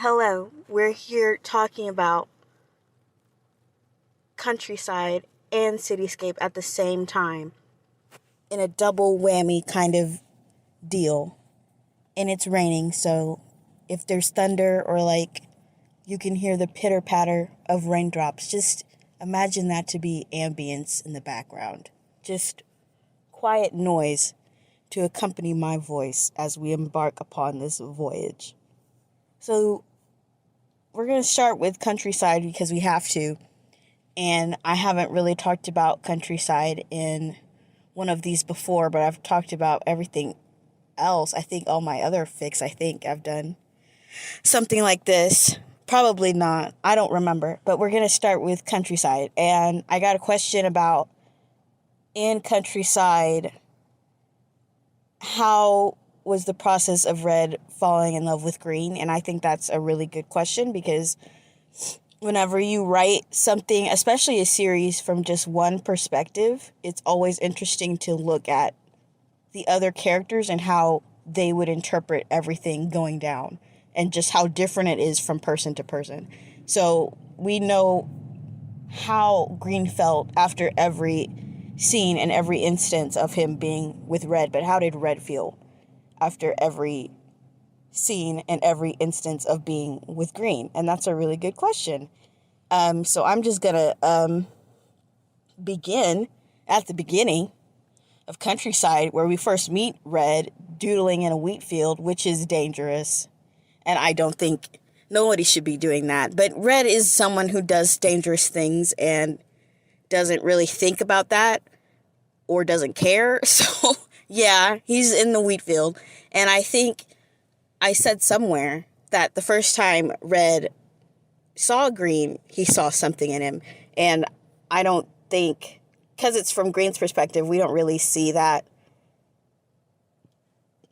Hello, we're here talking about Countryside and Cityscape at the same time in a double whammy kind of deal. And it's raining, so if there's thunder or you can hear the pitter patter of raindrops, just imagine that to be ambience in the background. Just quiet noise to accompany my voice as we embark upon this voyage. So we're going to start with Countryside because we have to. And I haven't really talked about Countryside in one of these before, but I've talked about everything else. I think all my other fics, I've done something like this. Probably not. I don't remember. But we're going to start with Countryside. And I got a question about, in Countryside, how was the process of Red falling in love with Green? And I think that's a really good question because whenever you write something, especially a series, from just one perspective, it's always interesting to look at the other characters and how they would interpret everything going down and just how different it is from person to person. So we know how Green felt after every scene and every instance of him being with Red, but how did Red feel after every scene and every instance of being with Green? And that's a really good question. So I'm just gonna begin at the beginning of Countryside, where we first meet Red doodling in a wheat field, which is dangerous, and I don't think nobody should be doing that. But Red is someone who does dangerous things and doesn't really think about that or doesn't care. So yeah, he's in the wheat field, and I think I said somewhere that the first time Red saw Green, he saw something in him. And I don't think, because it's from Green's perspective, we don't really see that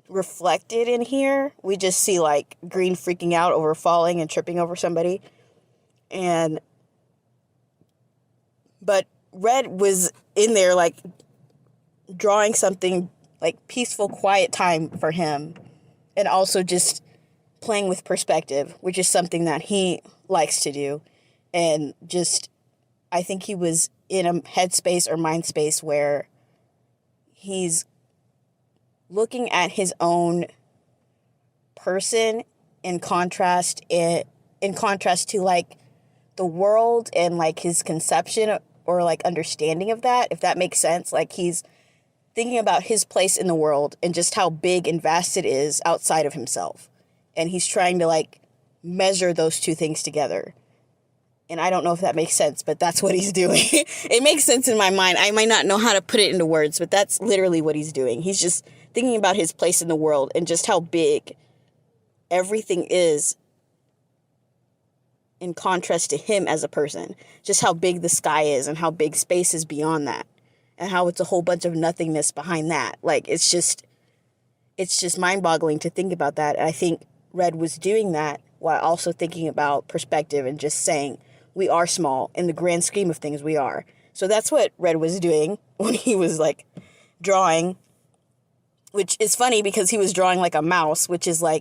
reflected in here. We just see Green freaking out over falling and tripping over somebody. But Red was in there drawing something peaceful, quiet time for him. And also just playing with perspective, which is something that he likes to do. And just, I think he was in a headspace or mind space where he's looking at his own person in contrast to the world and his conception or understanding of that, if that makes sense. He's thinking about his place in the world and just how big and vast it is outside of himself. And he's trying to measure those two things together. And I don't know if that makes sense, but that's what he's doing. It makes sense in my mind. I might not know how to put it into words, but that's literally what he's doing. He's just thinking about his place in the world and just how big everything is in contrast to him as a person. Just how big the sky is and how big space is beyond that. And how it's a whole bunch of nothingness behind that. It's just mind-boggling to think about that. And I think Red was doing that while also thinking about perspective and just saying, we are small. In the grand scheme of things, we are. So that's what Red was doing when he was, drawing. Which is funny because he was drawing a mouse, which is, an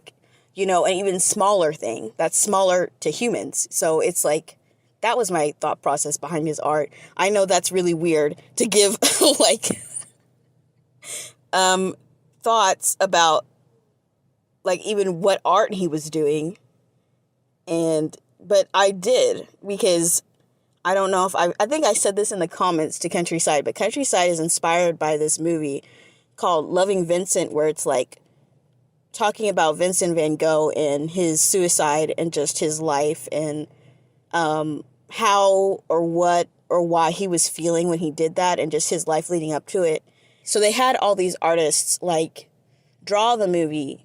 even smaller thing. That's smaller to humans. So it's that was my thought process behind his art. I know that's really weird to give, thoughts about, even what art he was doing. But I did, because I don't know if I think I said this in the comments to Countryside, but Countryside is inspired by this movie called Loving Vincent, where it's talking about Vincent van Gogh and his suicide and just his life and how or what or why he was feeling when he did that and just his life leading up to it. So they had all these artists draw the movie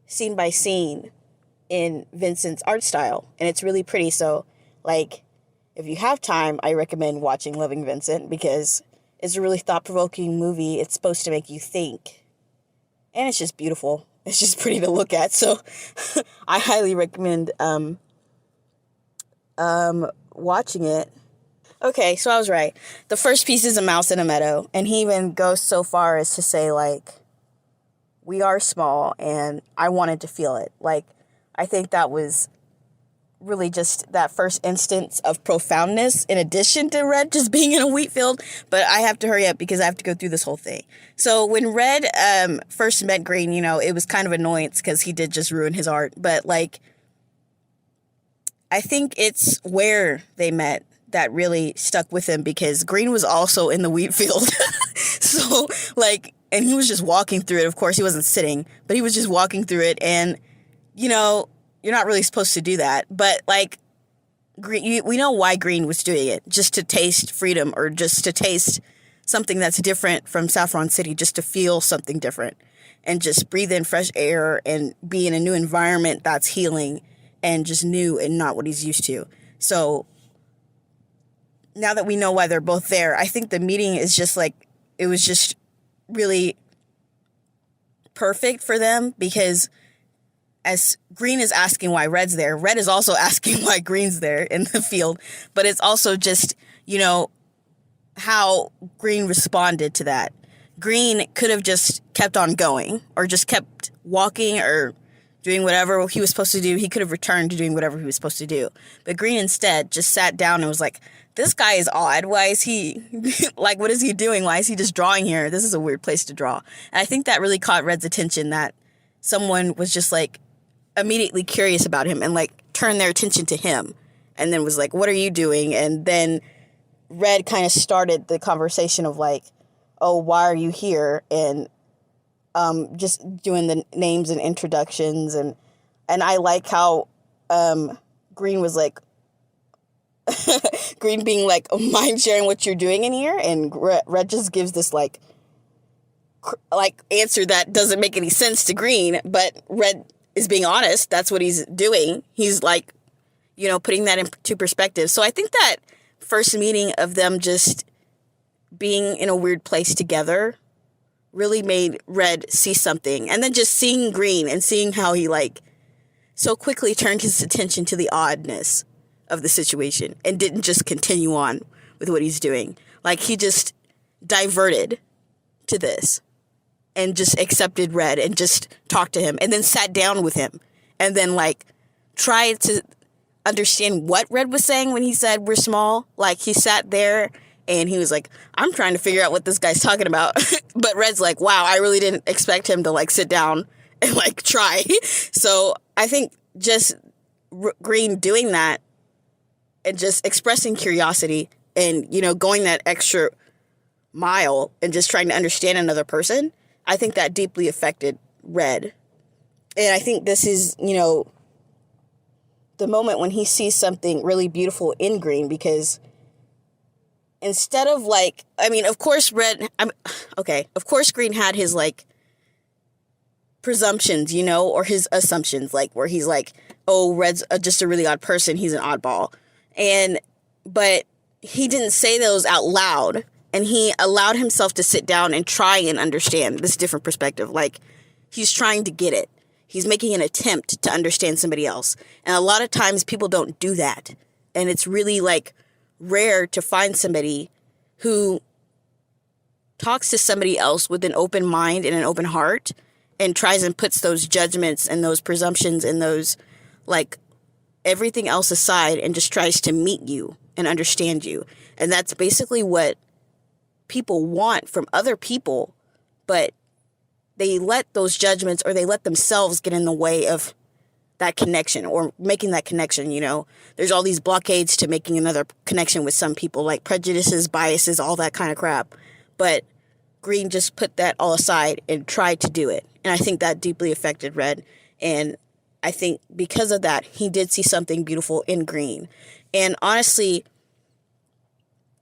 scene by scene in Vincent's art style, and it's really pretty. So if you have time, I recommend watching Loving Vincent because it's a really thought-provoking movie. It's supposed to make you think, and it's just beautiful. It's just pretty to look at. So I highly recommend watching it. Okay, so I was right. The first piece is a mouse in a meadow, and he even goes so far as to say we are small, and I wanted to feel it. I think that was really just that first instance of profoundness in addition to Red just being in a wheat field. But I have to hurry up because I have to go through this whole thing. So when Red first met Green, you know, it was kind of annoyance because he did just ruin his art. But, like, I think it's where they met that really stuck with him, because Green was also in the wheat field. So, like, and he was just walking through it. Of course, he wasn't sitting, but he was just walking through it. And, you know, you're not really supposed to do that. But, like, we know why Green was doing it, just to taste freedom, or just to taste something that's different from Saffron City, just to feel something different and just breathe in fresh air and be in a new environment that's healing and just new and not what he's used to. So now that we know why they're both there, I think the meeting is just like, it was just really perfect for them, because as Green is asking why Red's there, Red is also asking why Green's there in the field. But it's also just, you know, how Green responded to that. Green could have just kept on going, or just kept walking, or doing whatever he was supposed to do. He could have returned to doing whatever he was supposed to do. But Green instead just sat down and was like, this guy is odd. Why is he, like, what is he doing? Why is he just drawing here? This is a weird place to draw. And I think that really caught Red's attention, that someone was just, like, immediately curious about him and, like, turned their attention to him. And then was like, what are you doing? And then Red kind of started the conversation of, like, oh, why are you here? And just doing the names and introductions. And I like how Green was like, Green being like, mind sharing what you're doing in here? And Red just gives this like answer that doesn't make any sense to Green, but Red is being honest. That's what he's doing. He's like, you know, putting that into perspective. So I think that first meeting of them just being in a weird place together really made Red see something. And then just seeing Green and seeing how he, like, so quickly turned his attention to the oddness of the situation and didn't just continue on with what he's doing. Like, he just diverted to this and just accepted Red and just talked to him and then sat down with him and then, like, tried to understand what Red was saying when he said we're small. Like, he sat there and he was like, I'm trying to figure out what this guy's talking about. But Red's like, wow, I really didn't expect him to, like, sit down and, like, try. So I think just Green doing that and just expressing curiosity and, you know, going that extra mile and just trying to understand another person, I think that deeply affected Red. And I think this is, you know, the moment when he sees something really beautiful in Green, because instead of, like, I mean, of course, of course Green had his, like, presumptions, you know, or his assumptions, like, where he's like, oh, Red's just a really odd person. He's an oddball. But he didn't say those out loud, and he allowed himself to sit down and try and understand this different perspective. Like, he's trying to get it. He's making an attempt to understand somebody else. And a lot of times people don't do that. And it's really, like, rare to find somebody who talks to somebody else with an open mind and an open heart and tries and puts those judgments and those presumptions and those, like, everything else aside and just tries to meet you and understand you. And that's basically what people want from other people, but they let those judgments, or they let themselves get in the way of that connection or making that connection. You know, there's all these blockades to making another connection with some people, like prejudices, biases, all that kind of crap. But Green just put that all aside and tried to do it. And I think that deeply affected Red. And I think because of that, he did see something beautiful in Green. And honestly,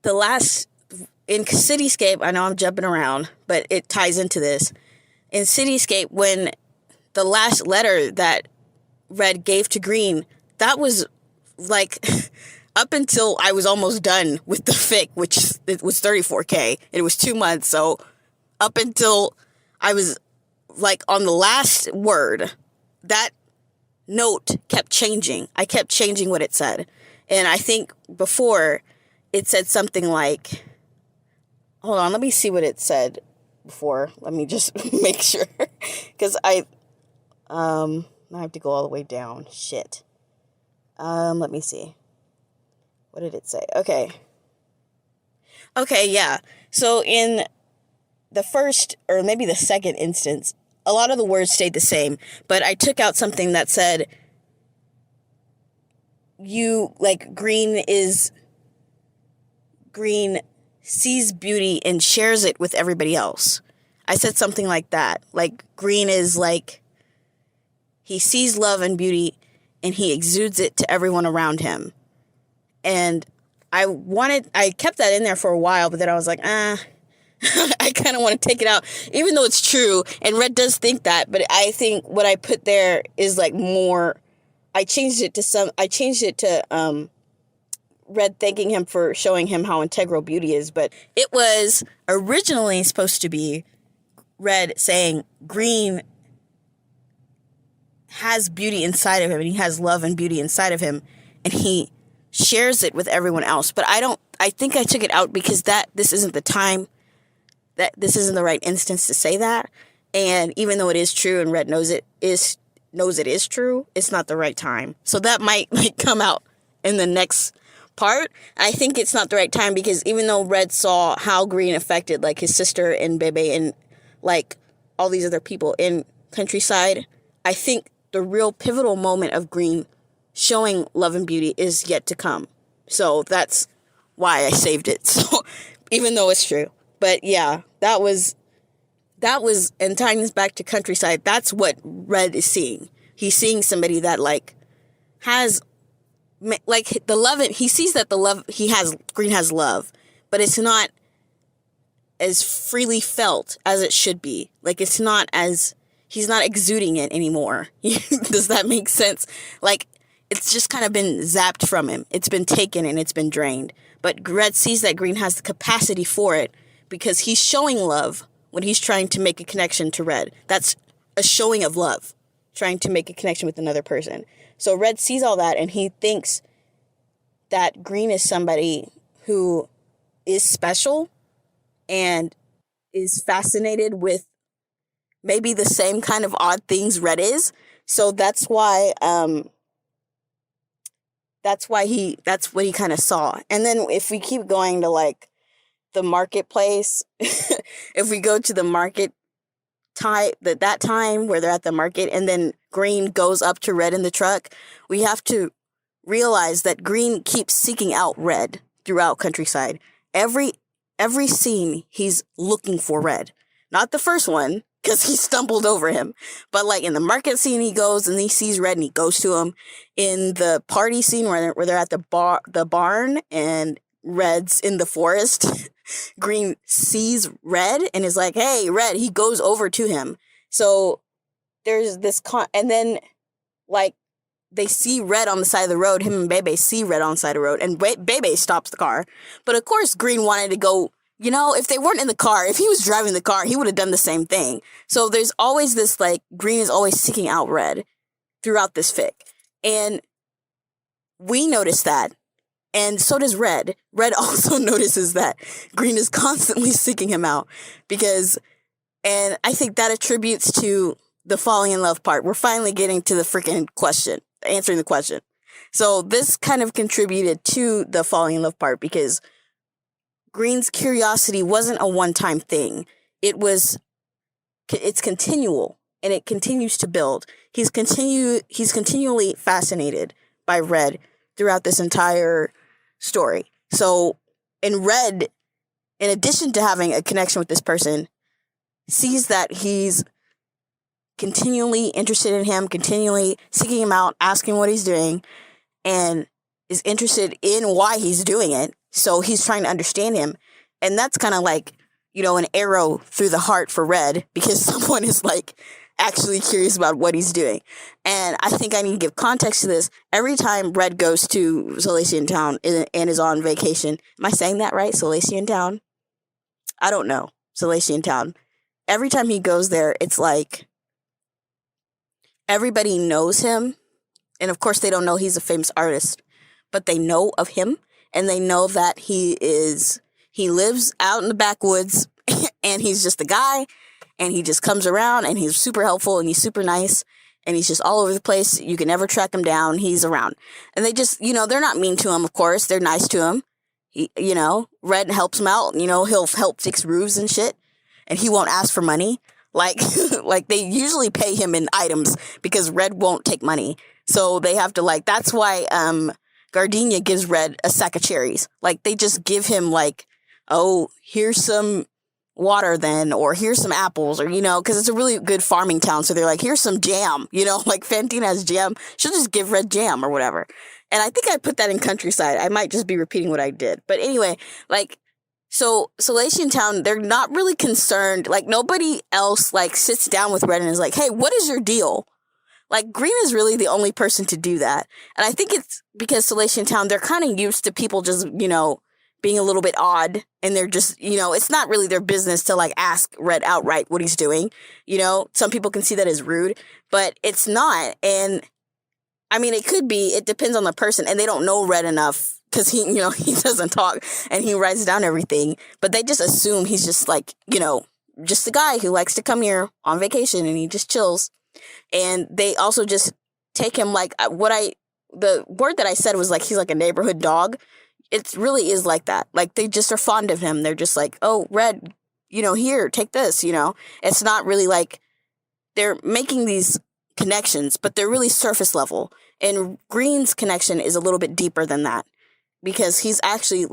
in Cityscape, I know I'm jumping around, but it ties into this. In Cityscape, when the last letter that Red gave to Green, that was, like, up until I was almost done with the fic, which it was 34K. It was 2 months, so up until I was, like, on the last word, that note kept changing. I kept changing what it said. And I think before it said something like, hold on, let me see what it said before. Let me just make sure. Because I have to go all the way down. Shit. Let me see. What did it say? Okay, yeah. So in the first, or maybe the second instance, a lot of the words stayed the same, but I took out something that said, green sees beauty and shares it with everybody else. I said something like that. Like, green is like, he sees love and beauty and he exudes it to everyone around him. And I kept that in there for a while, but then I was like, I kind of want to take it out, even though it's true. And Red does think that, but I think what I put there is like more, I changed it to Red thanking him for showing him how integral beauty is. But it was originally supposed to be Red saying green has beauty inside of him, and he has love and beauty inside of him, and he shares it with everyone else. But I think I took it out because this isn't the time, that this isn't the right instance to say that. And even though it is true and Red knows it is true, it's not the right time. So that might come out in the next part. I think it's not the right time because even though Red saw how green affected his sister and Bebe and all these other people in Countryside, I think the real pivotal moment of green showing love and beauty is yet to come. So that's why I saved it. So even though it's true. But yeah, that was, and tying this back to Countryside, that's what Red is seeing. He's seeing somebody that has the love, he sees that the love green has love, but it's not as freely felt as it should be. It's not as, he's not exuding it anymore. Does that make sense? It's just kind of been zapped from him. It's been taken and it's been drained. But Red sees that green has the capacity for it because he's showing love when he's trying to make a connection to Red. That's a showing of love, trying to make a connection with another person. So Red sees all that and he thinks that green is somebody who is special and is fascinated with maybe the same kind of odd things Red is. So that's why that's what he kind of saw. And then if we keep going to the marketplace, if we go to the market that time where they're at the market and then green goes up to Red in the truck, we have to realize that green keeps seeking out Red throughout Countryside. Every scene he's looking for Red. Not the first one, because he stumbled over him. But in the market scene, he goes and he sees Red and he goes to him. In the party scene where they're at the barn and Red's in the forest, Green sees Red and is like, "Hey, Red!" He goes over to him. So there's this and then they see Red on the side of the road. Him and Bebe see Red on the side of the road, and Bebe stops the car. But of course, Green wanted to go. If they weren't in the car, if he was driving the car, he would have done the same thing. So there's always this, Green is always seeking out Red throughout this fic. And we notice that. And so does Red. Red also notices that Green is constantly seeking him out. And I think that attributes to the falling in love part. We're finally getting to the freaking question, answering the question. So this kind of contributed to the falling in love part because Green's curiosity wasn't a one-time thing. It's continual, and it continues to build. He's continually fascinated by Red throughout this entire story. So, and Red, in addition to having a connection with this person, sees that he's continually interested in him, continually seeking him out, asking what he's doing, and is interested in why he's doing it. So he's trying to understand him. And that's kind of an arrow through the heart for Red because someone is actually curious about what he's doing. And I think I need to give context to this. Every time Red goes to Silesian Town and is on vacation, am I saying that right? Silesian Town? I don't know. Silesian Town. Every time he goes there, it's everybody knows him. And of course, they don't know he's a famous artist, but they know of him. And they know that he lives out in the backwoods and he's just a guy and he just comes around and he's super helpful and he's super nice. and he's just all over the place. You can never track him down. He's around. And they just, they're not mean to him, of course. They're nice to him. Red helps him out. He'll help fix roofs and shit. And he won't ask for money. Like, like they usually pay him in items because Red won't take money. So they have to, that's why Gardenia gives Red a sack of cherries. Like, they just give him, oh, here's some water then, or here's some apples, or, because it's a really good farming town. So they're like, here's some jam, like Fantina has jam. She'll just give Red jam or whatever. And I think I put that in Countryside. I might just be repeating what I did. But anyway, so Salation Town, they're not really concerned. Nobody else, sits down with Red and is like, hey, what is your deal? Green is really the only person to do that. And I think it's because Salation Town, they're kind of used to people just, being a little bit odd. And they're just, it's not really their business to, ask Red outright what he's doing. Some people can see that as rude, but it's not. And, I mean, it could be. It depends on the person. And they don't know Red enough because he, he doesn't talk and he writes down everything. But they just assume he's just, just a guy who likes to come here on vacation and he just chills. And they also just take him the word that I said was he's like a neighborhood dog. It really is like that. They just are fond of him. They're just like, oh, Red, here, take this, It's not really they're making these connections, but they're really surface level. And Green's connection is a little bit deeper than that because he's actually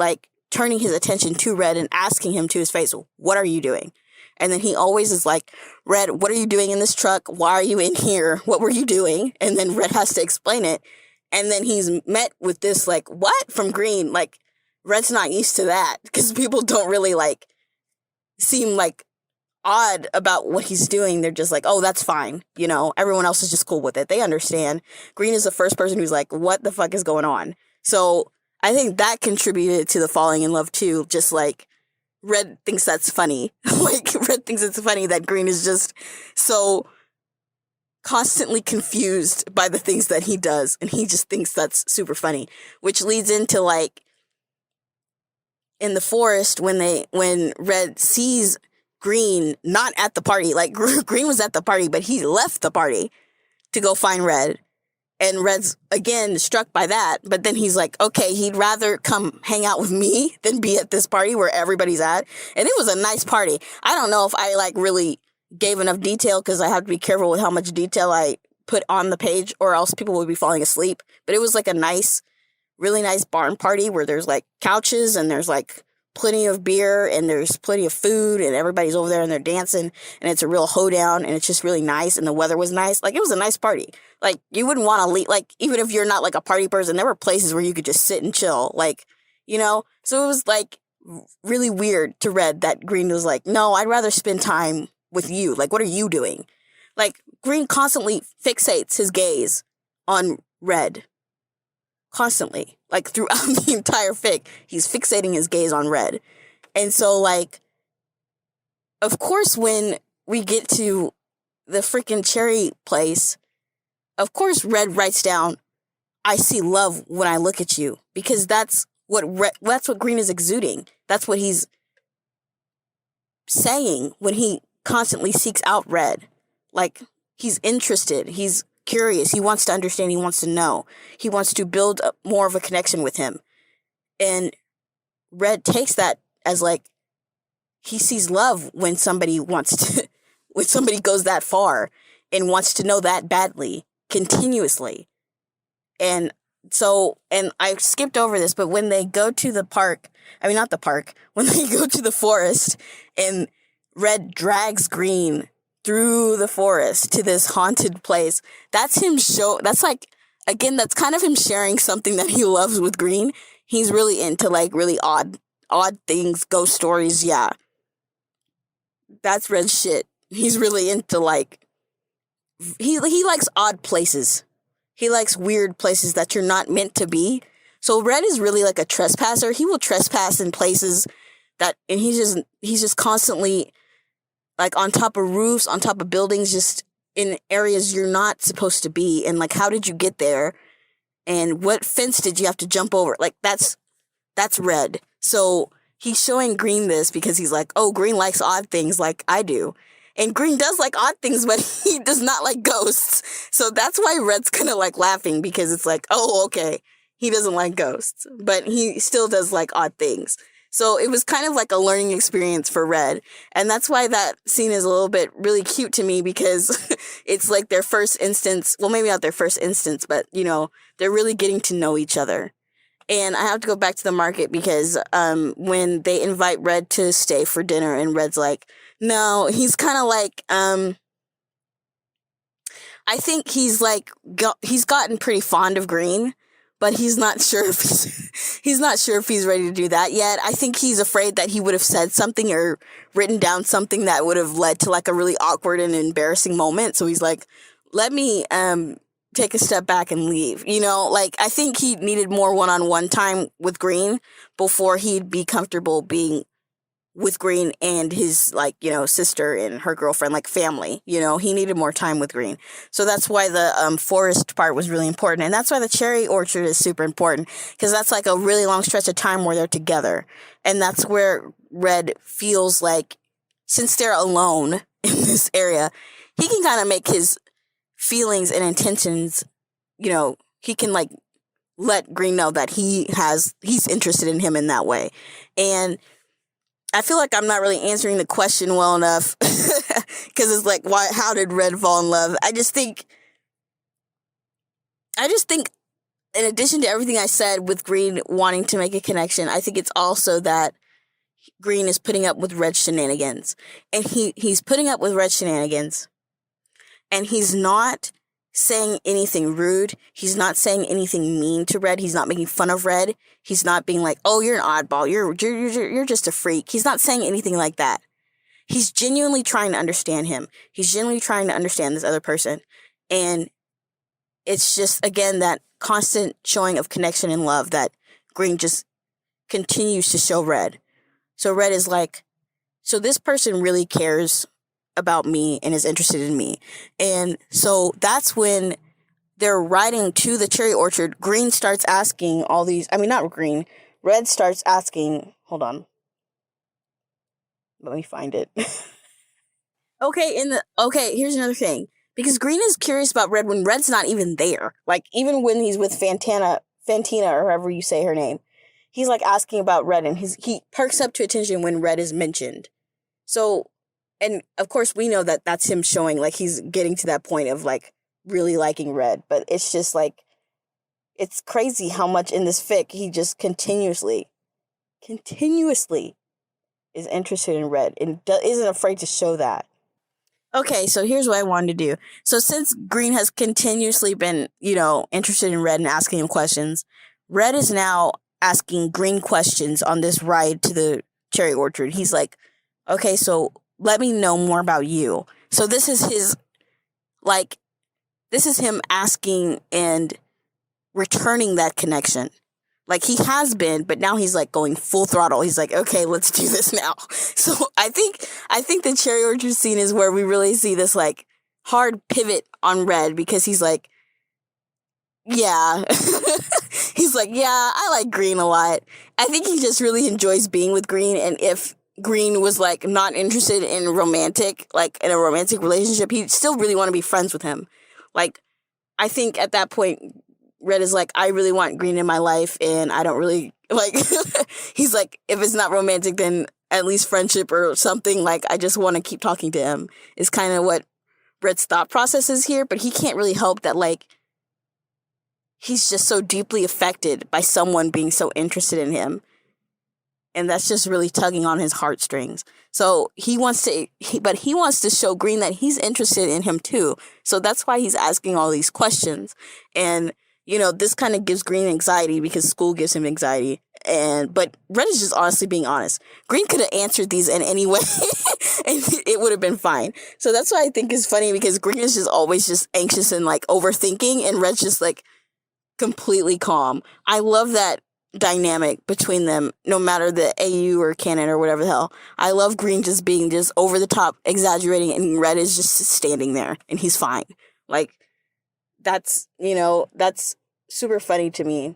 turning his attention to Red and asking him to his face, what are you doing? And then he always is like, Red, what are you doing in this truck? Why are you in here? What were you doing? And then Red has to explain it. And then he's met with this, what? From Green. Red's not used to that because people don't really, seem, odd about what he's doing. They're just like, oh, that's fine. Everyone else is just cool with it. They understand. Green is the first person who's like, what the fuck is going on? So I think that contributed to the falling in love, too. Just, Red thinks that's funny. Red thinks it's funny that Green is just so constantly confused by the things that he does. And he just thinks that's super funny. Which leads into, in the forest, when Red sees Green not at the party. Green was at the party, but he left the party to go find Red. And Red's, again, struck by that. But then he's like, okay, he'd rather come hang out with me than be at this party where everybody's at. And it was a nice party. I don't know if I, really gave enough detail because I have to be careful with how much detail I put on the page or else people would be falling asleep. But it was, a nice, really nice barn party where there's, couches and there's, plenty of beer and there's plenty of food and everybody's over there and they're dancing and it's a real hoedown and it's just really nice and the weather was nice. It was a nice party. You wouldn't want to leave, even if you're not a party person, there were places where you could just sit and chill, so it was really weird to Red that Green was like, no, I'd rather spend time with you. What are you doing? Green constantly fixates his gaze on Red. Constantly. Throughout the entire fic, he's fixating his gaze on Red. And so, of course, when we get to the freaking cherry place, of course, Red writes down, I see love when I look at you. Because that's what Green is exuding. That's what he's saying when he constantly seeks out Red. He's interested. He's curious. He wants to understand. He wants to know. He wants to build more of a connection with him. And Red takes that as he sees love when somebody wants to, when somebody goes that far and wants to know that badly, continuously. And so, and I skipped over this, but when they go to the park, not the park, when they go to the forest and Red drags Green through the forest to this haunted place. That's him that's again, that's kind of him sharing something that he loves with Green. He's really into really odd things, ghost stories. Yeah. That's Red's shit. He's really into he likes odd places. He likes weird places that you're not meant to be. So Red is really a trespasser. He will trespass in places and he's just constantly on top of roofs, on top of buildings, just in areas you're not supposed to be. And how did you get there? And what fence did you have to jump over? That's Red. So he's showing Green this because he's oh, Green likes odd things like I do. And green does like odd things, but he does not like ghosts. So that's why red's kind of like laughing, because it's like, oh, okay, he doesn't like ghosts, but he still does like odd things. So it was kind of like a learning experience for red. And that's why that scene is a little bit really cute to me, because it's like their first instance. Well, maybe not their first instance, but, you know, they're really getting to know each other. And I have to go back to the market because when they invite Red to stay for dinner and Red's like, no, he's kind of like, I think he's like, he's gotten pretty fond of Green, but he's not sure if he's not sure if he's ready to do that yet. I think he's afraid that he would have said something or written down something that would have led to like a really awkward and embarrassing moment. So he's like, let me take a step back and leave. You know, like, I think he needed more one-on-one time with Green before he'd be comfortable being with Green and his, like, you know, sister and her girlfriend, like family. You know, he needed more time with Green. So that's why the forest part was really important. And that's why the cherry orchard is super important, because that's like a really long stretch of time where they're together. And that's where Red feels like, since they're alone in this area, he can kind of make his feelings and intentions, you know, he can like let Green know that he's interested in him in that way. And I feel like I'm not really answering the question well enough, because it's like, how did Red fall in love? I just think in addition to everything I said with Green wanting to make a connection, I think it's also that Green is putting up with Red's shenanigans. And he's putting up with Red's shenanigans, and he's not saying anything rude. He's not saying anything mean to Red. He's not making fun of Red. He's not being like, oh, you're an oddball. You're just a freak. He's not saying anything like that. He's genuinely trying to understand him. He's genuinely trying to understand this other person. And it's just, again, that constant showing of connection and love that Green just continues to show Red. So Red is like, so this person really cares about me and is interested in me. And so that's when they're riding to the cherry orchard. Green starts asking all these, not Green, Red starts asking, hold on, let me find it. Okay, here's another thing. Because Green is curious about Red when Red's not even there. Like, even when he's with Fantina, or however you say her name, he's like asking about Red, and he perks up to attention when Red is mentioned. So, and of course we know that that's him showing, like, he's getting to that point of, like, really liking Red. But it's just, like, it's crazy how much in this fic he just continuously is interested in Red and isn't afraid to show that. Okay, so here's what I wanted to do. So since Green has continuously been, interested in Red and asking him questions, Red is now asking Green questions on this ride to the cherry orchard. He's like, okay, so let me know more about you. So this is him asking and returning that connection. Like, he has been, but now he's like going full throttle. He's like, okay, let's do this now. So I think the cherry orchard scene is where we really see this like hard pivot on Red, because he's like, yeah, he's like, yeah, I like Green a lot. I think he just really enjoys being with Green. And if Green was like not interested in in a romantic relationship, he'd still really want to be friends with him. Like, I think at that point, Red is like, I really want Green in my life, and I don't really, like, he's like, if it's not romantic, then at least friendship or something, like, I just want to keep talking to him, is kind of what Red's thought process is here, but he can't really help that, like, he's just so deeply affected by someone being so interested in him, and that's just really tugging on his heartstrings. So he wants to show Green that he's interested in him too, so that's why he's asking all these questions. And this kind of gives Green anxiety because school gives him anxiety. But Red is just honestly being honest. Green could have answered these in any way and it would have been fine. So that's what I think is funny, because Green is just always just anxious and like overthinking, and Red's just like completely calm. I love that dynamic between them, no matter the AU or canon or whatever the hell. I love Green just being just over the top, exaggerating, and Red is just standing there and he's fine. Like, that's super funny to me.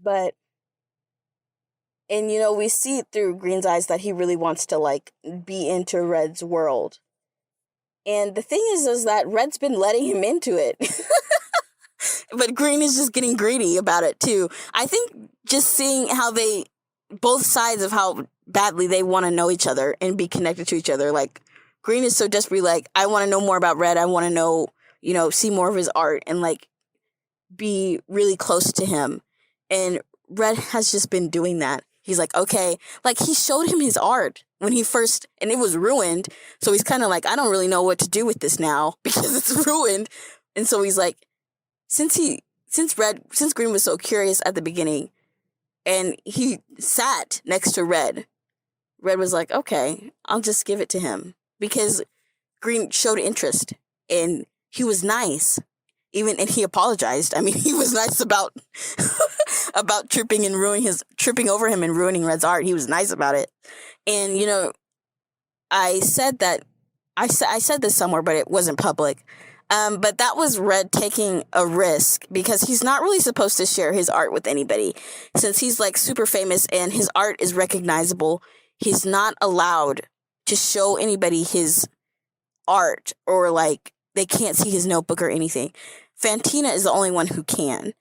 But And, we see through Green's eyes that he really wants to, like, be into Red's world. And the thing is that Red's been letting him into it. But Green is just getting greedy about it, too. I think just seeing how both sides of how badly they want to know each other and be connected to each other. Like, Green is so desperately like, I want to know more about Red. I want to know, see more of his art and, like, be really close to him. And Red has just been doing that. He's like, okay, like, he showed him his art when he first, and it was ruined. So he's kind of like, I don't really know what to do with this now because it's ruined. And so he's like, since Green was so curious at the beginning and he sat next to Red was like, okay, I'll just give it to him because Green showed interest and he was nice. And he apologized. I mean, he was nice about about tripping over him and ruining Red's art. He was nice about it. And I said this somewhere, but it wasn't public. But that was Red taking a risk because he's not really supposed to share his art with anybody. Since he's, like, super famous and his art is recognizable, he's not allowed to show anybody his art or, like, they can't see his notebook or anything. Fantina is the only one who can.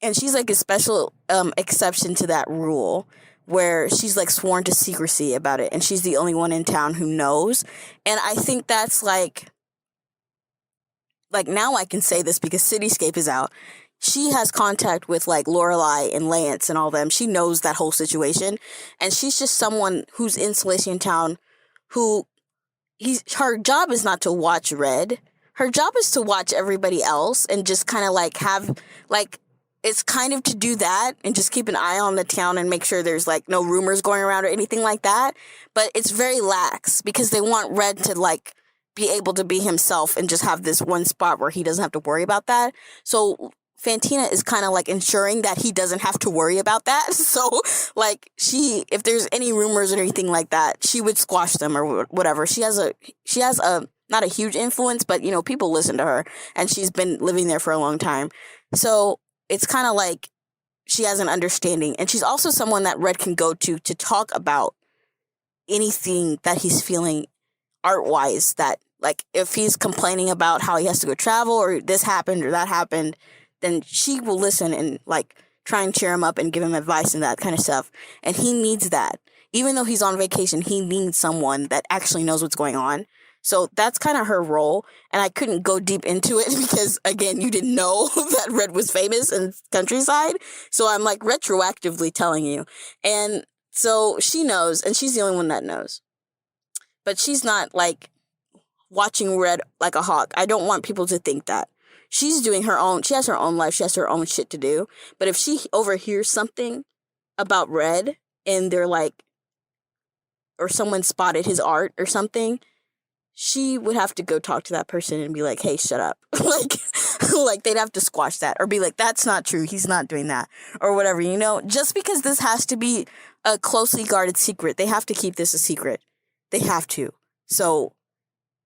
And she's, like, a special exception to that rule where she's, like, sworn to secrecy about it. And she's the only one in town who knows. And I think that's, like, now I can say this because Cityscape is out. She has contact with, like, Lorelai and Lance and all them. She knows that whole situation. And she's just someone who's in Celestian Town who her job is not to watch Red. Her job is to watch everybody else and just kind of, like, have, like, it's kind of to do that and just keep an eye on the town and make sure there's, like, no rumors going around or anything like that. But it's very lax because they want Red to, like, be able to be himself and just have this one spot where he doesn't have to worry about that. So Fantina is kind of, like, ensuring that he doesn't have to worry about that. So, like, if there's any rumors or anything like that, she would squash them or whatever. She has a not a huge influence, but, people listen to her and she's been living there for a long time. So it's kind of like she has an understanding. And she's also someone that Red can go to talk about anything that he's feeling art-wise, that, like, if he's complaining about how he has to go travel or this happened or that happened, then she will listen and, like, try and cheer him up and give him advice and that kind of stuff. And he needs that. Even though he's on vacation, he needs someone that actually knows what's going on. So that's kind of her role. And I couldn't go deep into it because, again, you didn't know that Red was famous in Countryside. So I'm, like, retroactively telling you. And so she knows, and she's the only one that knows. But she's not, like, watching Red like a hawk. I don't want people to think that. She's doing her own, she has her own life, she has her own shit to do. But if she overhears something about Red and they're like, or someone spotted his art or something, she would have to go talk to that person and be like, hey, shut up. like they'd have to squash that or be like, that's not true. He's not doing that or whatever, just because this has to be a closely guarded secret. They have to keep this a secret. They have to. So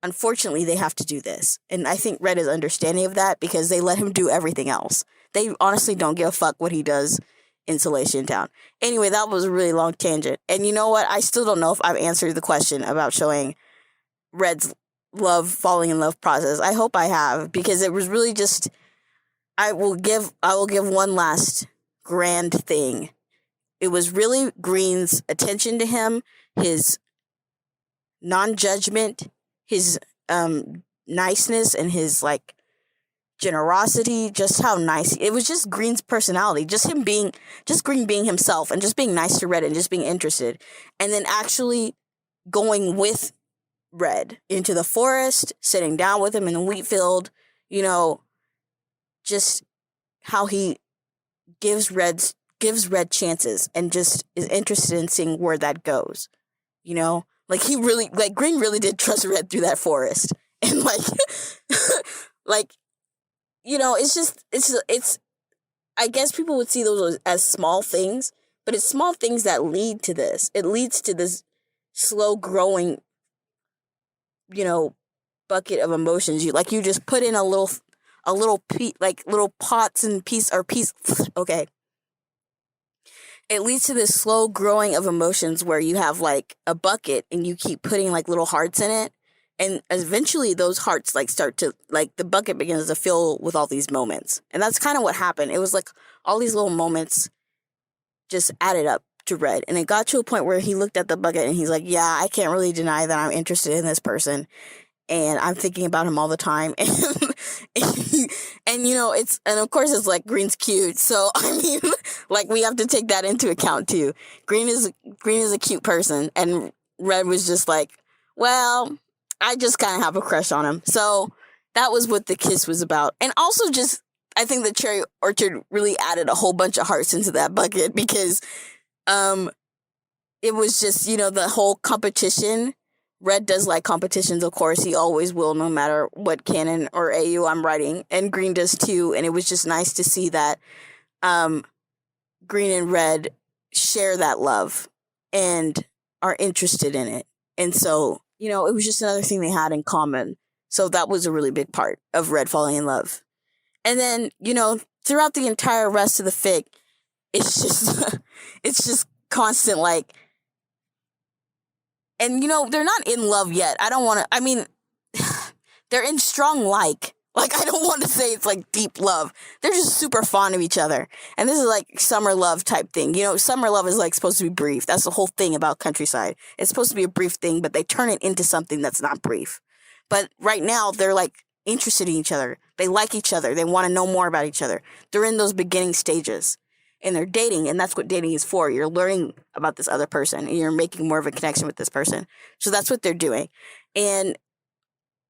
unfortunately, they have to do this. And I think Red is understanding of that because they let him do everything else. They honestly don't give a fuck what he does in Celestian Town. Anyway, that was a really long tangent. And you know what? I still don't know if I've answered the question about showing Red's falling in love process. I hope I have, because it was really just, I will give one last grand thing. It was really Green's attention to him, his non-judgment, his niceness, and his, like, generosity, just how nice. It was just Green's personality, just Green being himself and just being nice to Red and just being interested. And then actually going with Red into the forest, sitting down with him in the wheat field, just how he gives Red chances and just is interested in seeing where that goes, Like, Green really did trust Red through that forest. And, it's I guess people would see those as small things, but it's small things that lead to this. It leads to this slow growing, bucket of emotions. You just put in a little little pots and piece, okay. it leads to this slow growing of emotions where you have like a bucket and you keep putting like little hearts in it. And eventually those hearts like start to, like, the bucket begins to fill with all these moments. And that's kind of what happened. It was like all these little moments just added up to Red. And it got to a point where he looked at the bucket and he's like, yeah, I can't really deny that I'm interested in this person. And I'm thinking about him all the time. And you know, and of course it's like Green's cute. So, I mean, like, we have to take that into account too. Green is a cute person. And Red was just like, well, I just kind of have a crush on him. So that was what the kiss was about. And also just, I think the Cherry Orchard really added a whole bunch of hearts into that bucket because it was just, you know, the whole competition. Red does like competitions, of course. He always will, no matter what canon or AU I'm writing. And Green does too. And it was just nice to see that Green and Red share that love and are interested in it. And so, you know, it was just another thing they had in common. So that was a really big part of Red falling in love. And then, you know, throughout the entire rest of the fic, it's just it's just constant, like, and, you know, they're not in love yet. I don't want to, I mean, they're in strong like. Like, I don't want to say it's like deep love. They're just super fond of each other. And this is like summer love type thing. You know, summer love is like supposed to be brief. That's the whole thing about Countryside. It's supposed to be a brief thing, but they turn it into something that's not brief. But right now, they're like interested in each other. They like each other. They want to know more about each other. They're in those beginning stages. And they're dating, and that's what dating is for. You're learning about this other person, and you're making more of a connection with this person. So that's what they're doing. And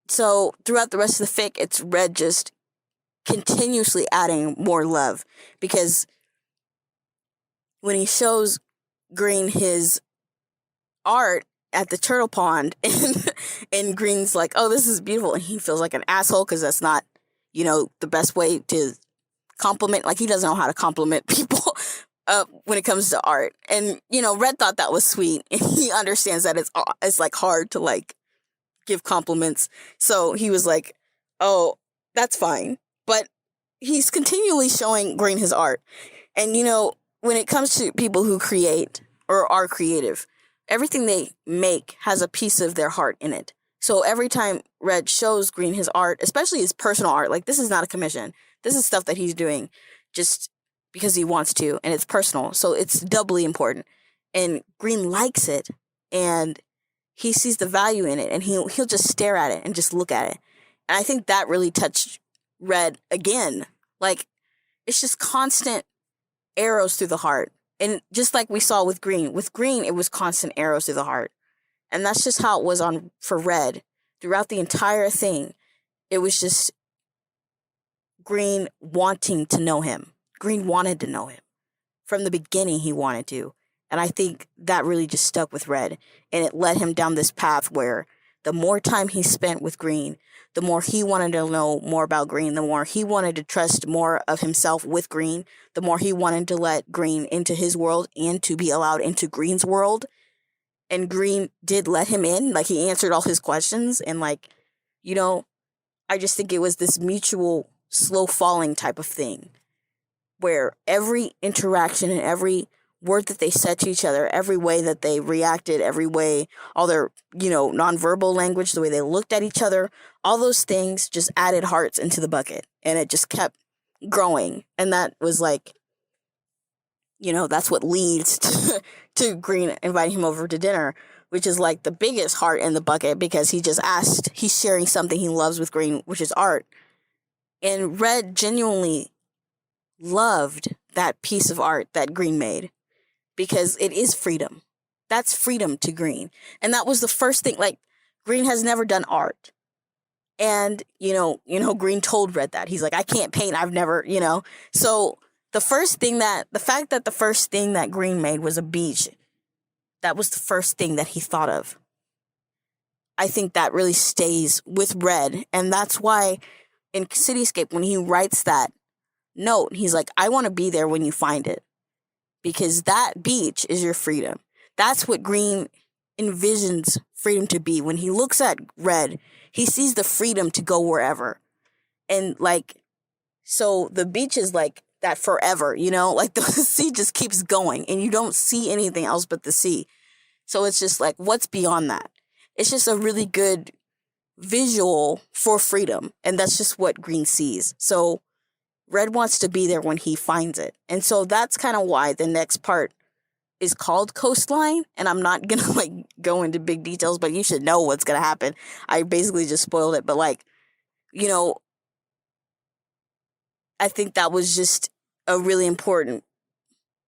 so throughout the rest of the fic, it's Red just continuously adding more love. Because when he shows Green his art at the turtle pond, and Green's like, oh, this is beautiful, and he feels like an asshole because that's not, you know, the best way to compliment. Like, he doesn't know how to compliment people when it comes to art. And, you know, Red thought that was sweet, and he understands that it's like hard to like give compliments. So he was like, oh, that's fine. But he's continually showing Green his art. And, you know, when it comes to people who create or are creative, everything they make has a piece of their heart in it. So every time Red shows Green his art, especially his personal art, like, this is not a commission. This is stuff that he's doing just because he wants to, and it's personal. So it's doubly important. And Green likes it, and he sees the value in it, and he'll just stare at it and just look at it. And I think that really touched Red again. Like, it's just constant arrows through the heart. And just like we saw with Green, it was constant arrows through the heart. And that's just how it was for Red throughout the entire thing. It was just Green wanting to know him. Green wanted to know him. From the beginning, he wanted to. And I think that really just stuck with Red. And it led him down this path where the more time he spent with Green, the more he wanted to know more about Green, the more he wanted to trust more of himself with Green, the more he wanted to let Green into his world and to be allowed into Green's world. And Green did let him in. Like, he answered all his questions. And, like, you know, I just think it was this mutual slow falling type of thing where every interaction and every word that they said to each other, every way that they reacted, every way, all their, you know, nonverbal language, the way they looked at each other, all those things just added hearts into the bucket. And it just kept growing. And that was like, you know, that's what leads to Green inviting him over to dinner, which is like the biggest heart in the bucket because he's sharing something he loves with Green, which is art. And Red genuinely loved that piece of art that Green made because it is freedom. That's freedom to Green. And that was the first thing, like, Green has never done art. And, you know, Green told Red that. He's like, I can't paint. I've never, you know. So the fact that the first thing that Green made was a beach, that was the first thing that he thought of. I think that really stays with Red. And that's why in Cityscape, when he writes that note, he's like, I want to be there when you find it. Because that beach is your freedom. That's what Green envisions freedom to be. When he looks at Red, he sees the freedom to go wherever. And, like, so the beach is like that forever, you know? Like the sea just keeps going and you don't see anything else but the sea. So it's just like, what's beyond that? It's just a really good visual for freedom. And that's just what green sees. So red wants to be there when he finds it. And so that's kind of why the next part is called Coastline. And I'm not going to like go into big details, but you should know what's going to happen. I basically just spoiled it. But like, you know, I think that was just a really important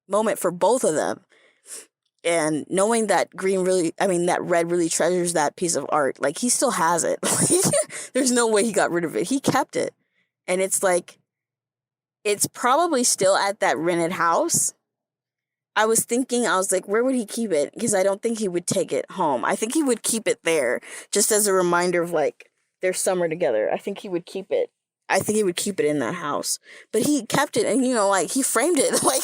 moment for both of them. And knowing that that red really treasures that piece of art. Like, he still has it. There's no way he got rid of it. He kept it. And it's like, it's probably still at that rented house. I was like, where would he keep it? Because I don't think he would take it home. I think he would keep it there just as a reminder of like their summer together. I think he would keep it. I think he would keep it in that house. But he kept it and, you know, like he framed it. Like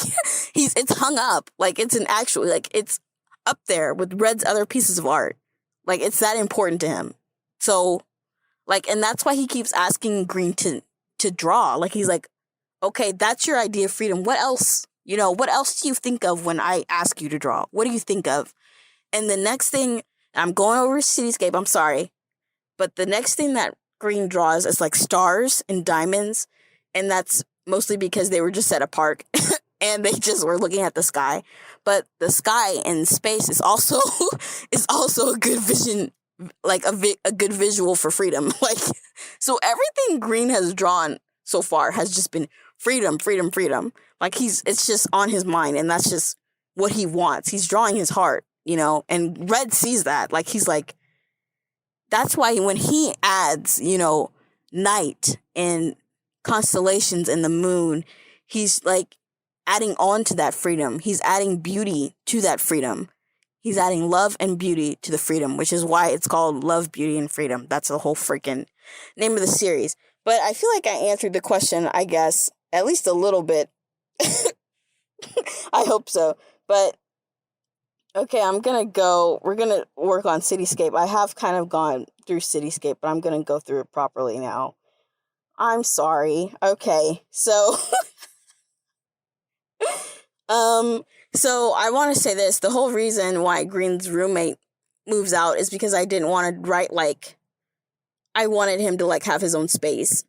it's hung up. Like it's it's up there with Red's other pieces of art. Like it's that important to him. So like, and that's why he keeps asking Green to draw. Like he's like, okay, that's your idea of freedom. What else? You know, what else do you think of when I ask you to draw? What do you think of? And the next thing, I'm going over Cityscape, I'm sorry. But the next thing that Green draws is like stars and diamonds. And that's mostly because they were just at a park and they just were looking at the sky. But the sky and space is also a good vision, like a good visual for freedom. Like, so everything Green has drawn so far has just been freedom, freedom, freedom. Like it's just on his mind and that's just what he wants. He's drawing his heart, you know, and Red sees that. Like, he's like, that's why when he adds, you know, night and constellations and the moon, he's like adding on to that freedom. He's adding beauty to that freedom. He's adding love and beauty to the freedom, which is why it's called Love, Beauty, and Freedom. That's the whole freaking name of the series. But I feel like I answered the question, I guess, at least a little bit. I hope so. But, okay, we're going to work on Cityscape. I have kind of gone through Cityscape, but I'm going to go through it properly now. I'm sorry. Okay, so, so I want to say this. The whole reason why Green's roommate moves out is because I didn't want to write, like, I wanted him to, like, have his own space,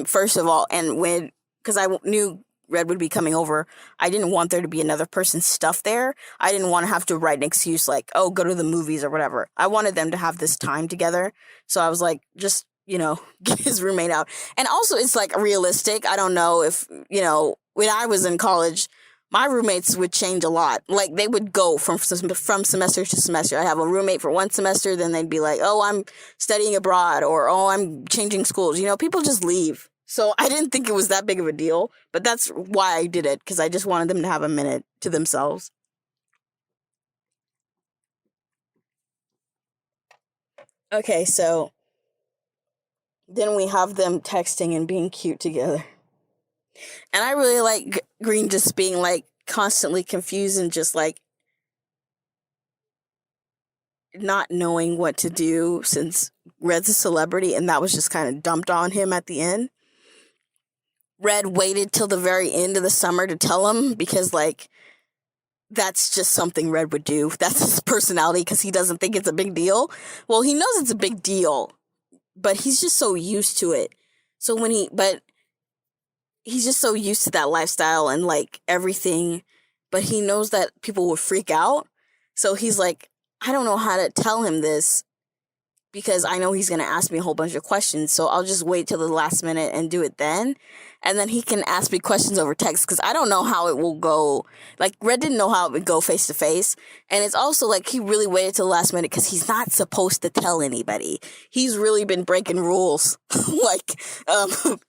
first of all, and because I knew Red would be coming over, I didn't want there to be another person's stuff there. I didn't want to have to write an excuse like, oh, go to the movies or whatever. I wanted them to have this time together. So I was like, just, you know, get his roommate out. And also it's like realistic. I don't know if, you know, when I was in college, my roommates would change a lot. Like they would go from semester to semester. I'd have a roommate for one semester, then they'd be like, oh, I'm studying abroad, or oh, I'm changing schools. You know, people just leave. So I didn't think it was that big of a deal, but that's why I did it, because I just wanted them to have a minute to themselves. Okay, so then we have them texting and being cute together. And I really like Green just being like constantly confused and just like not knowing what to do since Red's a celebrity, and that was just kind of dumped on him at the end. Red waited till the very end of the summer to tell him because, like, that's just something Red would do. That's his personality because he doesn't think it's a big deal. Well, he knows it's a big deal, but he's just so used to it. But he's just so used to that lifestyle and, like, everything, but he knows that people will freak out. So he's like, I don't know how to tell him this because I know he's going to ask me a whole bunch of questions. So I'll just wait till the last minute and do it then. And then he can ask me questions over text because I don't know how it will go. Like, Red didn't know how it would go face to face. And it's also like he really waited till the last minute because he's not supposed to tell anybody. He's really been breaking rules, like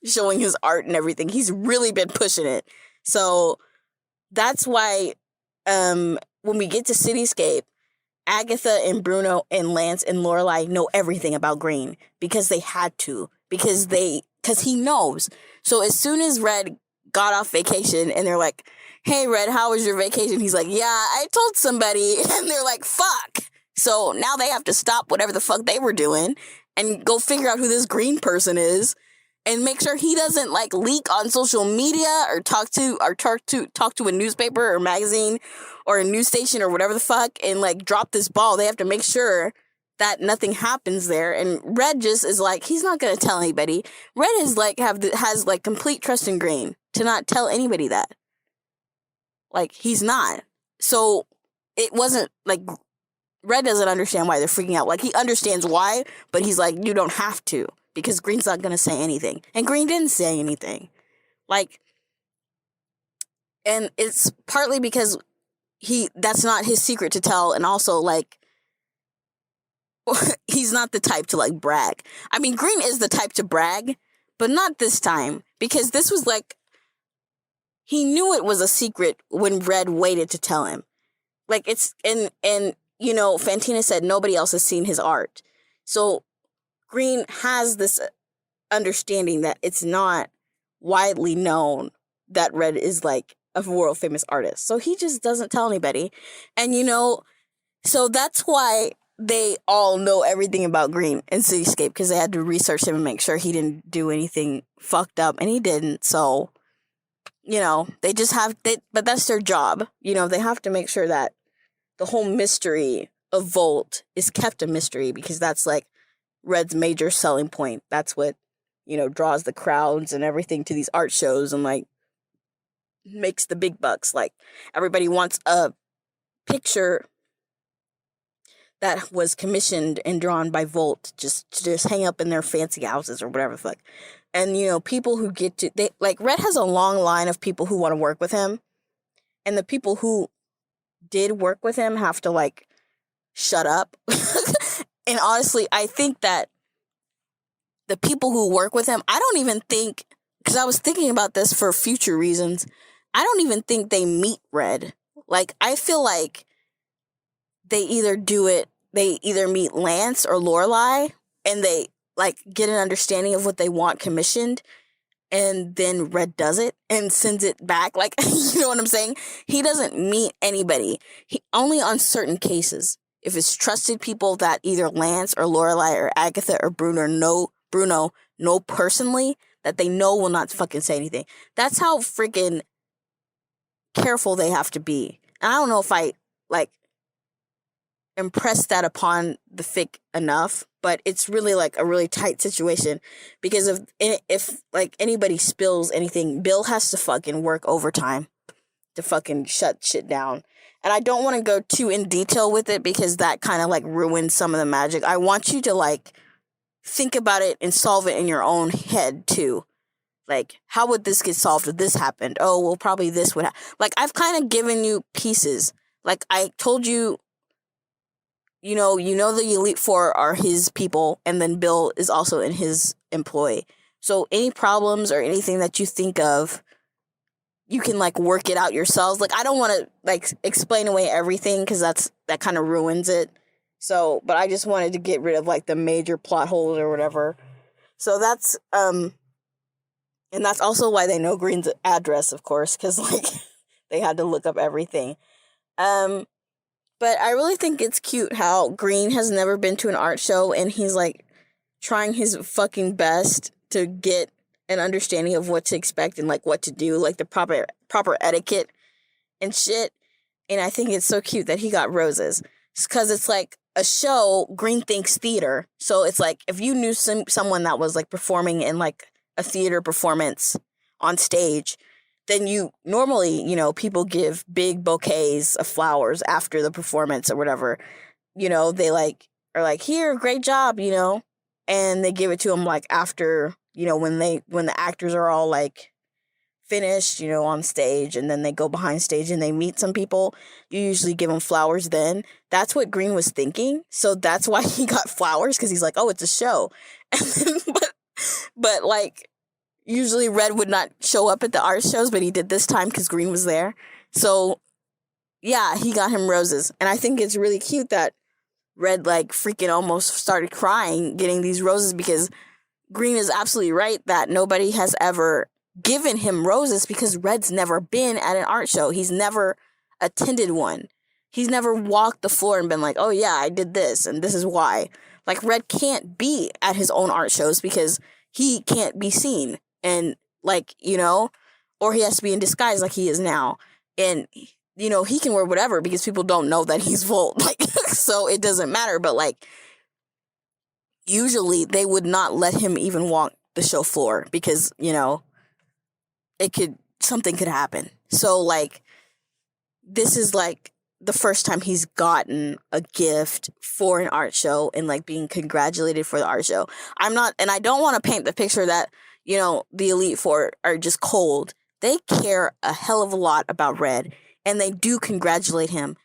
showing his art and everything. He's really been pushing it. So that's why when we get to Cityscape, Agatha and Bruno and Lance and Lorelai know everything about Green because they had to, because he knows. So as soon as Red got off vacation and they're like, hey, Red, how was your vacation? He's like, yeah, I told somebody. And they're like, fuck. So now they have to stop whatever the fuck they were doing and go figure out who this Green person is. and make sure he doesn't like leak on social media or talk to a newspaper or magazine or a news station or whatever the fuck and like drop this ball. They have to make sure that nothing happens there. And Red just is like, he's not gonna tell anybody. Red is like has like complete trust in Green to not tell anybody that. Like, he's not. So it wasn't like Red doesn't understand why they're freaking out. Like, he understands why, but he's like, you don't have to, because Green's not gonna say anything. And Green didn't say anything. Like, and it's partly because that's not his secret to tell, and also like he's not the type to like brag. I mean, Green is the type to brag, but not this time, because this was like, he knew it was a secret when Red waited to tell him. Like, it's, and you know, Fantina said nobody else has seen his art. So Green has this understanding that it's not widely known that Red is like a world famous artist. So he just doesn't tell anybody. And you know, so that's why they all know everything about Green and Cityscape, because they had to research him and make sure he didn't do anything fucked up, and he didn't. So, you know, they just have, but that's their job. You know, they have to make sure that the whole mystery of Volt is kept a mystery, because that's like Red's major selling point. That's what, you know, draws the crowds and everything to these art shows and like makes the big bucks. Like, everybody wants a picture that was commissioned and drawn by Volt to just hang up in their fancy houses or whatever the fuck. And, you know, people who get to, they like, Red has a long line of people who want to work with him, and the people who did work with him have to like shut up. And honestly, I think that the people who work with him, I don't even think, because I was thinking about this for future reasons, I don't even think they meet Red. Like, I feel like they either meet Lance or Lorelai, and they like get an understanding of what they want commissioned, and then Red does it and sends it back. Like, you know what I'm saying? He doesn't meet anybody. He only on certain cases. If it's trusted people that either Lance or Lorelai or Agatha or Bruno know personally, that they know will not fucking say anything. That's how freaking careful they have to be. And I don't know if I like impress that upon the fic enough, but it's really like a really tight situation, because if like anybody spills anything, Bill has to fucking work overtime to fucking shut shit down. And I don't want to go too in detail with it, because that kind of like ruins some of the magic. I want you to like think about it and solve it in your own head too. Like, how would this get solved if this happened? Oh, well, probably this would like, I've kind of given you pieces. Like, I told you, you know the Elite Four are his people, and then Bill is also in his employ. So any problems or anything that you think of, you can like work it out yourselves. Like, I don't want to like explain away everything, because that kind of ruins it. So, but I just wanted to get rid of like the major plot holes or whatever. So that's and that's also why they know Green's address, of course, because like they had to look up everything. But I really think it's cute how Green has never been to an art show, and he's like trying his fucking best to get an understanding of what to expect and like what to do, like the proper etiquette and shit. And I think it's so cute that he got roses, because it's like a show. Green thinks theater, so it's like if you knew someone that was like performing in like a theater performance on stage, then you normally, you know, people give big bouquets of flowers after the performance or whatever. You know, they like are like, here, great job, you know, and they give it to them like after, you know, when the actors are all like finished, you know, on stage, and then they go behind stage and they meet some people. You usually give them flowers then. That's what Green was thinking. So that's why he got flowers, because he's like, oh, it's a show. And then, but like, usually Red would not show up at the art shows, but he did this time because Green was there. So, yeah, he got him roses. And I think it's really cute that Red, like, freaking almost started crying getting these roses, because Green is absolutely right that nobody has ever given him roses, because Red's never been at an art show. He's never attended one. He's never walked the floor and been like, oh, yeah, I did this, and this is why. Like, Red can't be at his own art shows because he can't be seen. And like, or he has to be in disguise like he is now. And, he can wear whatever because people don't know that he's Volt. Like, so it doesn't matter. But like, usually they would not let him even walk the show floor because, something could happen. So like, this is like the first time he's gotten a gift for an art show and like being congratulated for the art show. I don't want to paint the picture that, the Elite Four are just cold. They care a hell of a lot about Red and they do congratulate him,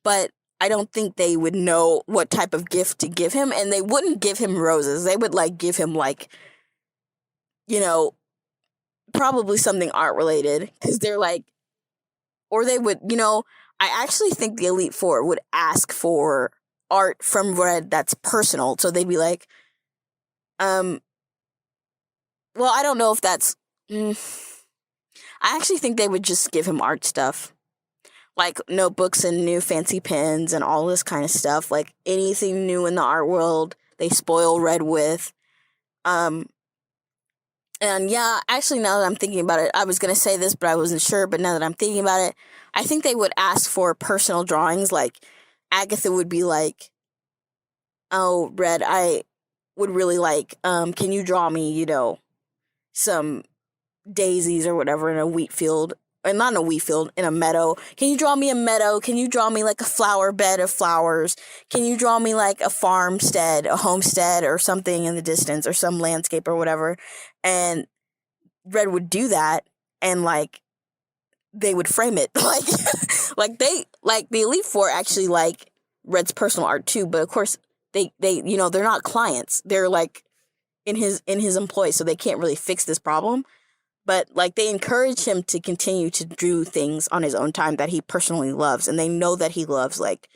but I don't think they would know what type of gift to give him, and they wouldn't give him roses. They would like give him like, probably something art related, because they're like, or they would, I actually think the Elite Four would ask for art from Red that's personal. So they'd be like, well, I don't know if that's, I actually think they would just give him art stuff. Like notebooks and new fancy pens and all this kind of stuff. Like anything new in the art world, they spoil Red with. And yeah, actually, now that I'm thinking about it, I was going to say this, but I wasn't sure. But now that I'm thinking about it, I think they would ask for personal drawings. Like Agatha would be like, oh, Red, I would really like, can you draw me, some daisies or whatever in a wheat field, or not in a wheat field, in a meadow. Can you draw me a meadow? Can you draw me like a flower bed of flowers? Can you draw me like a farmstead, a homestead or something in the distance, or some landscape or whatever? And Red would do that, and like they would frame it. like the Elite Four actually like Red's personal art too, but of course they they're not clients. They're like in his employ, so they can't really fix this problem. But like they encourage him to continue to do things on his own time that he personally loves, and they know that he loves like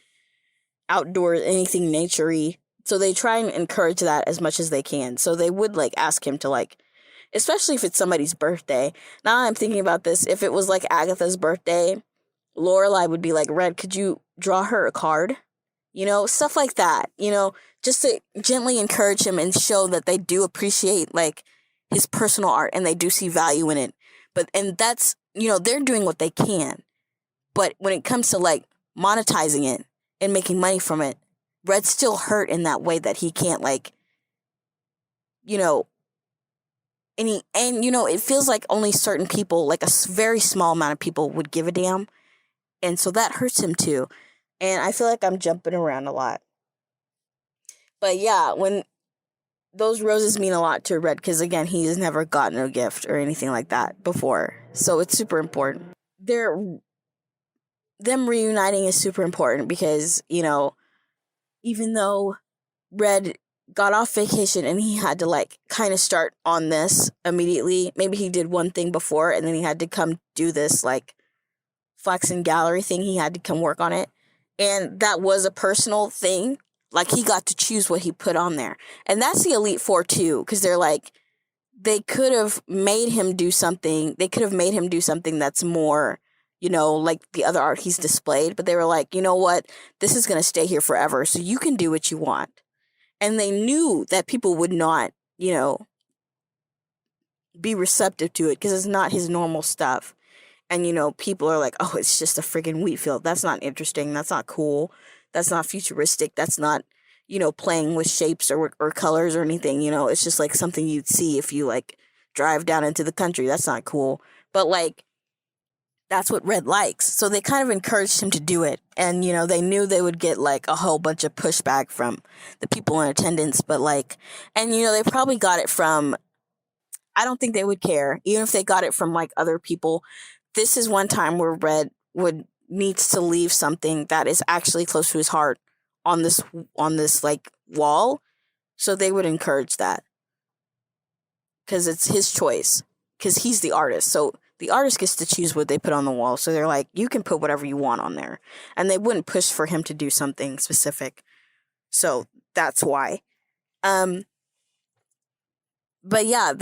outdoors, anything naturey. So they try and encourage that as much as they can. So they would like ask him to like, especially if it's somebody's birthday. Now I'm thinking about this. If it was like Agatha's birthday, Lorelai would be like, Red, could you draw her a card? Stuff like that, just to gently encourage him and show that they do appreciate like his personal art and they do see value in it. And that's, they're doing what they can. But when it comes to like monetizing it and making money from it, Red's still hurt in that way that he can't like, it feels like only certain people, like a very small amount of people would give a damn. And so that hurts him too. And I feel like I'm jumping around a lot. But yeah, when those roses mean a lot to Red, because again, he has never gotten a gift or anything like that before. So it's super important. Them reuniting is super important because, even though Red got off vacation and he had to like kind of start on this immediately, maybe he did one thing before and then he had to come do this like flex and gallery thing. He had to come work on it. And that was a personal thing. Like, he got to choose what he put on there. And that's the Elite Four, too, because they're like, they could have made him do something. They could have made him do something that's more, like the other art he's displayed. But they were like, you know what? This is going to stay here forever, so you can do what you want. And they knew that people would not, be receptive to it because it's not his normal stuff. And, people are like, oh, it's just a friggin' wheat field. That's not interesting. That's not cool. That's not futuristic. That's not, playing with shapes or colors or anything. It's just like something you'd see if you like drive down into the country. That's not cool. But like, that's what Red likes. So they kind of encouraged him to do it. And, they knew they would get like a whole bunch of pushback from the people in attendance. But like, and, they probably got it from, I don't think they would care. Even if they got it from like other people. This is one time where Red needs to leave something that is actually close to his heart on this like wall. So they would encourage that. Because it's his choice. Because he's the artist. So the artist gets to choose what they put on the wall. So they're like, you can put whatever you want on there. And they wouldn't push for him to do something specific. So that's why. But yeah,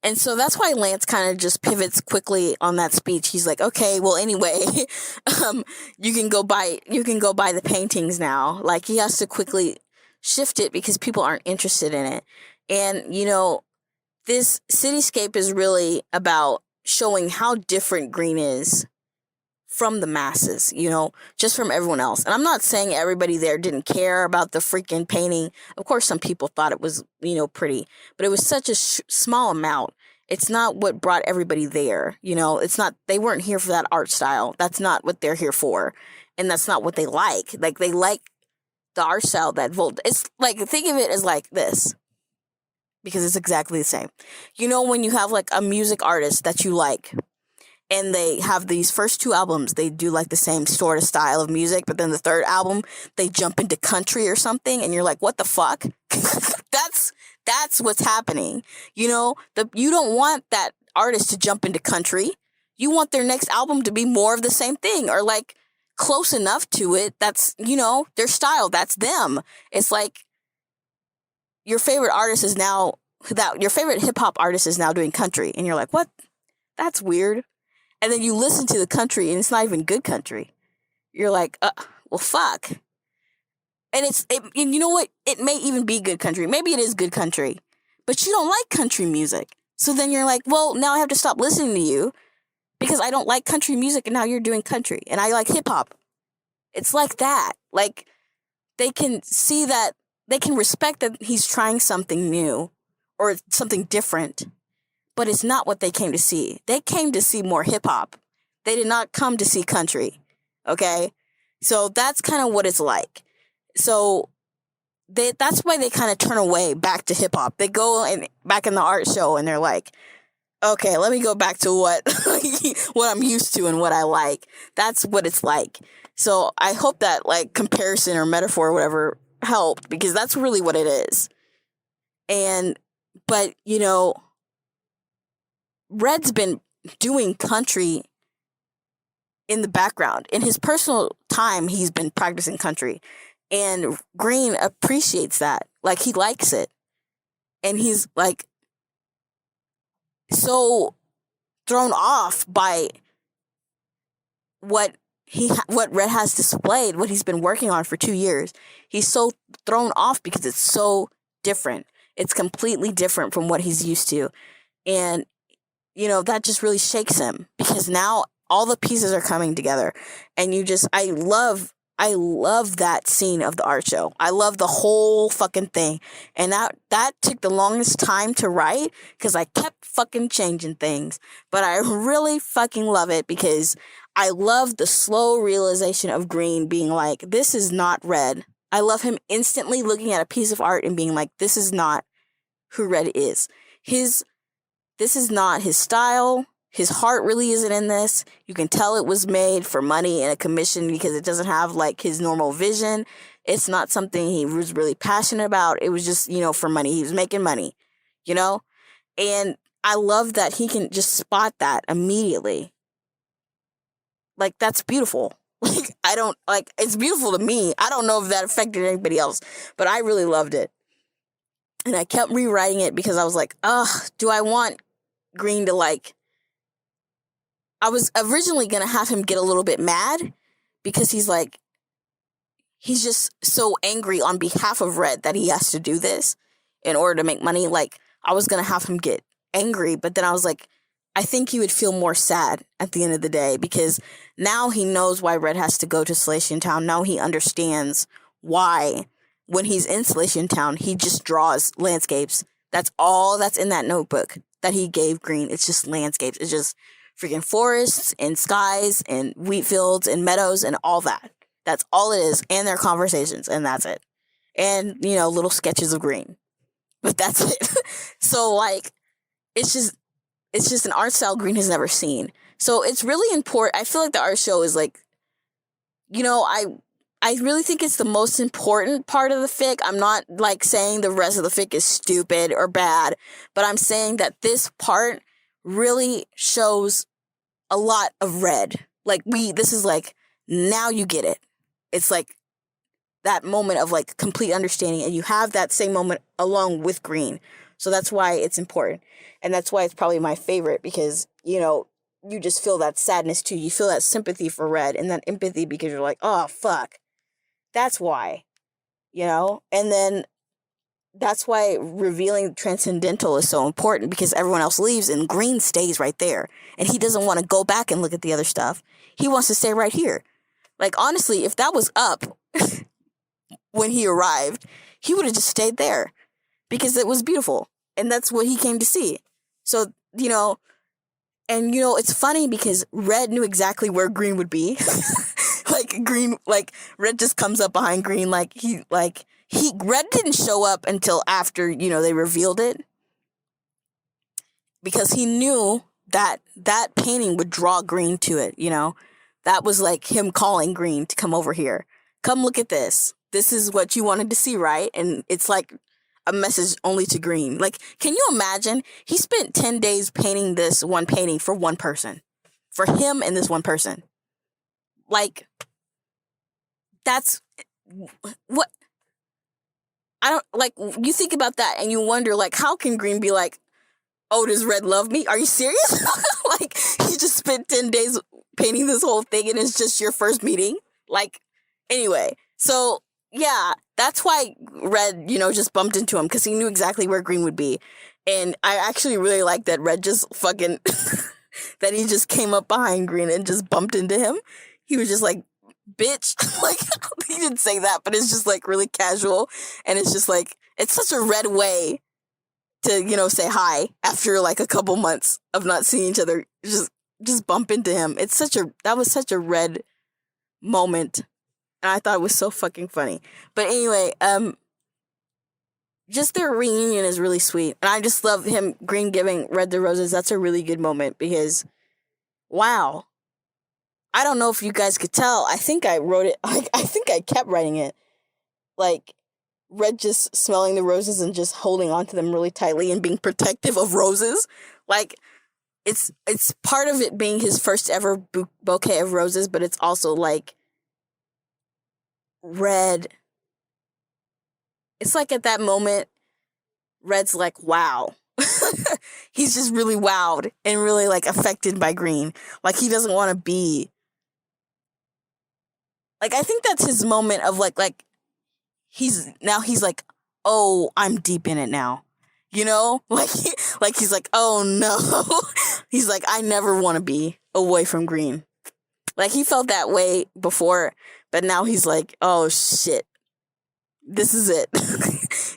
and so that's why Lance kind of just pivots quickly on that speech. He's like, okay, well, anyway, you can go buy the paintings now. Like, he has to quickly shift it because people aren't interested in it. And, this Cityscape is really about showing how different green is from the masses, just from everyone else. And I'm not saying everybody there didn't care about the freaking painting. Of course, some people thought it was, pretty, but it was such a small amount. It's not what brought everybody there. It's not, they weren't here for that art style. That's not what they're here for. And that's not what they like. Like, they like the art style it's like, think of it as like this, because it's exactly the same. When you have like a music artist that you like, and they have these first 2 albums, they do like the same sort of style of music, but then the 3rd album, they jump into country or something, and you're like, what the fuck? That's what's happening. You don't want that artist to jump into country. You want their next album to be more of the same thing, or like close enough to it. That's, their style. That's them. It's like your favorite artist is now, your favorite hip hop artist is now doing country, and you're like, what? That's weird. And then you listen to the country, and it's not even good country. You're like, well, fuck. And and you know what? It may even be good country. Maybe it is good country, but you don't like country music. So then you're like, well, now I have to stop listening to you because I don't like country music, and now you're doing country, and I like hip hop. It's like that. Like, they can see that, they can respect that he's trying something new or something different. But it's not what they came to see. They came to see more hip-hop. They did not come to see country, okay? So that's kind of what it's like. So that's why they kind of turn away back to hip-hop. They go back in the art show, and they're like, okay, let me go back to what I'm used to and what I like. That's what it's like. So I hope that, like, comparison or metaphor or whatever helped, because that's really what it is. But, Red's been doing country in the background. In his personal time, he's been practicing country. And Green appreciates that. Like, he likes it. And he's, like, so thrown off by what Red has displayed, what he's been working on for 2 years. He's so thrown off because it's so different. It's completely different from what he's used to. And that just really shakes him, because now all the pieces are coming together, and I love that scene of the art show. I love the whole fucking thing. And that took the longest time to write, because I kept fucking changing things, but I really fucking love it, because I love the slow realization of Green being like, this is not Red. I love him instantly looking at a piece of art and being like, this is not who Red is. This is not his style. His heart really isn't in this. You can tell it was made for money and a commission, because it doesn't have like his normal vision. It's not something he was really passionate about. It was just, for money. He was making money, And I love that he can just spot that immediately. Like, that's beautiful. Like, it's beautiful to me. I don't know if that affected anybody else, but I really loved it. And I kept rewriting it because I was like, do I want Green to, like... I was originally going to have him get a little bit mad, because he's just so angry on behalf of Red that he has to do this in order to make money. Like, I was going to have him get angry, but then I was like, I think he would feel more sad at the end of the day, because now he knows why Red has to go to Salation Town. Now he understands why, when he's in Salation Town, he just draws landscapes. That's all that's in that notebook that he gave Green. It's just landscapes. It's just freaking forests and skies and wheat fields and meadows and all that. That's all it is. And their conversations, and that's it. And, little sketches of Green. But that's it. So, like, it's just an art style Green has never seen. So it's really important. I feel like the art show is like, I really think it's the most important part of the fic. I'm not like saying the rest of the fic is stupid or bad, but I'm saying that this part really shows a lot of Red. Like, this is like, now you get it. It's like that moment of like complete understanding, and you have that same moment along with Green. So that's why it's important. And that's why it's probably my favorite, because, you just feel that sadness too. You feel that sympathy for Red and that empathy, because you're like, oh, fuck. That's why, And then that's why revealing transcendental is so important, because everyone else leaves and green stays right there. And he doesn't want to go back and look at the other stuff. He wants to stay right here. Like, honestly, if that was up when he arrived, he would have just stayed there because it was beautiful. And that's what he came to see. So, and it's funny because Red knew exactly where Green would be. Red just comes up behind Green. Red didn't show up until after, they revealed it. Because he knew that painting would draw Green to it, That was like him calling Green to come over here. Come look at this. This is what you wanted to see, right? And it's like a message only to Green. Like, can you imagine? He spent 10 days painting this one painting for one person. For him and this one person. Like, that's what I don't like. You think about that and you wonder, like, how can Green be like, oh, does Red love me? Are you serious? Like, you just spent 10 days painting this whole thing and it's just your first meeting? Like, anyway, so yeah, that's why Red, just bumped into him, because he knew exactly where Green would be. And I actually really like that Red just fucking, that he just came up behind Green and just bumped into him. He was just like, bitch. Like, he didn't say that, but it's just like really casual. And it's just like, it's such a Red way to, say hi after like a couple months of not seeing each other. Just bump into him. That was such a Red moment. And I thought it was so fucking funny. But anyway, just their reunion is really sweet. And I just love him, Green giving Red the roses. That's a really good moment because, wow. I don't know if you guys could tell. I think I wrote it. I think I kept writing it. Like, Red just smelling the roses and just holding on to them really tightly and being protective of roses. Like, it's part of it being his first ever bouquet of roses, but it's also like Red. It's like at that moment, Red's like, wow. He's just really wowed and really like affected by Green. Like, he doesn't want to be. Like, I think that's his moment of like he's like, oh, I'm deep in it now. Like he's like, oh no. He's like, I never want to be away from Green. Like, he felt that way before, but now he's like, oh shit. This is it.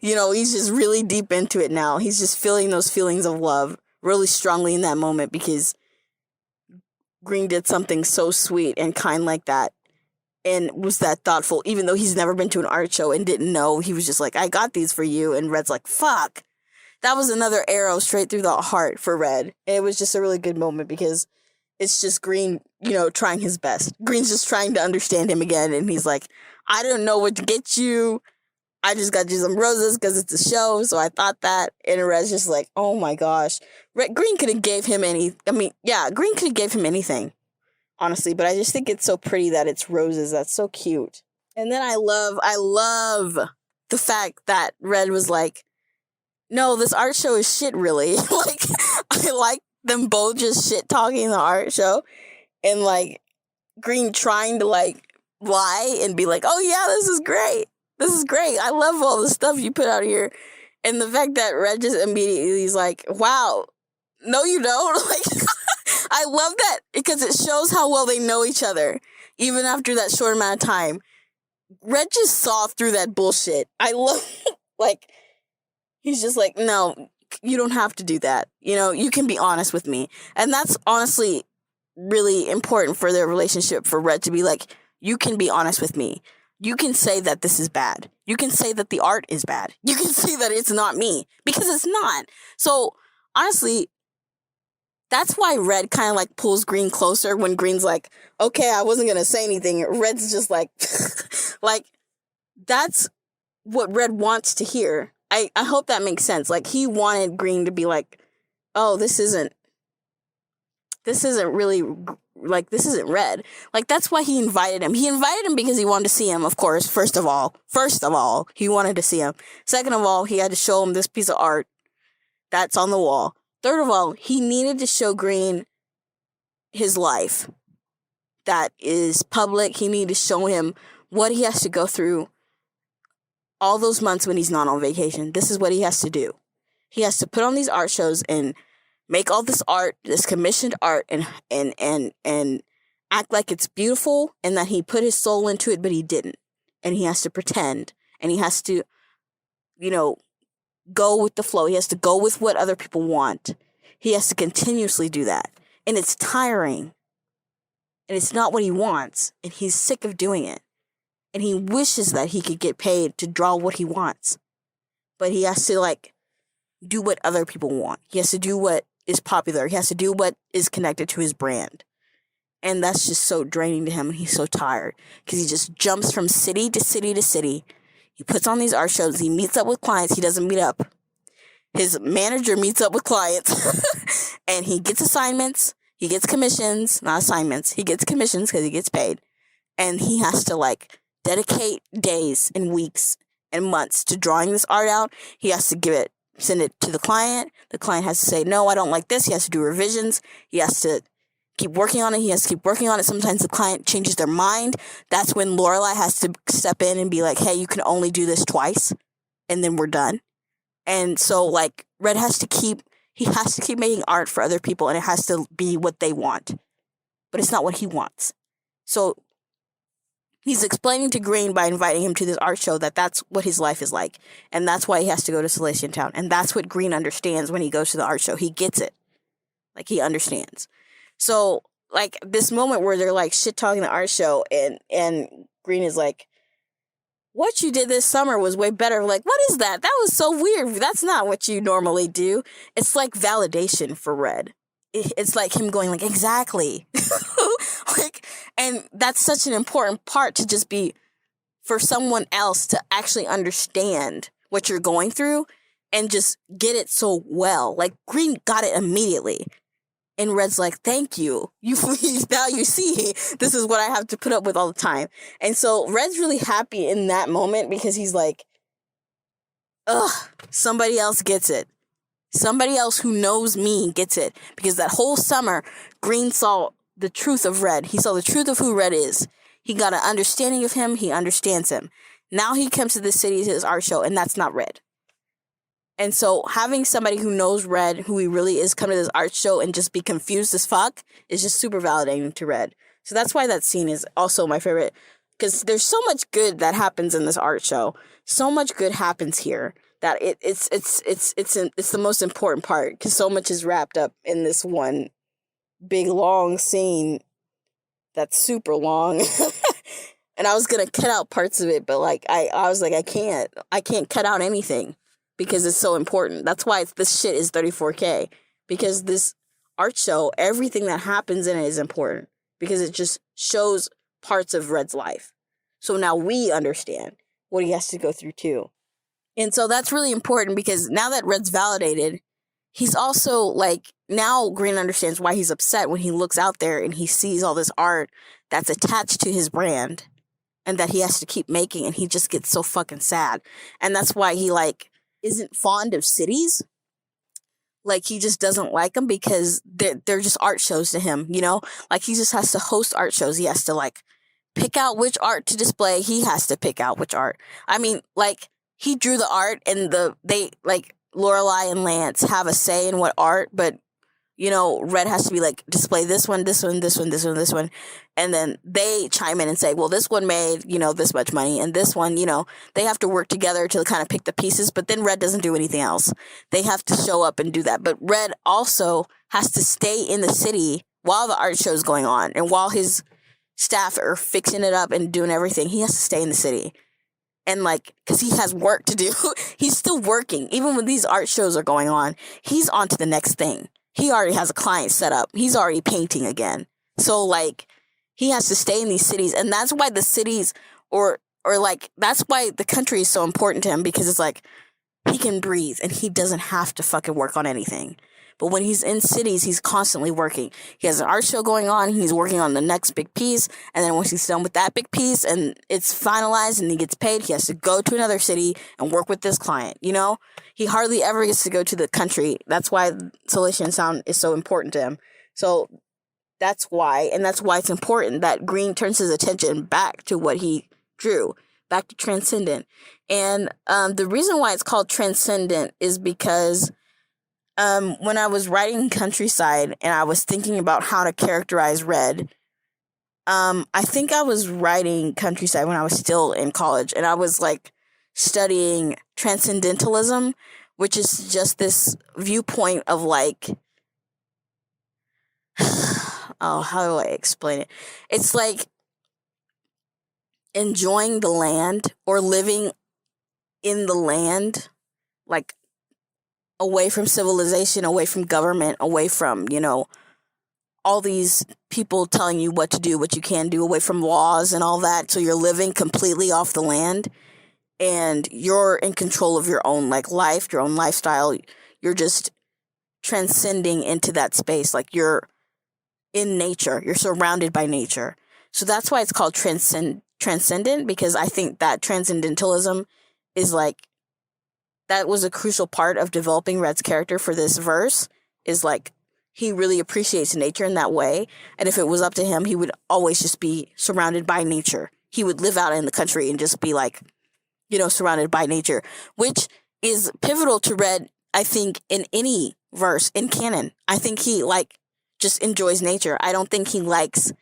He's just really deep into it now. He's just feeling those feelings of love really strongly in that moment because Green did something so sweet and kind like that. And was that thoughtful, even though he's never been to an art show and didn't know. He was just like, I got these for you. And Red's like, fuck. That was another arrow straight through the heart for Red. It was just a really good moment because it's just Green, trying his best. Green's just trying to understand him again. And he's like, I don't know what to get you. I just got you some roses because it's a show. So I thought that. And Red's just like, oh my gosh. Green could have gave him Green could have gave him anything. Honestly, but I just think it's so pretty that it's roses. That's so cute. And then I love the fact that Red was like, no, this art show is shit, really. Like, I like them both just shit talking the art show. And like, Green trying to like lie and be like, oh yeah, this is great. This is great. I love all the stuff you put out here. And the fact that Red just immediately is like, wow, no you don't. Like, I love that because it shows how well they know each other, even after that short amount of time. Red just saw through that bullshit. I love, like, he's just like, no, you don't have to do that. You can be honest with me. And that's honestly really important for their relationship, for Red to be like, you can be honest with me. You can say that this is bad. You can say that the art is bad. You can say that it's not me, because it's not. So, honestly, that's why Red kind of like pulls Green closer when Green's like, okay, I wasn't going to say anything. Red's just like, like, that's what Red wants to hear. I hope that makes sense. Like, he wanted Green to be like, oh, this isn't really, like, this isn't Red. Like, that's why he invited him. He invited him because he wanted to see him, of course. First of all, he wanted to see him. Second of all, he had to show him this piece of art that's on the wall. Third of all, he needed to show Green his life that is public. He needed to show him what he has to go through all those months when he's not on vacation, this is what he has to do. He has to put on these art shows and make all this art, this commissioned art, and act like it's beautiful and that he put his soul into it, but he didn't. And he has to pretend, and he has to, go with the flow. He has to go with what other people want. He has to continuously do that. And it's tiring. And it's not what he wants. And he's sick of doing it. And he wishes that he could get paid to draw what he wants. But he has to, do what other people want. He has to do what is popular. He has to do what is connected to his brand. And that's just so draining to him, and he's so tired. Because he just jumps from city to city to city. He puts on these art shows. He meets up with clients. He doesn't meet up. His manager meets up with clients. And he gets assignments. He gets commissions. Not assignments. He gets commissions because he gets paid. And he has to, dedicate days and weeks and months to drawing this art out. He has to send it to the client. The client has to say, no, I don't like this. He has to do revisions. He has to keep working on it. He has to keep working on it. Sometimes the client changes their mind. That's when Lorelai has to step in and be like, hey, you can only do this twice, and then we're done. And so, Red has to keep making art for other people, and it has to be what they want. But it's not what he wants. So he's explaining to Green by inviting him to this art show that that's what his life is like. And that's why he has to go to Celestian Town. And that's what Green understands when he goes to the art show. He gets it. He understands. So, this moment where they're, shit-talking the art show, and Green is like, what you did this summer was way better. What is that? That was so weird. That's not what you normally do. It's validation for Red. It's him going exactly. And that's such an important part to just be for someone else to actually understand what you're going through and just get it so well. Green got it immediately. And Red's like, thank you. Now you see, this is what I have to put up with all the time. And so Red's really happy in that moment because he's like, ugh, somebody else gets it. Somebody else who knows me gets it. Because that whole summer, Green saw the truth of Red. He saw the truth of who Red is. He got an understanding of him. He understands him. Now he comes to the city to his art show, and that's not Red. And so having somebody who knows Red, who he really is, come to this art show and just be confused as fuck is just super validating to Red. So that's why that scene is also my favorite. Because there's so much good that happens in this art show. So much good happens here that it's the most important part. Because so much is wrapped up in this one big long scene that's super long. And I was gonna cut out parts of it, but I was like, I can't cut out anything. Because it's so important. That's why this shit is 34K. Because this art show, everything that happens in it is important. Because it just shows parts of Red's life. So now we understand what he has to go through too. And so that's really important because now that Red's validated, he's also now Green understands why he's upset when he looks out there and he sees all this art that's attached to his brand. And that he has to keep making, and he just gets so fucking sad. And that's why he isn't fond of cities. He just doesn't like them because they're just art shows to him, he just has to host art shows. He has to pick out which art to display. He has to pick out which art. I mean, he drew the art and Lorelai and Lance have a say in what art, but Red has to be display this one, this one, this one, this one, this one. And then they chime in and say, well, this one made, this much money. And this one, they have to work together to kind of pick the pieces. But then Red doesn't do anything else. They have to show up and do that. But Red also has to stay in the city while the art show is going on. And while his staff are fixing it up and doing everything, he has to stay in the city. And because he has work to do. He's still working. Even when these art shows are going on, he's on to the next thing. He already has a client set up. He's already painting again. So, he has to stay in these cities. And that's why the cities that's why the country is so important to him because it's he can breathe and he doesn't have to fucking work on anything. But when he's in cities, he's constantly working. He has an art show going on. He's working on the next big piece. And then once he's done with that big piece and it's finalized and he gets paid, he has to go to another city and work with this client, He hardly ever gets to go to the country. That's why Celestian Sound is so important to him. So that's why it's important that Green turns his attention back to what he drew. back to transcendent. And the reason why it's called transcendent is because when I was writing Countryside and I was thinking about how to characterize red, I think I was writing Countryside when I was still in college, and I was like studying transcendentalism, which is just this viewpoint of like, oh, how do I explain it? It's like enjoying the land or living in the land, like away from civilization, away from government, away from, all these people telling you what to do, what you can do, away from laws and all that. So you're living completely off the land and you're in control of your own like life, your own lifestyle. You're just transcending into that space. Like you're in nature, you're surrounded by nature. So that's why it's called transcendent, because I think that transcendentalism is like, that was a crucial part of developing Red's character for this verse, is like, he really appreciates nature in that way. And if it was up to him, he would always just be surrounded by nature. He would live out in the country and just be like, surrounded by nature, which is pivotal to Red, I think, in any verse in canon. I think he like just enjoys nature. I don't think he likes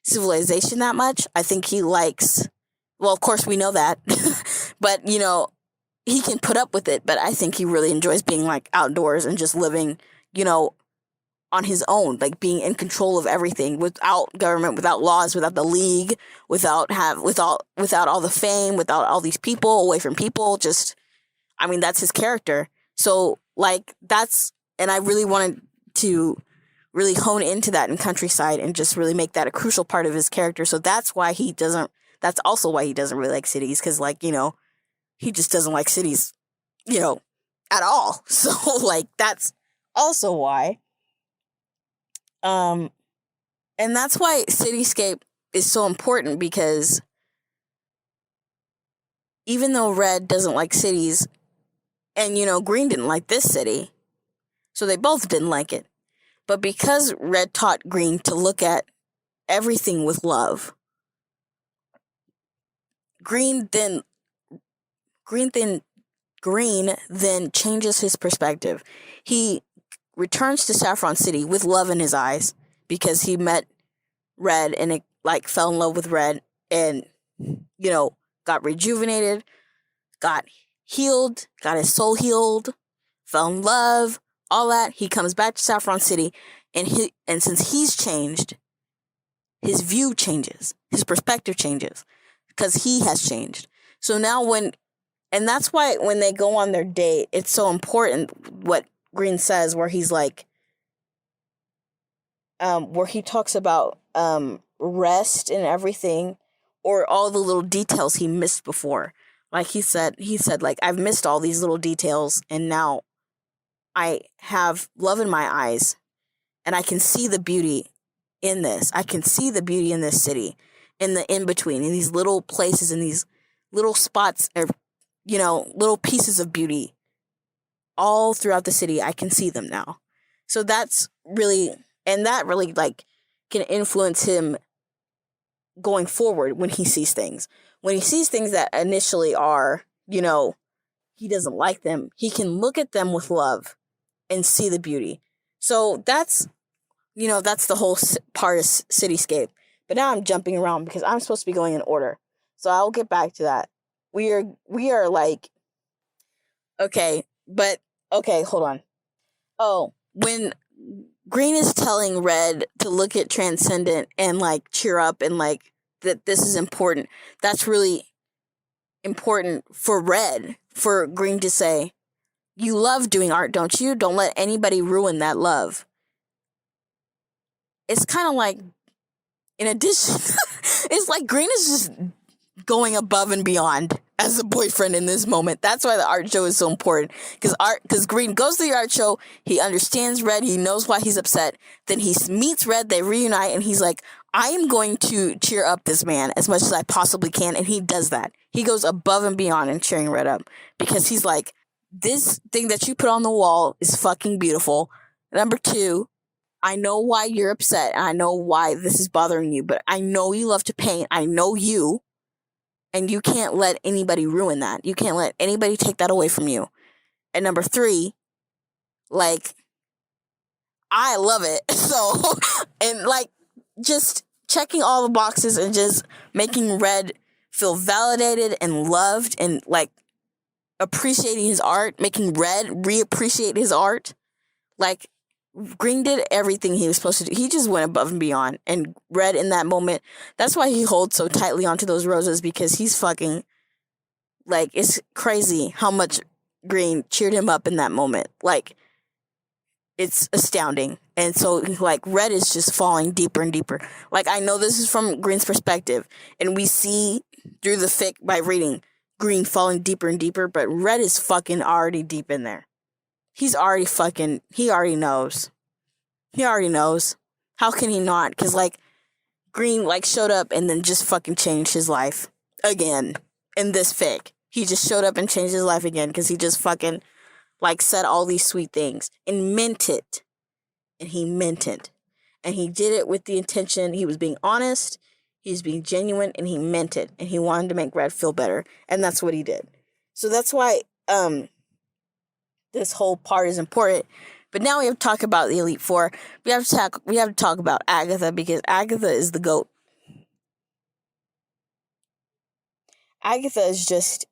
civilization that much. I think he likes, well, of course we know that, but he can put up with it. But I think he really enjoys being like outdoors and just living, on his own, like being in control of everything, without government, without laws, without the league, without all the fame, without all these people, away from people. Just, I mean, that's his character. So like and I really wanted to really hone into that in Countryside and just really make that a crucial part of his character. So that's also why he doesn't really like cities, because like, he just doesn't like cities, at all. So like, that's also why. And that's why Cityscape is so important, because even though Red doesn't like cities, and Green didn't like this city, so they both didn't like it. But because Red taught Green to look at everything with love, Green then changes his perspective. He returns to Saffron City with love in his eyes, because he met Red and it like fell in love with Red and got rejuvenated, got healed, got his soul healed, fell in love, all that. He comes back to Saffron City, and since he's changed, his view changes, his perspective changes, because he has changed. So now and that's why when they go on their date, it's so important what Green says, where he's like, where he talks about rest and everything, or all the little details he missed before. Like he said like, I've missed all these little details, and now I have love in my eyes, and I can see the beauty in this. I can see the beauty in this city, in the in-between, in these little places, in these little spots, or little pieces of beauty all throughout the city. I can see them now. So that really like can influence him going forward when he sees things. When he sees things that initially are, he doesn't like them, he can look at them with love and see the beauty. So that's the whole part of Cityscape. But now I'm jumping around because I'm supposed to be going in order. So I'll get back to that. We are like, okay, hold on. Oh, when Green is telling Red to look at Transcendent and like cheer up and like that this is important, that's really important for Red, for Green to say, you love doing art, don't you? Don't let anybody ruin that love. It's kind of like, in addition, it's like Green is just going above and beyond as a boyfriend in this moment. That's why the art show is so important, because Green goes to the art show, he understands Red, he knows why he's upset, then he meets Red, they reunite, and he's like, I am going to cheer up this man as much as I possibly can, and he does that. He goes above and beyond in cheering Red up, because he's like, this thing that you put on the wall is fucking beautiful. Number two, I know why you're upset, and I know why this is bothering you, but I know you love to paint, I know you. And you can't let anybody ruin that. You can't let anybody take that away from you. And number 3, like, I love it. So, and like, just checking all the boxes and just making Red feel validated and loved and like appreciating his art, making Red reappreciate his art. Like, Green did everything he was supposed to do. He just went above and beyond. And Red, in that moment, that's why he holds so tightly onto those roses, because he's fucking, like, it's crazy how much Green cheered him up in that moment. Like, it's astounding. And so, like, Red is just falling deeper and deeper. Like, I know this is from Green's perspective, and we see through the fic by reading Green falling deeper and deeper, but Red is fucking already deep in there. He already knows. He already knows. How can he not? Because, like, Green, like, showed up and then just fucking changed his life again in this fic. He just showed up and changed his life again because he just fucking, like, said all these sweet things and meant it. And he meant it. And he did it with the intention. He was being honest. He was being genuine, and he meant it. And he wanted to make Red feel better. And that's what he did. So that's why, this whole part is important. But now we have to talk about the Elite Four. We have to talk about Agatha, because Agatha is the GOAT. Agatha is just,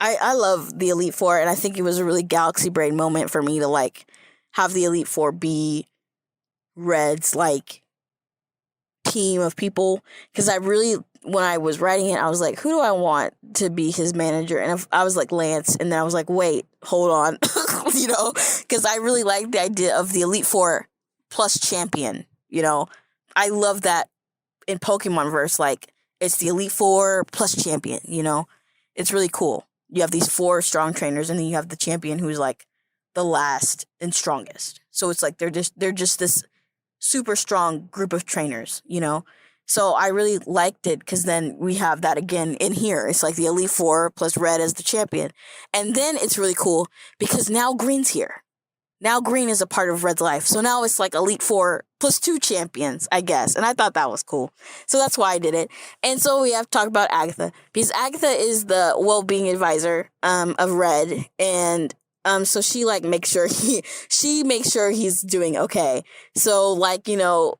I love the Elite Four, and I think it was a really galaxy brain moment for me to, like, have the Elite Four be Red's, like, team of people. Because I really, when I was writing it, I was like, who do I want to be his manager? And I was like, Lance. And then I was like, wait, hold on. You know, because I really like the idea of the Elite Four plus champion. You know, I love that in Pokemon verse. Like, it's the Elite Four plus champion. You know, it's really cool. You have these 4 strong trainers, and then you have the champion who's like the last and strongest. So it's like they're just this super strong group of trainers. You know. So I really liked it, because then we have that again in here. It's like the Elite Four plus Red as the champion. And then it's really cool because now Green's here. Now Green is a part of Red's life. So now it's like Elite Four plus 2 champions, I guess. And I thought that was cool. So that's why I did it. And so we have to talk about Agatha, because Agatha is the well-being advisor of Red. And so she, like, makes sure he's doing okay. So, like, you know,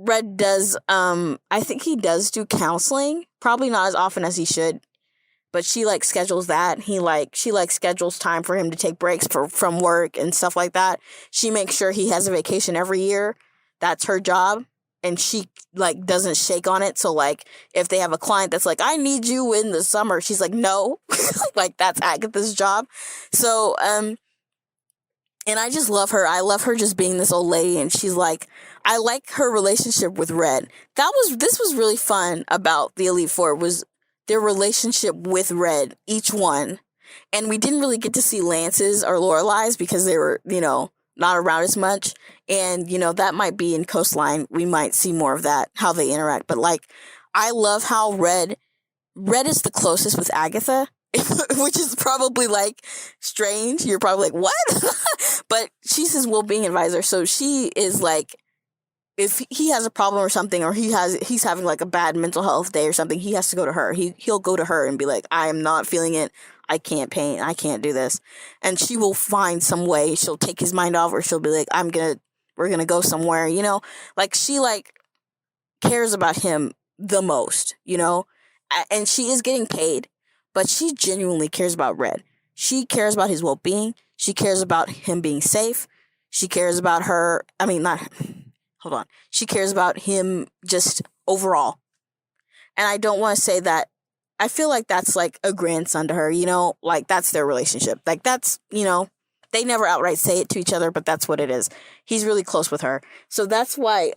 Red does, I think he does do counseling, probably not as often as he should, but she, like, schedules that. She, like, schedules time for him to take breaks from work and stuff like that. She makes sure he has a vacation every year. That's her job, and she, like, doesn't shake on it. So, like, if they have a client that's like, I need you in the summer, she's like, no. Like, that's Agatha's job. So, and I just love her. I love her just being this old lady, and she's like, I like her relationship with Red. This was really fun about the Elite Four, was their relationship with Red, each one. And we didn't really get to see Lance's or Lorelai's because they were, you know, not around as much. And, you know, that might be in Coastline. We might see more of that, how they interact. But, like, I love how Red is the closest with Agatha. Which is probably, like, strange. You're probably like, what? But she's his well-being advisor, so she is like, if he has a problem or something, or he's having, like, a bad mental health day or something, he has to go to her. He'll go to her and be like, I am not feeling it. I can't paint. I can't do this. And she will find some way. She'll take his mind off, or she'll be like, we're gonna go somewhere, you know? Like, she, like, cares about him the most, you know? And she is getting paid. But she genuinely cares about Red. She cares about his well-being. She cares about him being safe. She cares about She cares about him just overall. And I don't want to say that. I feel like that's, like, a grandson to her, you know? Like, that's their relationship. Like, that's, you know, they never outright say it to each other, but that's what it is. He's really close with her. So that's why,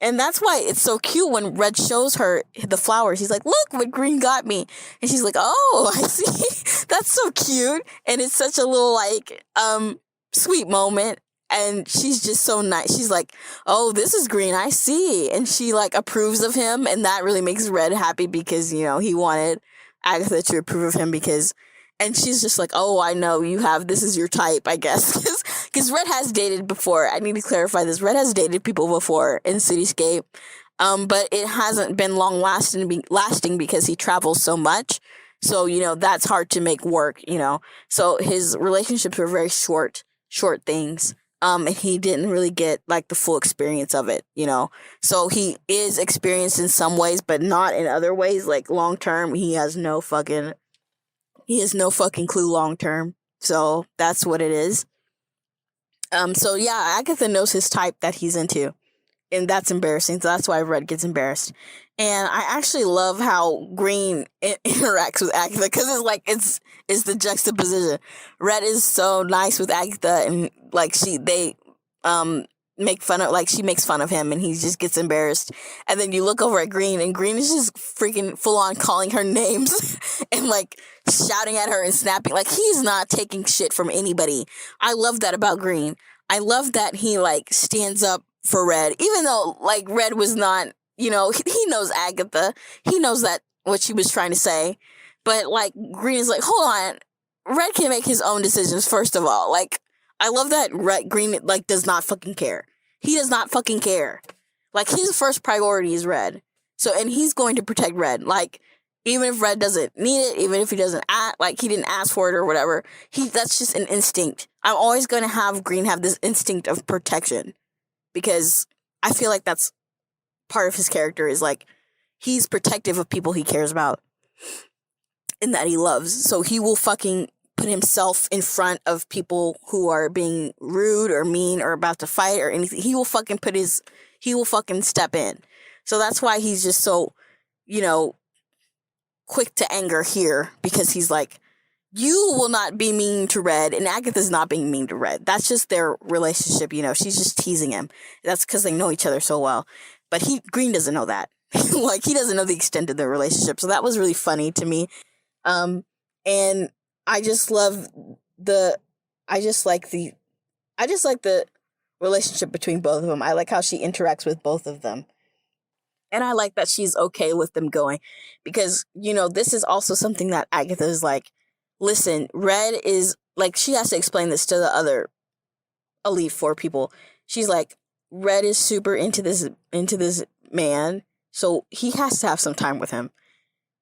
and that's why it's so cute when Red shows her the flowers. He's like, look what Green got me. And she's like, oh, I see. That's so cute. And it's such a little, like, sweet moment. And she's just so nice. She's like, oh, this is Green. I see. And she, like, approves of him. And that really makes Red happy because, you know, he wanted Agatha to approve of him and she's just like, oh, I know this is your type, I guess. Because Red has dated before. I need to clarify this. Red has dated people before in Cityscape. But it hasn't been long lasting because he travels so much. So, that's hard to make work, So his relationships were very short things. And he didn't really get like the full experience of it, So he is experienced in some ways, but not in other ways. Like long term, he has no fucking clue long term. So that's what it is. So yeah, Agatha knows his type that he's into, and that's embarrassing. So that's why Red gets embarrassed. And I actually love how Green interacts with Agatha, because it's like it's the juxtaposition. Red is so nice with Agatha, and like they make fun of, like, she makes fun of him, and he just gets embarrassed. And then you look over at Green, and Green is just freaking full on calling her names and like shouting at her and snapping. Like, he's not taking shit from anybody. I love that about Green. I love that he like stands up for Red, even though like Red was not, he knows Agatha. He knows that what she was trying to say. But like Green is like, hold on, Red can make his own decisions, first of all. Like, I love that Green like does not fucking care. He does not fucking care. Like, his first priority is Red. So, and he's going to protect Red. Like, even if Red doesn't need it, even if he doesn't he didn't ask for it or whatever, that's just an instinct. I'm always going to have Green have this instinct of protection, because I feel like that's part of his character, is like he's protective of people he cares about and that he loves. So he will fucking put himself in front of people who are being rude or mean or about to fight or anything. He will fucking step in. So that's why he's just so, quick to anger here, because he's like, you will not be mean to Red, and Agatha's not being mean to Red. That's just their relationship, She's just teasing him. That's because they know each other so well. But Green doesn't know that. Like, he doesn't know the extent of their relationship. So that was really funny to me. And I just love I just like the relationship between both of them. I like how she interacts with both of them. And I like that she's okay with them going, because, this is also something that Agatha is like, listen, Red is like, she has to explain this to the other Elite Four people. She's like, Red is super into this man, so he has to have some time with him.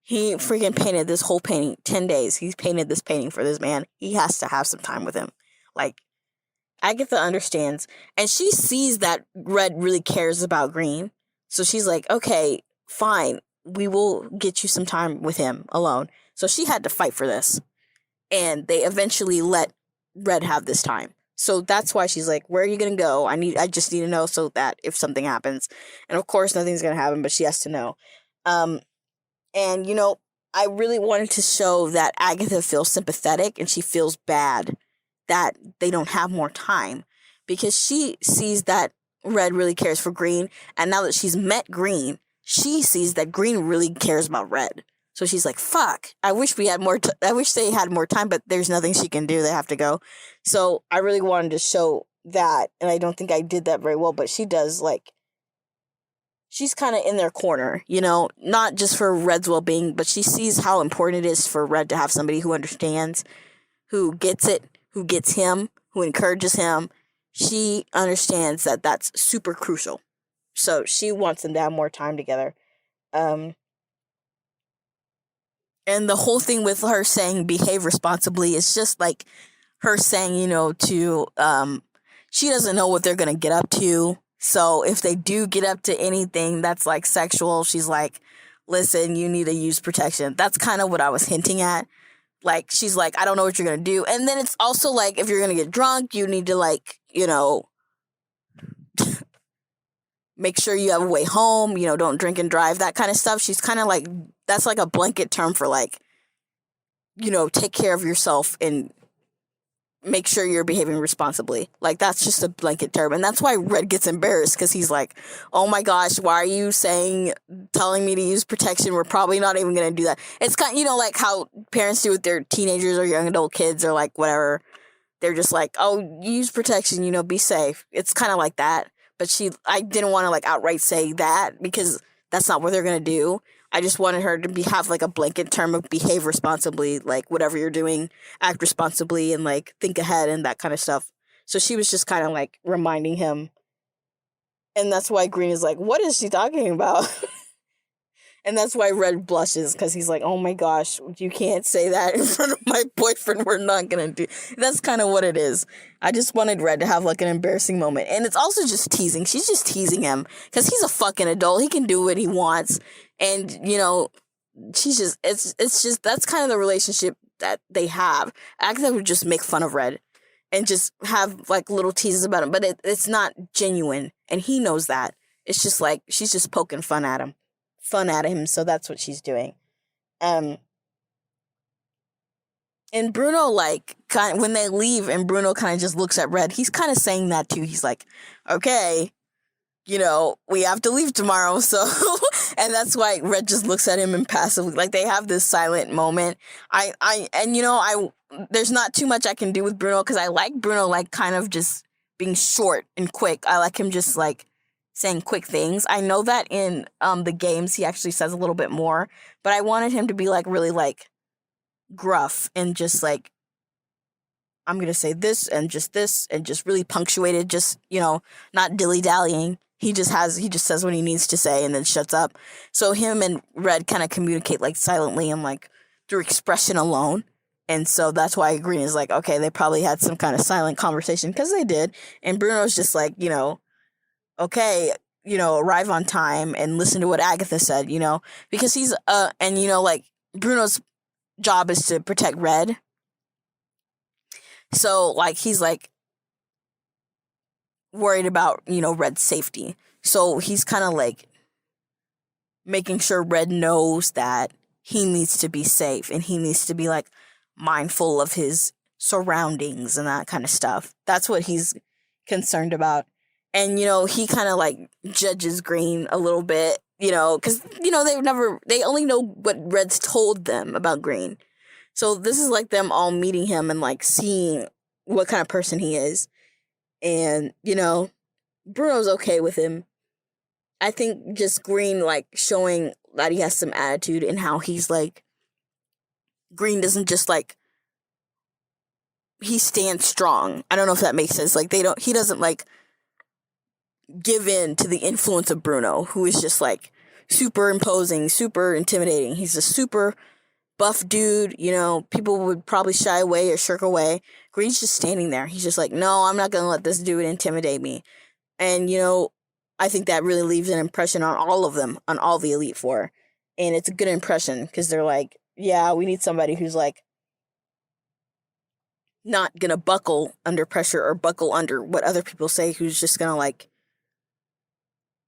He freaking painted this whole painting, 10 days. He's painted this painting for this man. He has to have some time with him. Like, Agatha understands, and she sees that Red really cares about Green. So she's like, okay, fine, we will get you some time with him alone. So she had to fight for this. And they eventually let Red have this time. So that's why she's like, where are you going to go? I just need to know, so that if something happens. And of course, nothing's going to happen, but she has to know. And, I really wanted to show that Agatha feels sympathetic, and she feels bad that they don't have more time, because she sees that Red really cares for Green, and now that she's met Green, she sees that Green really cares about Red. So she's like, fuck, I wish we had more I wish they had more time, but there's nothing she can do. They have to go. So I really wanted to show that, and I don't think I did that very well, but she does, like, she's kind of in their corner, not just for Red's well-being, but she sees how important it is for Red to have somebody who understands, who gets it, who gets him, who encourages him. She understands that that's super crucial. So she wants them to have more time together. And the whole thing with her saying behave responsibly is just like her saying, she doesn't know what they're going to get up to. So if they do get up to anything that's like sexual, she's like, listen, you need to use protection. That's kind of what I was hinting at. Like, she's like, I don't know what you're going to do. And then it's also like, if you're going to get drunk, you need to, like, make sure you have a way home, don't drink and drive, that kind of stuff. She's kind of like, that's like a blanket term for like, take care of yourself and make sure you're behaving responsibly. Like, that's just a blanket term. And that's why Red gets embarrassed, because he's like, oh my gosh, why are you telling me to use protection? We're probably not even going to do that. It's kind of, like how parents do with their teenagers or young adult kids or like whatever. They're just like, oh, use protection, be safe. It's kind of like that. But I didn't want to like outright say that, because that's not what they're going to do. I just wanted her to have like a blanket term of behave responsibly, like whatever you're doing, act responsibly and like think ahead and that kind of stuff. So she was just kind of like reminding him And that's why Green is like, what is she talking about? And that's why Red blushes, because he's like, oh my gosh, you can't say that in front of my boyfriend. We're not going to do. That's kind of what it is. I just wanted Red to have like an embarrassing moment. And it's also just teasing. She's just teasing him because he's a fucking adult. He can do what he wants. And, you know, she's just, it's just, that's kind of the relationship that they have. Agatha would just make fun of Red and just have like little teases about him. But it's not genuine. And he knows that. It's just like, she's just poking fun at him. So that's what she's doing. And Bruno, like, when they leave and Bruno kind of just looks at Red, he's kind of saying that too. He's like, okay, you know, we have to leave tomorrow, so... And that's why Red just looks at him impassively. Like, they have this silent moment. There's not too much I can do with Bruno, because I like Bruno, like, kind of just being short and quick. I like him just, like, saying quick things. I know that in the games he actually says a little bit more, but I wanted him to be like really like gruff and just like, I'm gonna say this and just really punctuated, just, you know, not dilly-dallying. He just says what he needs to say and then shuts up. So him and Red kind of communicate like silently and like through expression alone. And so that's why Green is like, okay, they probably had some kind of silent conversation, because they did. And Bruno's just like, you know, okay, you know, arrive on time and listen to what Agatha said, you know, because he's, and, you know, like, Bruno's job is to protect Red. So, like, he's, like, worried about, you know, Red's safety. So he's kind of, like, making sure Red knows that he needs to be safe and he needs to be, like, mindful of his surroundings and that kind of stuff. That's what he's concerned about. And, you know, he kind of, like, judges Green a little bit, you know, because, you know, they only know what Red's told them about Green. So this is, like, them all meeting him and, like, seeing what kind of person he is. And, you know, Bruno's okay with him. I think just Green, like, showing that he has some attitude and how he's, like, Green doesn't just, like, he stands strong. I don't know if that makes sense. Like, he doesn't, like, give in to the influence of Bruno, who is just like super imposing, super intimidating. He's a super buff dude, you know, people would probably shy away or shirk away. Green's just standing there. He's just like, no, I'm not gonna let this dude intimidate me. And, you know, I think that really leaves an impression on all of them, on all the Elite Four. And it's a good impression, because they're like, yeah, we need somebody who's like not gonna buckle under pressure or buckle under what other people say, who's just gonna like,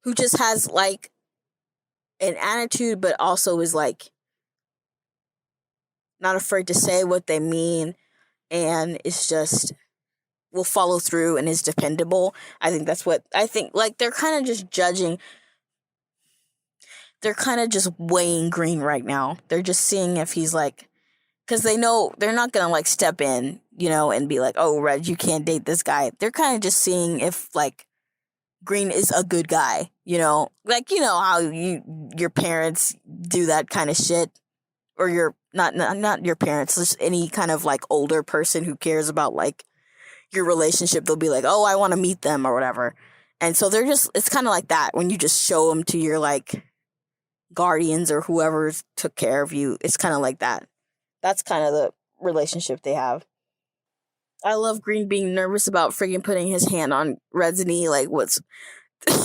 who just has, like, an attitude, but also is, like, not afraid to say what they mean, and is just, will follow through and is dependable. I think that's what, I think, like, they're kind of just judging, they're kind of just weighing Green right now. They're just seeing if he's, like, because they know they're not going to, like, step in, you know, and be like, oh, Red, you can't date this guy. They're kind of just seeing if, like, Green is a good guy, you know, like, you know how your parents do that kind of shit, or your not your parents, just any kind of like older person who cares about like your relationship. They'll be like, oh, I want to meet them or whatever. And so they're just, it's kind of like that when you just show them to your like guardians or whoever took care of you. It's kind of like that. That's kind of the relationship they have. I love Green being nervous about freaking putting his hand on Red's knee, like what's and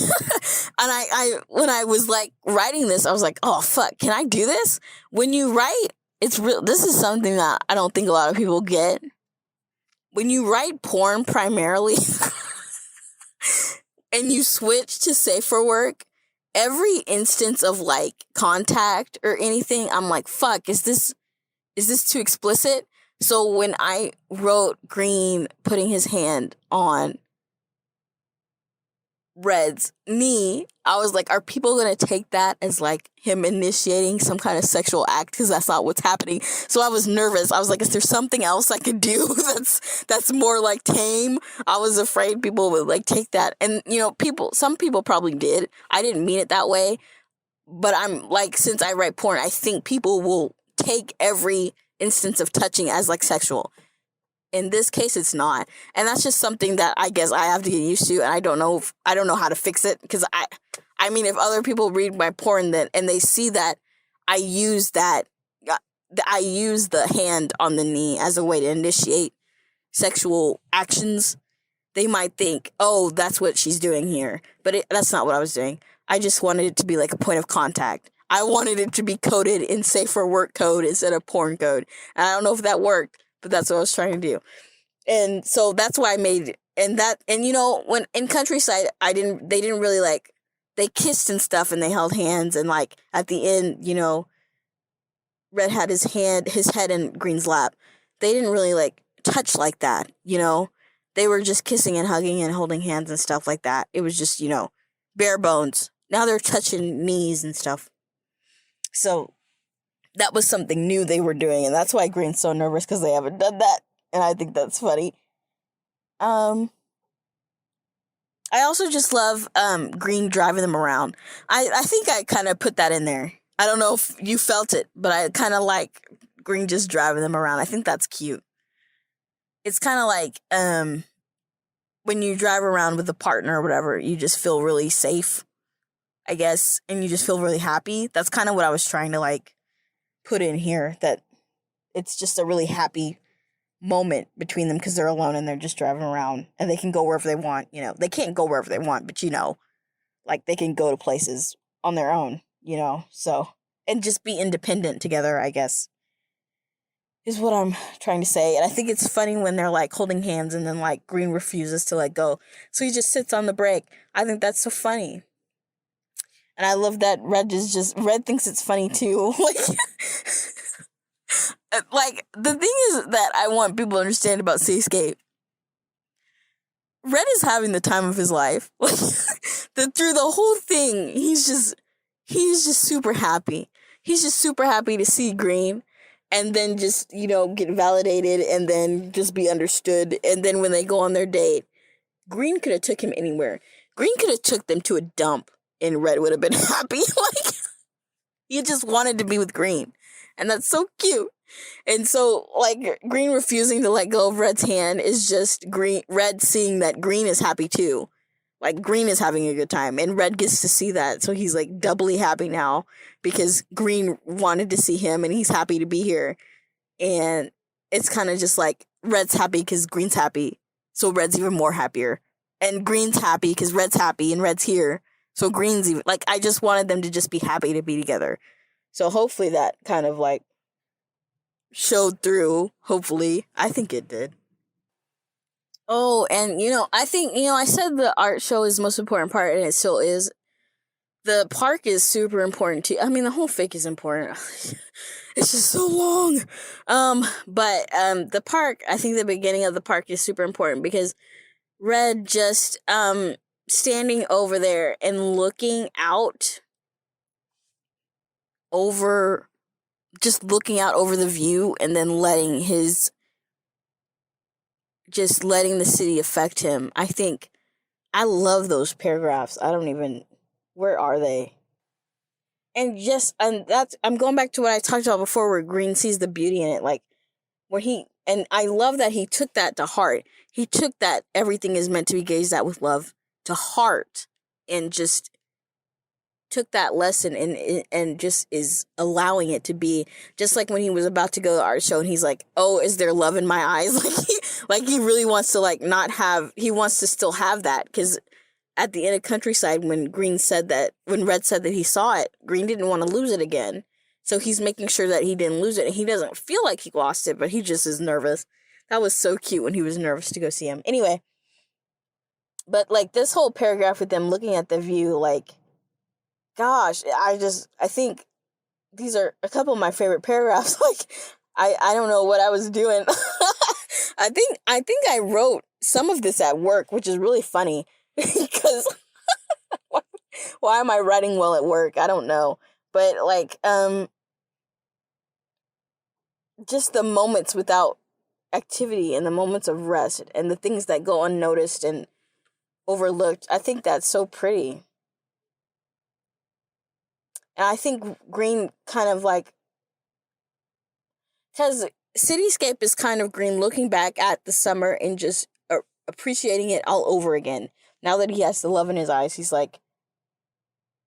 I when I was like writing this, I was like, oh fuck, can I do this? When you write, it's real, this is something that I don't think a lot of people get. When you write porn primarily and you switch to safer work, every instance of like contact or anything, I'm like, fuck, is this too explicit? So when I wrote Green putting his hand on Red's knee, I was like, are people going to take that as like him initiating some kind of sexual act? Because that's not what's happening. So I was nervous. I was like, is there something else I could do that's more like tame? I was afraid people would like take that. And, you know, some people probably did. I didn't mean it that way. But I'm like, since I write porn, I think people will take every instance of touching as like sexual. In this case, it's not. And that's just something that I guess I have to get used to, and I don't know how to fix it, because I mean, if other people read my porn and they see that I use I use the hand on the knee as a way to initiate sexual actions, they might think, oh, that's what she's doing here. But that's not what I was doing. I just wanted it to be like a point of contact. I wanted it to be coded in safe for work code instead of porn code. And I don't know if that worked, but that's what I was trying to do. And so that's why I made it. And you know, when in Countryside, they didn't really like, they kissed and stuff and they held hands, and like at the end, you know, Red had his head in Green's lap. They didn't really like touch like that, you know? They were just kissing and hugging and holding hands and stuff like that. It was just, you know, bare bones. Now they're touching knees and stuff. So that was something new they were doing, and that's why Green's so nervous, because they haven't done that. And I think that's funny. I also just love Green driving them around. I think I kind of put that in there. I don't know if you felt it, but I kind of like Green just driving them around. I think that's cute. It's kind of like when you drive around with a partner or whatever, you just feel really safe, I guess, and you just feel really happy. That's kind of what I was trying to like put in here, that it's just a really happy moment between them because they're alone and they're just driving around, and they can go wherever they want. You know, they can't go wherever they want, but you know, like they can go to places on their own, you know, so, and just be independent together, I guess, is what I'm trying to say. And I think it's funny when they're like holding hands and then like Green refuses to let go, so he just sits on the brake. I think that's so funny. And I love that Red thinks it's funny too. Like, the thing is that I want people to understand about Cityscape. Red is having the time of his life. Like, through the whole thing, he's just super happy. He's just super happy to see Green, and then just, you know, get validated, and then just be understood. And then when they go on their date, Green could have took him anywhere. Green could have took them to a dump, and Red would have been happy. Like, he just wanted to be with Green, and that's so cute. And so, like, Green refusing to let go of Red's hand is just Red seeing that Green is happy too. Like, Green is having a good time, and Red gets to see that, so he's like doubly happy now because Green wanted to see him and he's happy to be here. And it's kind of just like Red's happy because Green's happy, so Red's even more happier. And Green's happy because Red's happy and Red's here, so Green's even, like, I just wanted them to just be happy to be together. So hopefully that kind of like showed through. Hopefully. I think it did. Oh, and you know, I think, you know, I said the art show is the most important part, and it still is. The park is super important too. I mean, the whole fic is important. It's just so long. But the park, I think the beginning of the park is super important because Red just standing over there and looking out over the view, and then letting the city affect him. I think I love those paragraphs. Where are they? And I'm going back to what I talked about before, where Green sees the beauty in it, like and I love that he took that to heart. He took that everything is meant to be gazed at with love to heart, and just took that lesson and just is allowing it to be, just like when he was about to go to the art show and he's like, oh, is there love in my eyes? Like he really wants to he wants to still have that, because at the end of Countryside, when Red said that he saw it, Green didn't want to lose it again. So he's making sure that he didn't lose it, and he doesn't feel like he lost it, but he just is nervous. That was so cute when he was nervous to go see him. Anyway, but like this whole paragraph with them looking at the view, like, gosh, I think these are a couple of my favorite paragraphs. Like, I don't know what I was doing. I think I wrote some of this at work, which is really funny because why am I writing well at work? I don't know. But like, just the moments without activity and the moments of rest and the things that go unnoticed and overlooked. I think that's so pretty. And I think Green kind of like, because Cityscape is kind of green looking back at the summer and just appreciating it all over again. Now that he has the love in his eyes, he's like,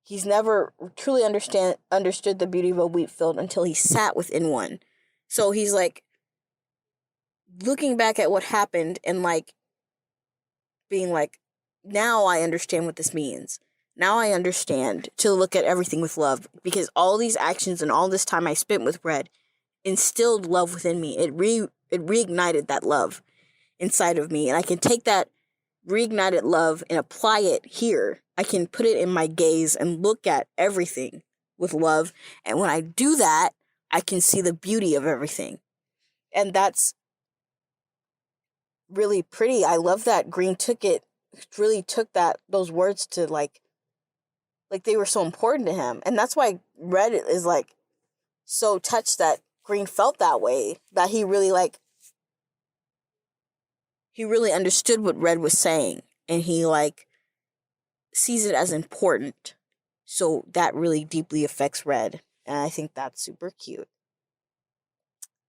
he's never truly understood the beauty of a wheat field until he sat within one. So he's like looking back at what happened and like being like, now I understand what this means. Now I understand to look at everything with love, because all these actions and all this time I spent with Red instilled love within me. It reignited that love inside of me, and I can take that reignited love and apply it here. I can put it in my gaze and look at everything with love, and when I do that, I can see the beauty of everything. And that's really pretty. I love that Green really took those words to like they were so important to him. And that's why Red is like so touched that Green felt that way, that he really understood what Red was saying, and he like sees it as important. So that really deeply affects Red, and I think that's super cute.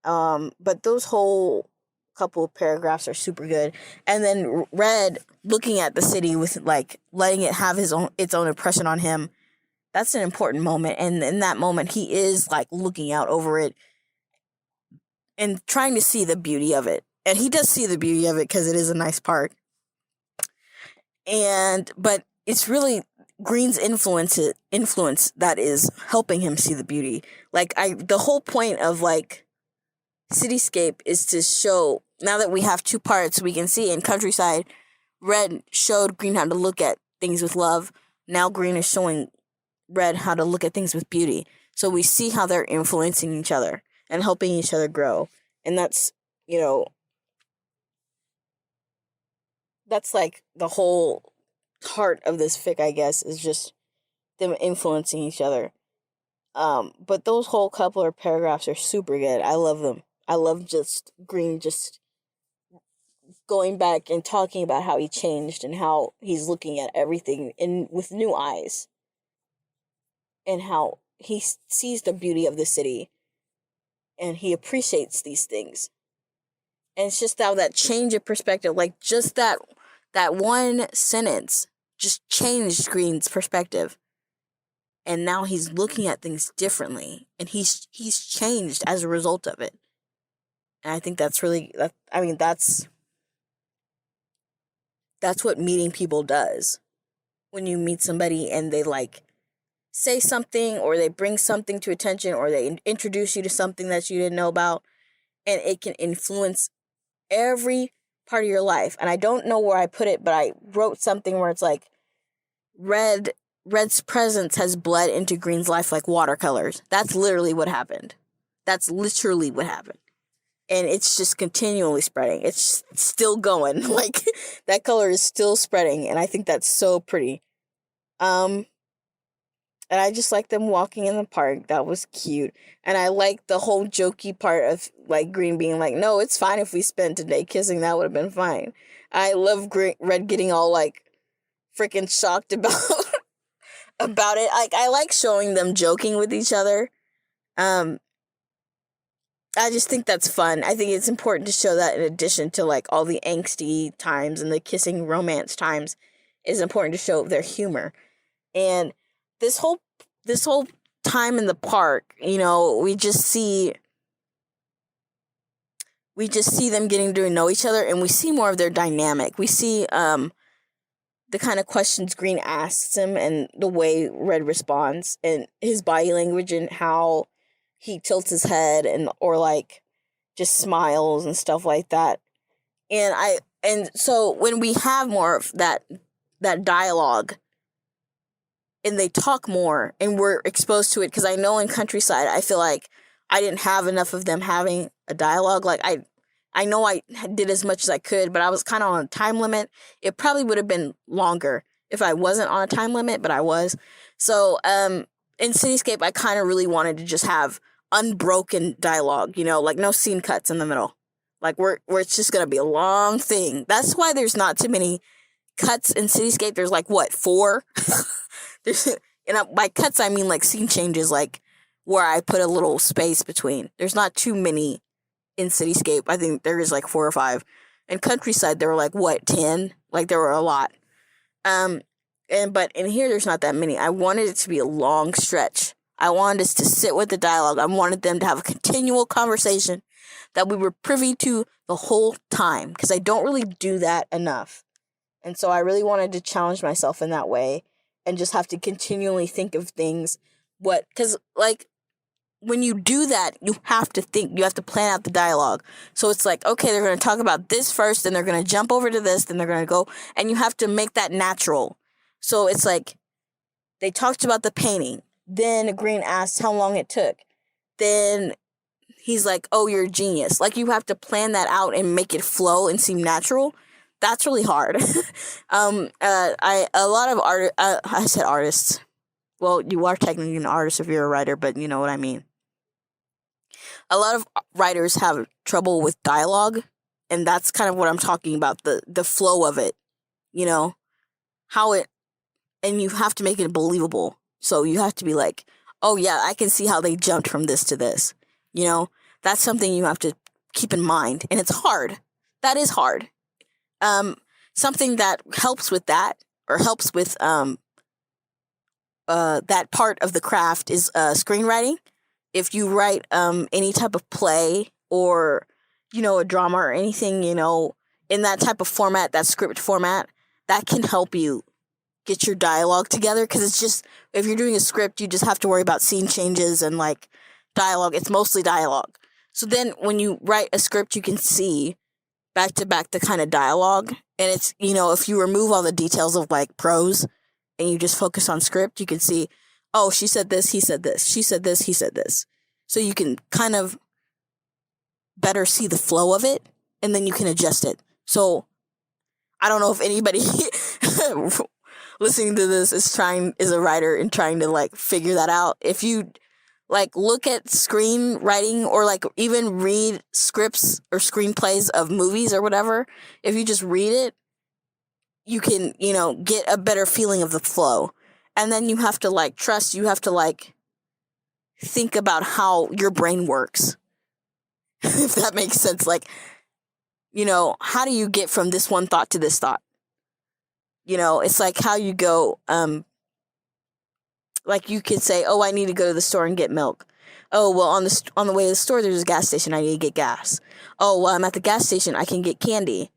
But those whole couple of paragraphs are super good. And then Red looking at the city with like letting it have its own impression on him. That's an important moment, and in that moment he is like looking out over it and trying to see the beauty of it. And he does see the beauty of it because it is a nice park. But it's really Green's influence that is helping him see the beauty. The whole point of like Cityscape is to show, now that we have two parts, we can see in Countryside, Red showed Green how to look at things with love. Now Green is showing Red how to look at things with beauty. So we see how they're influencing each other and helping each other grow. And that's, that's like the whole heart of this fic, I guess, is just them influencing each other. But those whole couple of paragraphs are super good. I love them. I love just Green just going back and talking about how he changed and how he's looking at everything with new eyes, and how he sees the beauty of the city and he appreciates these things. And it's just how that change of perspective, like just that one sentence just changed Green's perspective. And now he's looking at things differently, and he's changed as a result of it. And I think that's that's what meeting people does. When you meet somebody and they like say something, or they bring something to attention, or they introduce you to something that you didn't know about, and it can influence every part of your life. And I don't know where I put it, but I wrote something where it's like Red's presence has bled into Green's life like watercolors. That's literally what happened. And it's just continually spreading. It's still going. Like, that color is still spreading, and I think that's so pretty. And I just like them walking in the park. That was cute. And I like the whole jokey part of, like, Green being like, no, it's fine if we spent today kissing. That would have been fine. I love Red getting all, like, freaking shocked about it. Like, I like showing them joking with each other. I just think that's fun. I think it's important to show that in addition to, like, all the angsty times and the kissing romance times. It's important to show their humor. And this whole time in the park, we just see them getting to know each other, and we see more of their dynamic. We see the kind of questions Green asks him and the way Red responds, and his body language and how he tilts his head or like just smiles and stuff like that. And so when we have more of that dialogue, and they talk more, and we're exposed to it, because I know in Countryside, I feel like I didn't have enough of them having a dialogue. Like, I know I did as much as I could, but I was kind of on a time limit. It probably would have been longer if I wasn't on a time limit, but I was. So, in Cityscape, I kind of really wanted to just have unbroken dialogue, like no scene cuts in the middle. Like, where it's just going to be a long thing. That's why there's not too many cuts in Cityscape. There's like, what, 4? By cuts, I mean like scene changes, like where I put a little space between. There's not too many in Cityscape. I think there is like 4 or 5. In Countryside, there were like, what, 10? Like, there were a lot. But in here, there's not that many. I wanted it to be a long stretch. I wanted us to sit with the dialogue. I wanted them to have a continual conversation that we were privy to the whole time, because I don't really do that enough. And so I really wanted to challenge myself in that way and just have to continually think of things. Because, like, when you do that, you have to think, you have to plan out the dialogue. So it's like, okay, they're going to talk about this first, then they're going to jump over to this, then they're going to go, and you have to make that natural. So it's like, they talked about the painting. Then Green asked how long it took. Then he's like, oh, you're a genius. Like, you have to plan that out and make it flow and seem natural. That's really hard. I said artists. Well, you are technically an artist if you're a writer, but you know what I mean. A lot of writers have trouble with dialogue, and that's kind of what I'm talking about, the flow of it, you know, and you have to make it believable. So you have to be like, oh yeah, I can see how they jumped from this to this, you know. That's something you have to keep in mind, and it's hard. That is hard. Something that helps with that, or helps with that part of the craft, is screenwriting. If you write any type of play, or, you know, a drama or anything, you know, in that type of format, that script format, that can help you get your dialogue together. Because it's just, if you're doing a script, you just have to worry about scene changes and like dialogue. It's mostly dialogue. So then when you write a script, you can see back to back the kind of dialogue. And it's, you know, if you remove all the details of like prose and you just focus on script, you can see, oh, she said this, he said this, she said this, he said this. So you can kind of better see the flow of it, and then you can adjust it. So I don't know if anybody listening to this is a writer and trying to like figure that out. If you like look at screenwriting, or like even read scripts or screenplays of movies or whatever, if you just read it, you can, you know, get a better feeling of the flow. And then you have to like you have to like think about how your brain works. If that makes sense. Like, you know, how do you get from this one thought to this thought? You know, it's like how you go, like you could say, oh, I need to go to the store and get milk. Oh, well, on the way to the store, there's a gas station. I need to get gas. Oh, well, I'm at the gas station. I can get candy.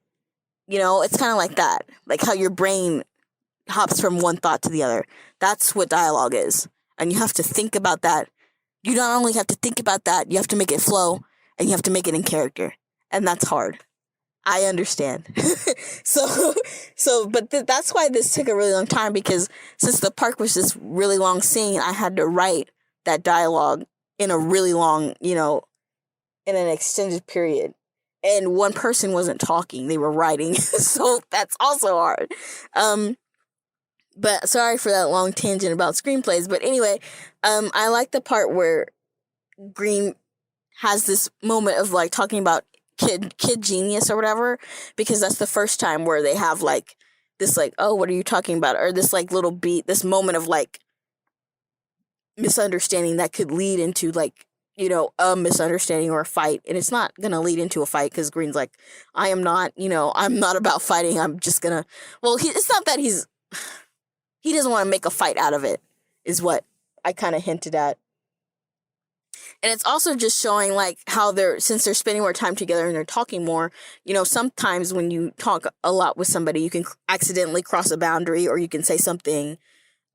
You know, it's kind of like that. Like how your brain hops from one thought to the other. That's what dialogue is. And you have to think about that. You not only have to think about that, you have to make it flow, and you have to make it in character. And that's hard. I understand. But that's why this took a really long time, because since the park was this really long scene, I had to write that dialogue in a really long, you know, in an extended period. And one person wasn't talking, they were writing. So that's also hard. But sorry for that long tangent about screenplays. But anyway, I like the part where Green has this moment of like talking about kid genius or whatever, because that's the first time where they have like this like, oh, what are you talking about? Or this like little beat, this moment of like misunderstanding that could lead into like, you know, a misunderstanding or a fight. And it's not gonna lead into a fight, because Green's like, I am not, you know, I'm not about fighting. I'm just gonna, well, it's not that he doesn't want to make a fight out of it, is what I kind of hinted at. And it's also just showing like how since they're spending more time together and they're talking more, you know, sometimes when you talk a lot with somebody, you can accidentally cross a boundary, or you can say something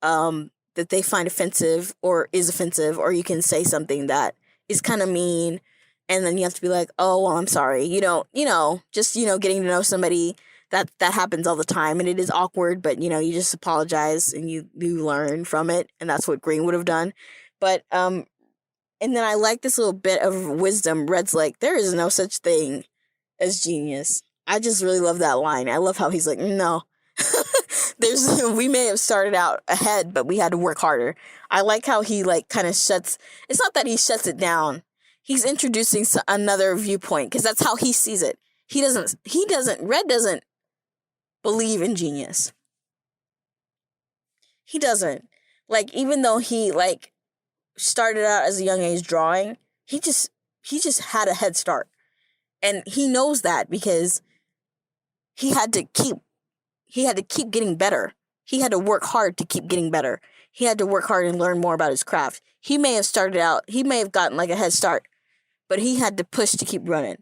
that they find offensive or is offensive, or you can say something that is kind of mean, and then you have to be like, oh, well, I'm sorry. You know, just, you know, getting to know somebody, that happens all the time, and it is awkward, but, you know, you just apologize and you learn from it, and that's what Green would have done. But, and then I like this little bit of wisdom. Red's like, there is no such thing as genius. I just really love that line. I love how he's like, no. We may have started out ahead, but we had to work harder. I like how he like kind of it's not that he shuts it down. He's introducing another viewpoint, because that's how he sees it. Red doesn't believe in genius. He doesn't. Like, even though he like started out as a young age drawing, he just had a head start. And he knows that because he had to keep getting better. He had to work hard to keep getting better. He had to work hard and learn more about his craft. He may have gotten like a head start, but he had to push to keep running.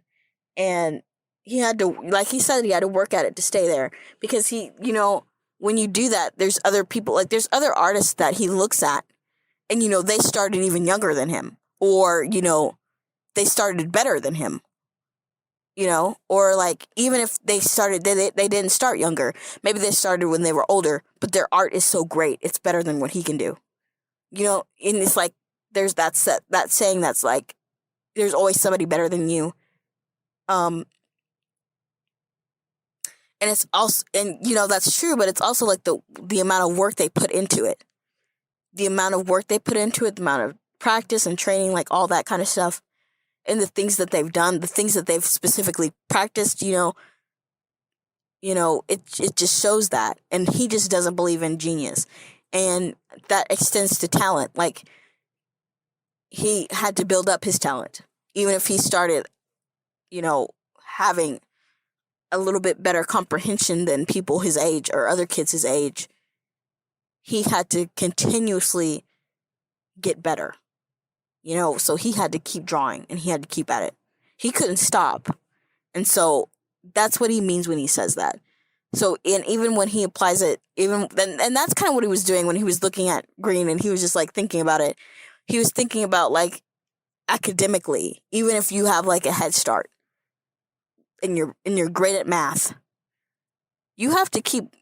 And he had to, like he said, he had to work at it to stay there. Because when you do that, there's other people, like there's other artists that he looks at, and they started even younger than him, or they started better than him, or like even if they started, they didn't start younger. Maybe they started when they were older, but their art is so great, it's better than what he can do. And it's like there's that saying that's like there's always somebody better than you. And it's also, and that's true, but it's also like the amount of work they put into it. The amount of work they put into it, the amount of practice and training, like all that kind of stuff, and the things that they've done, the things that they've specifically practiced, it just shows that. And he just doesn't believe in genius. And that extends to talent. Like, he had to build up his talent. Even if he started, having a little bit better comprehension than people his age or other kids his age, he had to continuously get better. So he had to keep drawing and he had to keep at it. He couldn't stop. And so that's what he means when he says that. So, and even when he applies it, and that's kind of what he was doing when he was looking at green, and he was just like thinking about it. He was thinking about like academically, even if you have like a head start and you're great at math, you have to keep,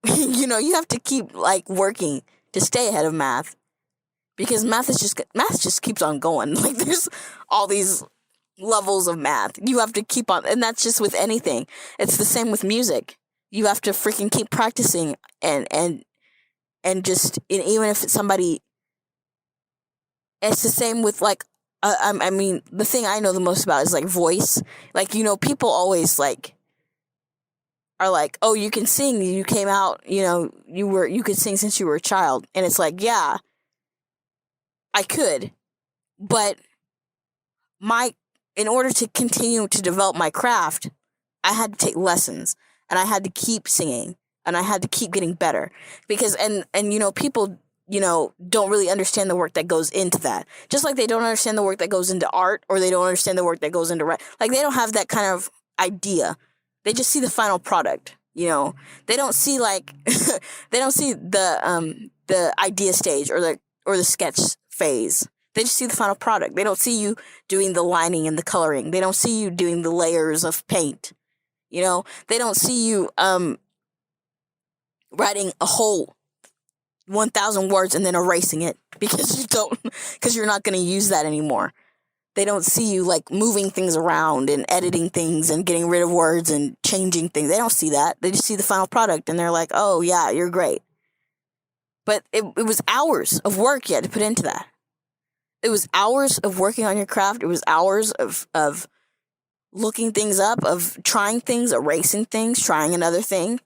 you have to keep like working to stay ahead of math, because math just keeps on going. Like, there's all these levels of math. You have to keep on, and that's just with anything. It's the same with music. You have to freaking keep practicing and just, and even if it's somebody, it's the same with like, I mean, the thing I know the most about is like voice. Like, people always like are like, oh, you can sing, you came out, you could sing since you were a child. And it's like, yeah, I could, but in order to continue to develop my craft, I had to take lessons, and I had to keep singing, and I had to keep getting better, because, and people, don't really understand the work that goes into that. Just like they don't understand the work that goes into art, or they don't understand the work that goes into like, they don't have that kind of idea. They just see the final product. They don't see like they don't see the idea stage or the sketch phase. They just see the final product. They don't see you doing the lining and the coloring. They don't see you doing the layers of paint. They don't see you writing a whole 1,000 words and then erasing it because you're not going to use that anymore. They don't see you like moving things around and editing things and getting rid of words and changing things. They don't see that. They just see the final product and they're like, oh yeah, you're great. But it was hours of work you had to put into that. It was hours of working on your craft. It was hours of looking things up, of trying things, erasing things, trying another thing.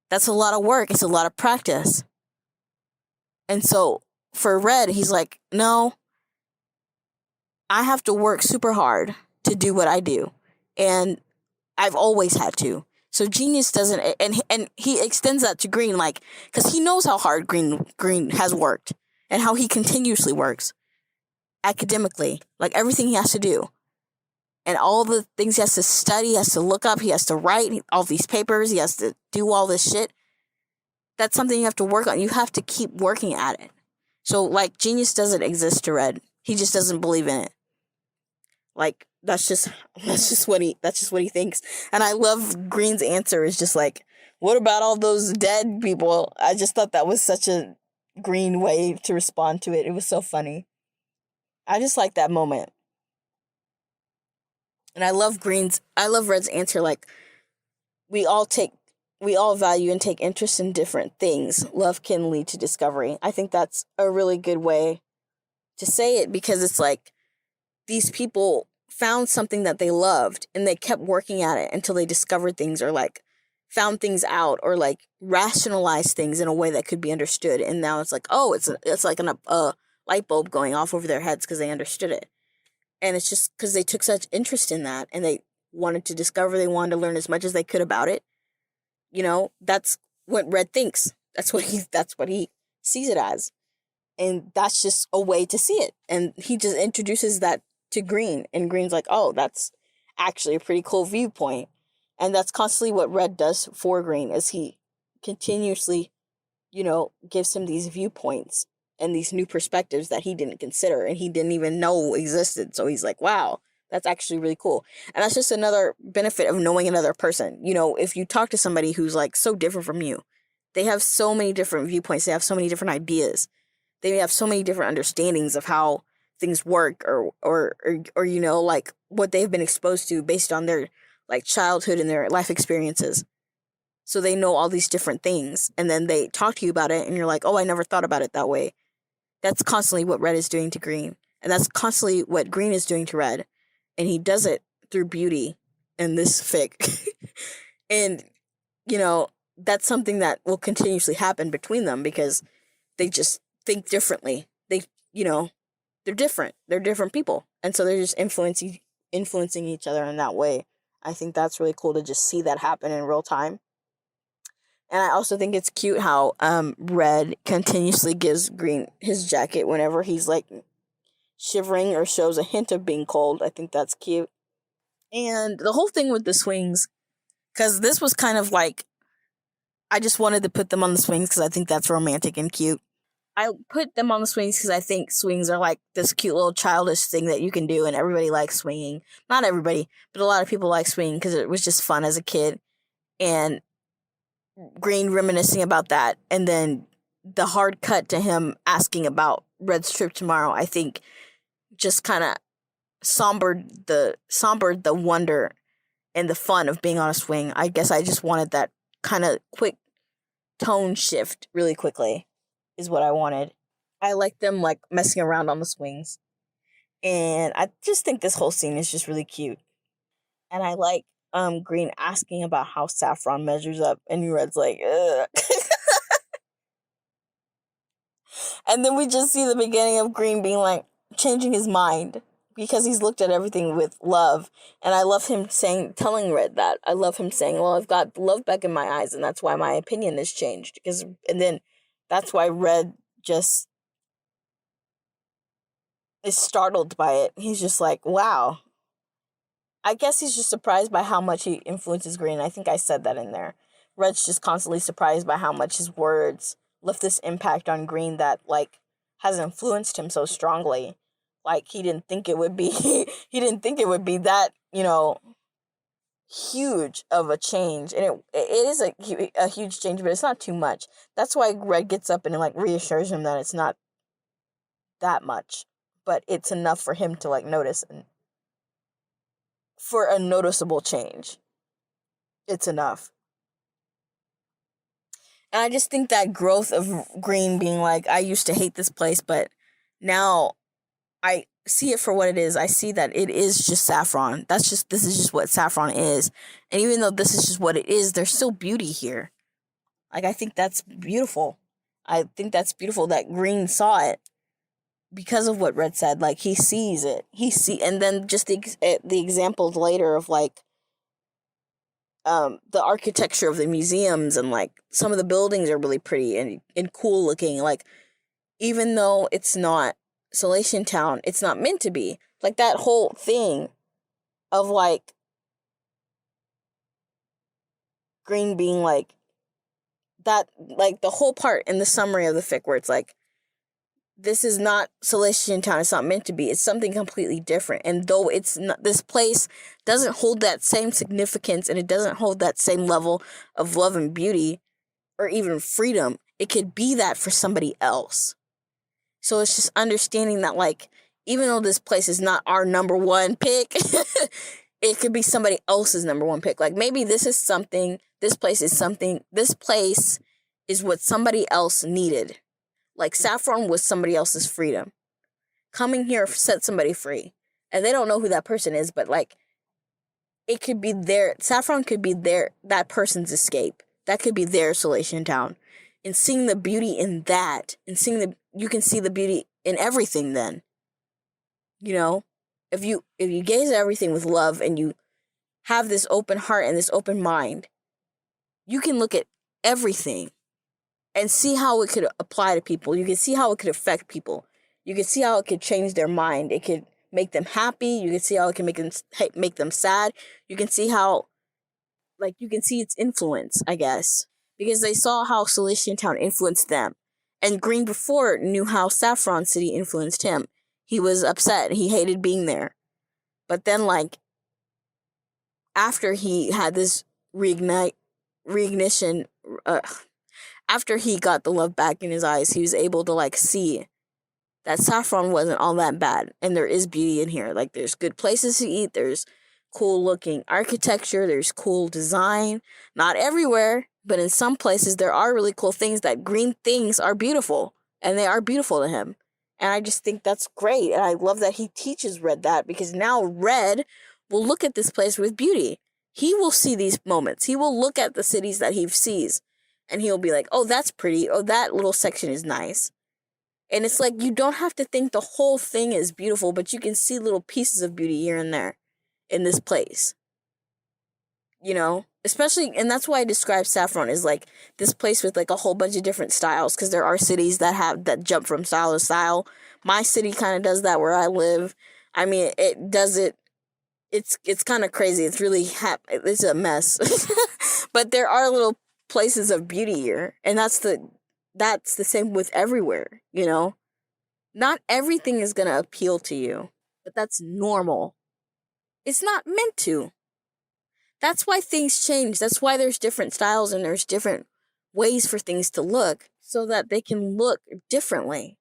That's a lot of work. It's a lot of practice. And so for Red, he's like, no, I have to work super hard to do what I do. And I've always had to. So genius doesn't, and he extends that to green, like, because he knows how hard green has worked and how he continuously works academically, like everything he has to do. And all the things he has to study, he has to look up, he has to write all these papers, he has to do all this shit. That's something you have to work on. You have to keep working at it. So, like, genius doesn't exist to Red. He just doesn't believe in it. Like, that's just what he thinks. And I love Green's answer is just like, what about all those dead people? I just thought that was such a Green way to respond to it. It was so funny. I just like that moment. And I love Red's answer, like, we all value and take interest in different things. Love can lead to discovery. I think that's a really good way to say it, because it's like these people found something that they loved and they kept working at it until they discovered things, or like found things out, or like rationalized things in a way that could be understood. And now it's like, oh, it's like a light bulb going off over their heads because they understood it. And it's just because they took such interest in that, and they wanted to discover. They wanted to learn as much as they could about it. That's what red thinks. That's what he sees it as. And that's just a way to see it. And he just introduces that to Green, and Green's like, oh, that's actually a pretty cool viewpoint. And that's constantly what Red does for Green, is he continuously, gives him these viewpoints and these new perspectives that he didn't consider and he didn't even know existed. So he's like, wow, that's actually really cool. And that's just another benefit of knowing another person. If you talk to somebody who's like so different from you, they have so many different viewpoints, they have so many different ideas, they have so many different understandings of how things work, or like what they've been exposed to based on their like childhood and their life experiences. So they know all these different things, and then they talk to you about it and you're like, oh, I never thought about it that way. That's constantly what Red is doing to Green, and that's constantly what Green is doing to Red, and he does it through beauty in this fic. And that's something that will continuously happen between them, because they just think differently. They're different. They're different people. And so they're just influencing each other in that way. I think that's really cool to just see that happen in real time. And I also think it's cute how Red continuously gives Green his jacket whenever he's like shivering or shows a hint of being cold. I think that's cute. And the whole thing with the swings, because this was kind of like, I just wanted to put them on the swings because I think that's romantic and cute. I put them on the swings because I think swings are like this cute little childish thing that you can do, and everybody likes swinging. Not everybody, but a lot of people like swinging because it was just fun as a kid. And Green reminiscing about that, and then the hard cut to him asking about Red's trip tomorrow, I think just kind of sombered the wonder and the fun of being on a swing. I guess I just wanted that kind of quick tone shift really quickly is what I wanted. I like them like messing around on the swings. And I just think this whole scene is just really cute. And I like Green asking about how Saffron measures up, and Red's like, ugh. And then we just see the beginning of Green being like changing his mind because he's looked at everything with love. And I love him telling Red that. I love him saying, well, I've got love back in my eyes, and that's why my opinion has changed. And then that's why Red just is startled by it. He's just like, wow. I guess he's just surprised by how much he influences Green. I think I said that in there. Red's just constantly surprised by how much his words left this impact on Green that, like, has influenced him so strongly. Like, he didn't think it would be, he didn't think it would be that, huge of a change. And it is a huge change, but it's not too much. That's why Red gets up and, like, reassures him that it's not that much, but it's enough for him to, like, notice, and for a noticeable change, it's enough. And I just think that growth of Green being like, I used to hate this place, but now I see it for what it is. I see that it is just saffron. This is just what saffron is. And even though this is just what it is, there's still beauty here. Like, I think that's beautiful. I think that's beautiful that Green saw it because of what Red said. Like, he sees it. And then just the examples later of, like, the architecture of the museums, and, like, some of the buildings are really pretty and cool looking. Like, even though it's not Salation Town, it's not meant to be. Like, that whole thing of, like, Green being like that, like, the whole part in the summary of the fic where it's like, this is not Salation Town, it's not meant to be, it's something completely different. And though it's not, this place doesn't hold that same significance, and it doesn't hold that same level of love and beauty or even freedom, it could be that for somebody else. So it's just understanding that, like, even though this place is not our number one pick, it could be somebody else's number one pick. Like, maybe this place is what somebody else needed. Like, saffron was somebody else's freedom. Coming here set somebody free. And they don't know who that person is, but, like, it could be saffron could be that person's escape. That could be their Salation Town. And seeing the beauty in that, and you can see the beauty in everything then. If you gaze at everything with love, and you have this open heart and this open mind, you can look at everything and see how it could apply to people. You can see how it could affect people. You can see how it could change their mind. It could make them happy. You can see how it can make them sad. You can see how, like, you can see its influence, I guess, because they saw how Celestian Town influenced them. And Green before knew how Saffron City influenced him. He was upset. He hated being there. But then, like, after he had this reignition, after he got the love back in his eyes, he was able to, like, see that Saffron wasn't all that bad. And there is beauty in here. Like, there's good places to eat. There's cool looking architecture. There's cool design. Not everywhere, but in some places there are really cool things that Green thinks are beautiful. And they are beautiful to him. And I just think that's great. And I love that he teaches Red that, because now Red will look at this place with beauty. He will see these moments. He will look at the cities that he sees. And he'll be like, oh, that's pretty. Oh, that little section is nice. And it's like, you don't have to think the whole thing is beautiful, but you can see little pieces of beauty here and there in this place. You know? Especially, and that's why I describe Saffron as, like, this place with, like, a whole bunch of different styles, because there are cities that jump from style to style. My city kind of does that where I live. I mean, it does it. It's kind of crazy. It's really it's a mess. But there are little places of beauty here, and that's the same with everywhere, you know? Not everything is going to appeal to you, but that's normal. It's not meant to. That's why things change. That's why there's different styles and there's different ways for things to look, so that they can look differently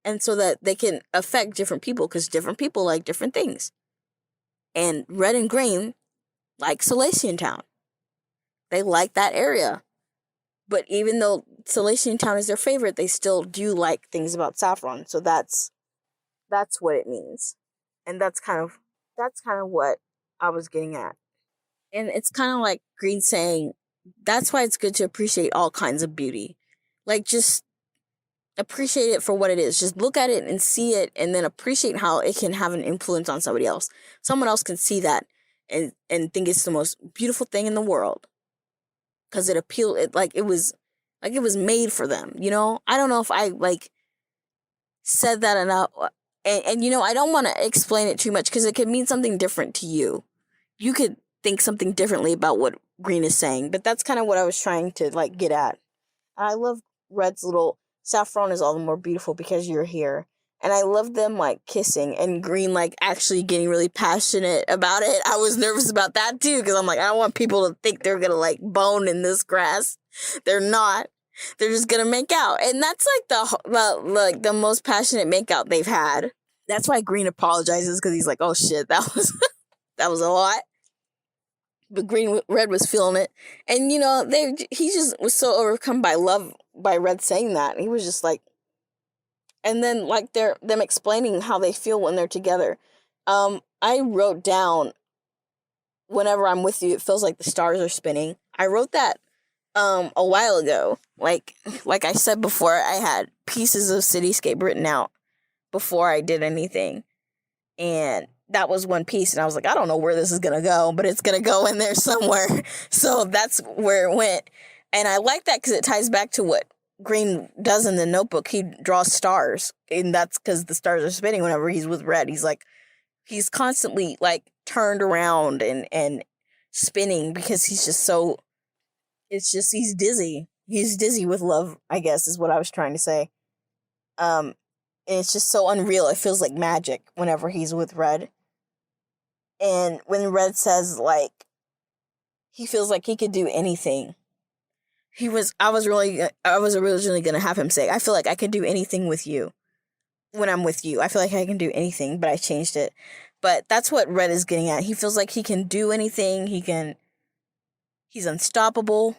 and so that they can affect different people, because different people like different things. And Red and Green like Celestian Town. They like that area. But even though Celestian Town is their favorite, they still do like things about Saffron. So that's what it means. And that's kind of what I was getting at. And it's kind of like Green saying, that's why it's good to appreciate all kinds of beauty. Like, just appreciate it for what it is. Just look at it and see it, and then appreciate how it can have an influence on somebody else. Someone else can see that and think it's the most beautiful thing in the world. Because it was made for them, you know? I don't know if I, like, said that enough. And you know, I don't want to explain it too much, because it could mean something different to you. You could think something differently about what Green is saying, but that's kind of what I was trying to, like, get at. And I love Red's little Saffron is all the more beautiful because you're here. And I love them, like, kissing, and Green, like, actually getting really passionate about it. I was nervous about that too, because I'm like, I don't want people to think they're gonna, like, bone in this grass. They're not. They're just gonna make out. And that's, like, the most passionate makeout they've had. That's why Green apologizes, because he's like, oh shit, that was a lot. But Red was feeling it. And, you know, he just was so overcome by love by Red saying that. He was just like, and then, like, them explaining how they feel when they're together. I wrote down, whenever I'm with you, it feels like the stars are spinning. I wrote that a while ago. Like I said before, I had pieces of Cityscape written out before I did anything. And that was one piece, and I was like, I don't know where this is gonna go, but it's gonna go in there somewhere. So that's where it went. And I like that because it ties back to what Green does in the notebook. He draws stars, and that's because the stars are spinning whenever he's with Red. He's constantly, like, turned around and spinning, because he's dizzy. He's dizzy with love, I guess, is what I was trying to say. And it's just so unreal. It feels like magic whenever he's with Red. And when Red says, like, he feels like he could do anything. I was originally going to have him say, I feel like I could do anything with you. When I'm with you, I feel like I can do anything, but I changed it. But that's what Red is getting at. He feels like he can do anything. He's unstoppable.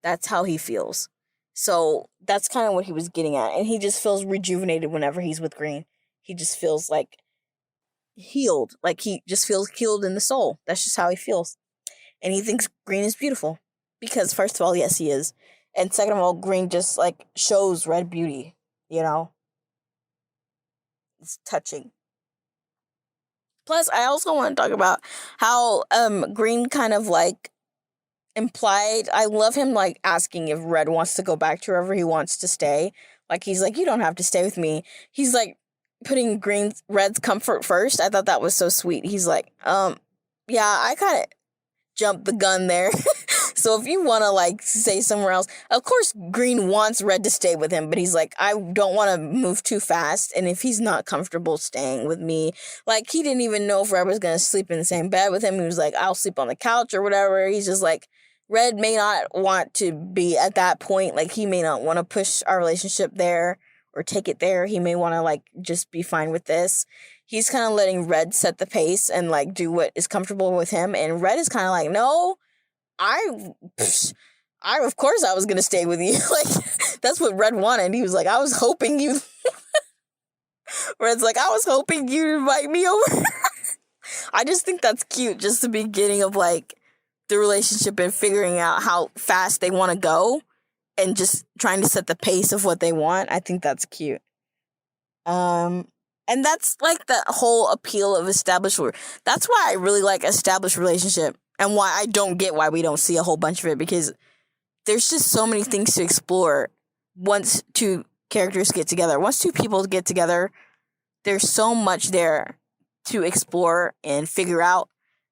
That's how he feels. So that's kind of what he was getting at. And he just feels rejuvenated whenever he's with Green. He just feels like healed. Like, he just feels healed in the soul. That's just how he feels. And he thinks Green is beautiful. Because, first of all, yes, he is. And second of all, Green just, like, shows Red beauty. You know? It's touching. Plus, I also want to talk about how Green kind of like implied. I love him like asking if Red wants to go back to wherever he wants to stay. Like he's like, you don't have to stay with me. He's like putting Red's comfort first. I thought that was so sweet. He's like, yeah, I kind of jumped the gun there. So if you want to like stay somewhere else, of course Green wants Red to stay with him, but he's like, I don't want to move too fast, and if he's not comfortable staying with me, like he didn't even know if Red was gonna sleep in the same bed with him. He was like, I'll sleep on the couch or whatever. He's just like, Red may not want to be at that point, like he may not want to push our relationship there or take it there. He may want to like just be fine with this. He's kind of letting Red set the pace and like do what is comfortable with him, and Red is kind of like, no, I of course I was gonna stay with you. Like that's what Red wanted. He was like, I was hoping you. Red's like, I was hoping you'd invite me over. I just think that's cute. Just the beginning of like the relationship and figuring out how fast they want to go, and just trying to set the pace of what they want. I think that's cute. And that's like the whole appeal of established. That's why I really like established relationship. And why I don't get why we don't see a whole bunch of it, because there's just so many things to explore once two characters get together. Once two people get together, there's so much there to explore and figure out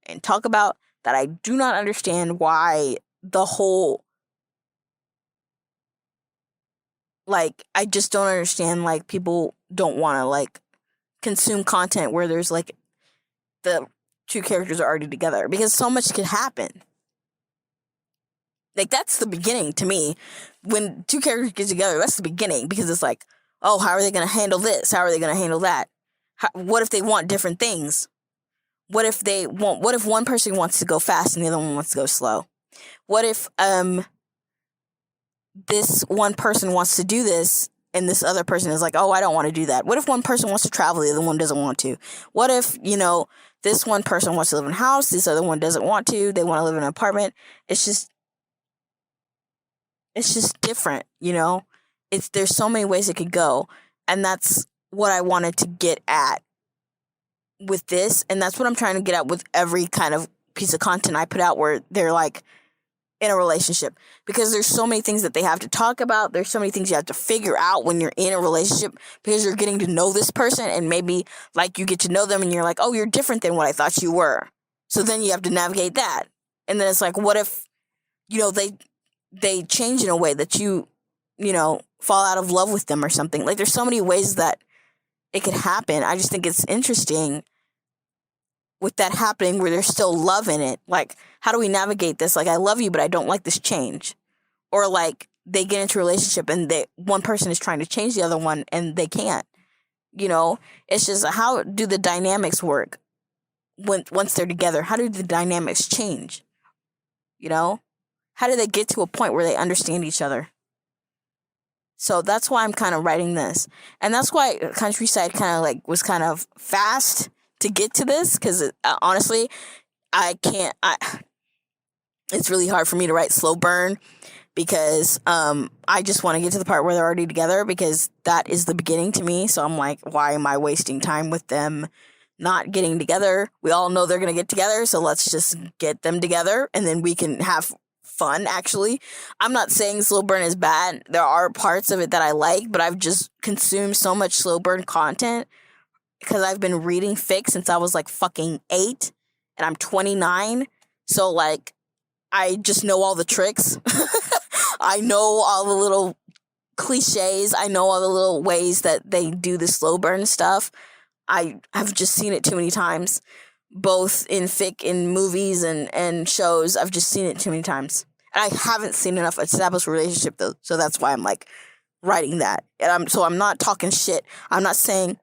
and talk about that I do not understand why the whole... Like, I just don't understand, like, people don't want to, like, consume content where there's, like, the two characters are already together, because so much could happen. Like, that's the beginning to me. When two characters get together, that's the beginning, because it's like, oh, how are they going to handle this? How are they going to handle that? What if they want different things? What if one person wants to go fast and the other one wants to go slow? What if this one person wants to do this and this other person is like, oh, I don't want to do that? What if one person wants to travel, the other one doesn't want to? What if, this one person wants to live in a house, this other one doesn't want to, they want to live in an apartment? It's just different, there's so many ways it could go. And that's what I wanted to get at with this. And that's what I'm trying to get at with every kind of piece of content I put out, where they're like in a relationship, because there's so many things that they have to talk about. There's so many things you have to figure out when you're in a relationship, because you're getting to know this person, and maybe like you get to know them and you're like, oh, you're different than what I thought you were. So then you have to navigate that. And then it's like, what if, they change in a way that you fall out of love with them or something. Like, there's so many ways that it could happen. I just think it's interesting with that happening, where there's still love in it. Like, how do we navigate this? Like, I love you, but I don't like this change. Or like, they get into a relationship and one person is trying to change the other one and they can't. It's just, how do the dynamics work once they're together? How do the dynamics change? How do they get to a point where they understand each other? So that's why I'm kind of writing this. And that's why Countryside kind of like was kind of fast to get to this, because honestly, it's really hard for me to write slow burn, because I just want to get to the part where they're already together, because that is the beginning to me. So I'm like, why am I wasting time with them not getting together? We all know they're going to get together, so let's just get them together, and then we can have fun. Actually, I'm not saying slow burn is bad. There are parts of it that I like, but I've just consumed so much slow burn content because I've been reading fics since I was like fucking 8, and I'm 29. So like, I just know all the tricks. I know all the little cliches. I know all the little ways that they do the slow burn stuff. I have just seen it too many times, both in fic, in movies and shows. I've just seen it too many times. And I haven't seen enough established relationship though. So that's why I'm like writing that. And I'm not talking shit. I'm not saying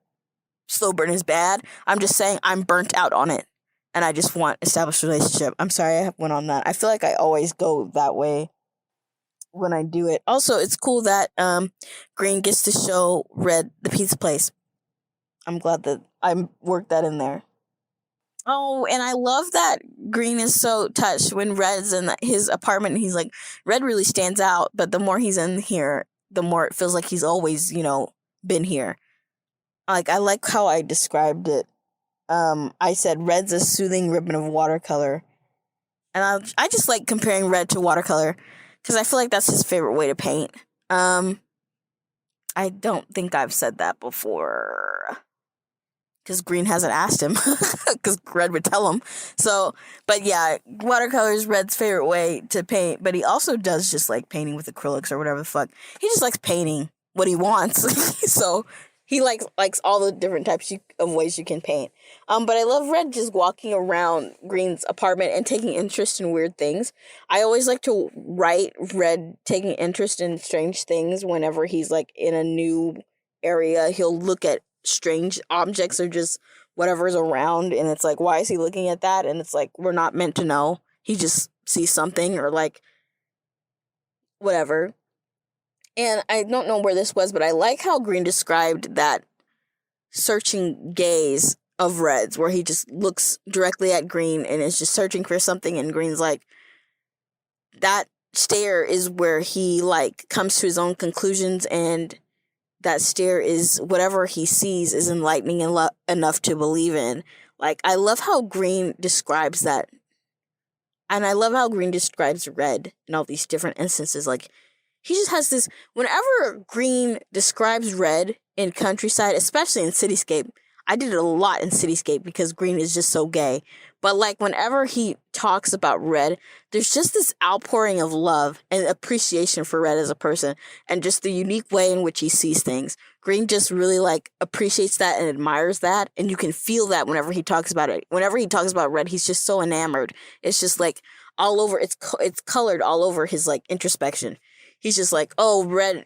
slow burn is bad. I'm just saying I'm burnt out on it, and I just want established relationship. I'm sorry I went on that. I feel like I always go that way when I do it. Also, it's cool that Green gets to show Red the pizza place. I'm glad that I worked that in there. Oh, and I love that Green is so touched when Red's in his apartment, and he's like, Red really stands out, but the more he's in here, the more it feels like he's always, been here. Like, I like how I described it I said red's a soothing ribbon of watercolor. And I just like comparing red to watercolor because I feel like that's his favorite way to paint. I don't think I've said that before because Green hasn't asked him because Red would tell him. So, but yeah, watercolor is Red's favorite way to paint, but he also does just like painting with acrylics or whatever the fuck. He just likes painting what he wants. So he likes all the different types of ways you can paint. But I love Red just walking around Green's apartment and taking interest in weird things. I always like to write Red taking interest in strange things whenever he's like in a new area. He'll look at strange objects or just whatever's around, and it's like, why is he looking at that? And it's like, we're not meant to know. He just sees something or like whatever. And I don't know where this was, but I like how Green described that searching gaze of Red's, where he just looks directly at Green and is just searching for something, and Green's like, that stare is where he like comes to his own conclusions, and that stare is whatever he sees is enlightening enough to believe in. Like, I love how Green describes that. And I love how Green describes Red in all these different instances. Like, he just has this, whenever Green describes Red in Countryside, especially in Cityscape, I did it a lot in Cityscape because Green is just so gay. But like whenever he talks about Red, there's just this outpouring of love and appreciation for Red as a person and just the unique way in which he sees things. Green just really like appreciates that and admires that, and you can feel that whenever he talks about it. Whenever he talks about Red, he's just so enamored. It's just like all over, it's colored all over his like introspection. He's just like, oh, Red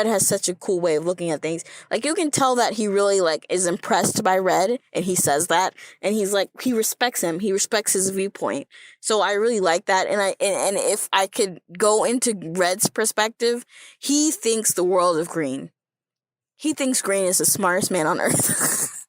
has such a cool way of looking at things. Like, you can tell that he really, like, is impressed by Red, and he says that, and he's like, he respects him. He respects his viewpoint. So I really like that, and if I could go into Red's perspective, he thinks the world of Green. He thinks Green is the smartest man on earth.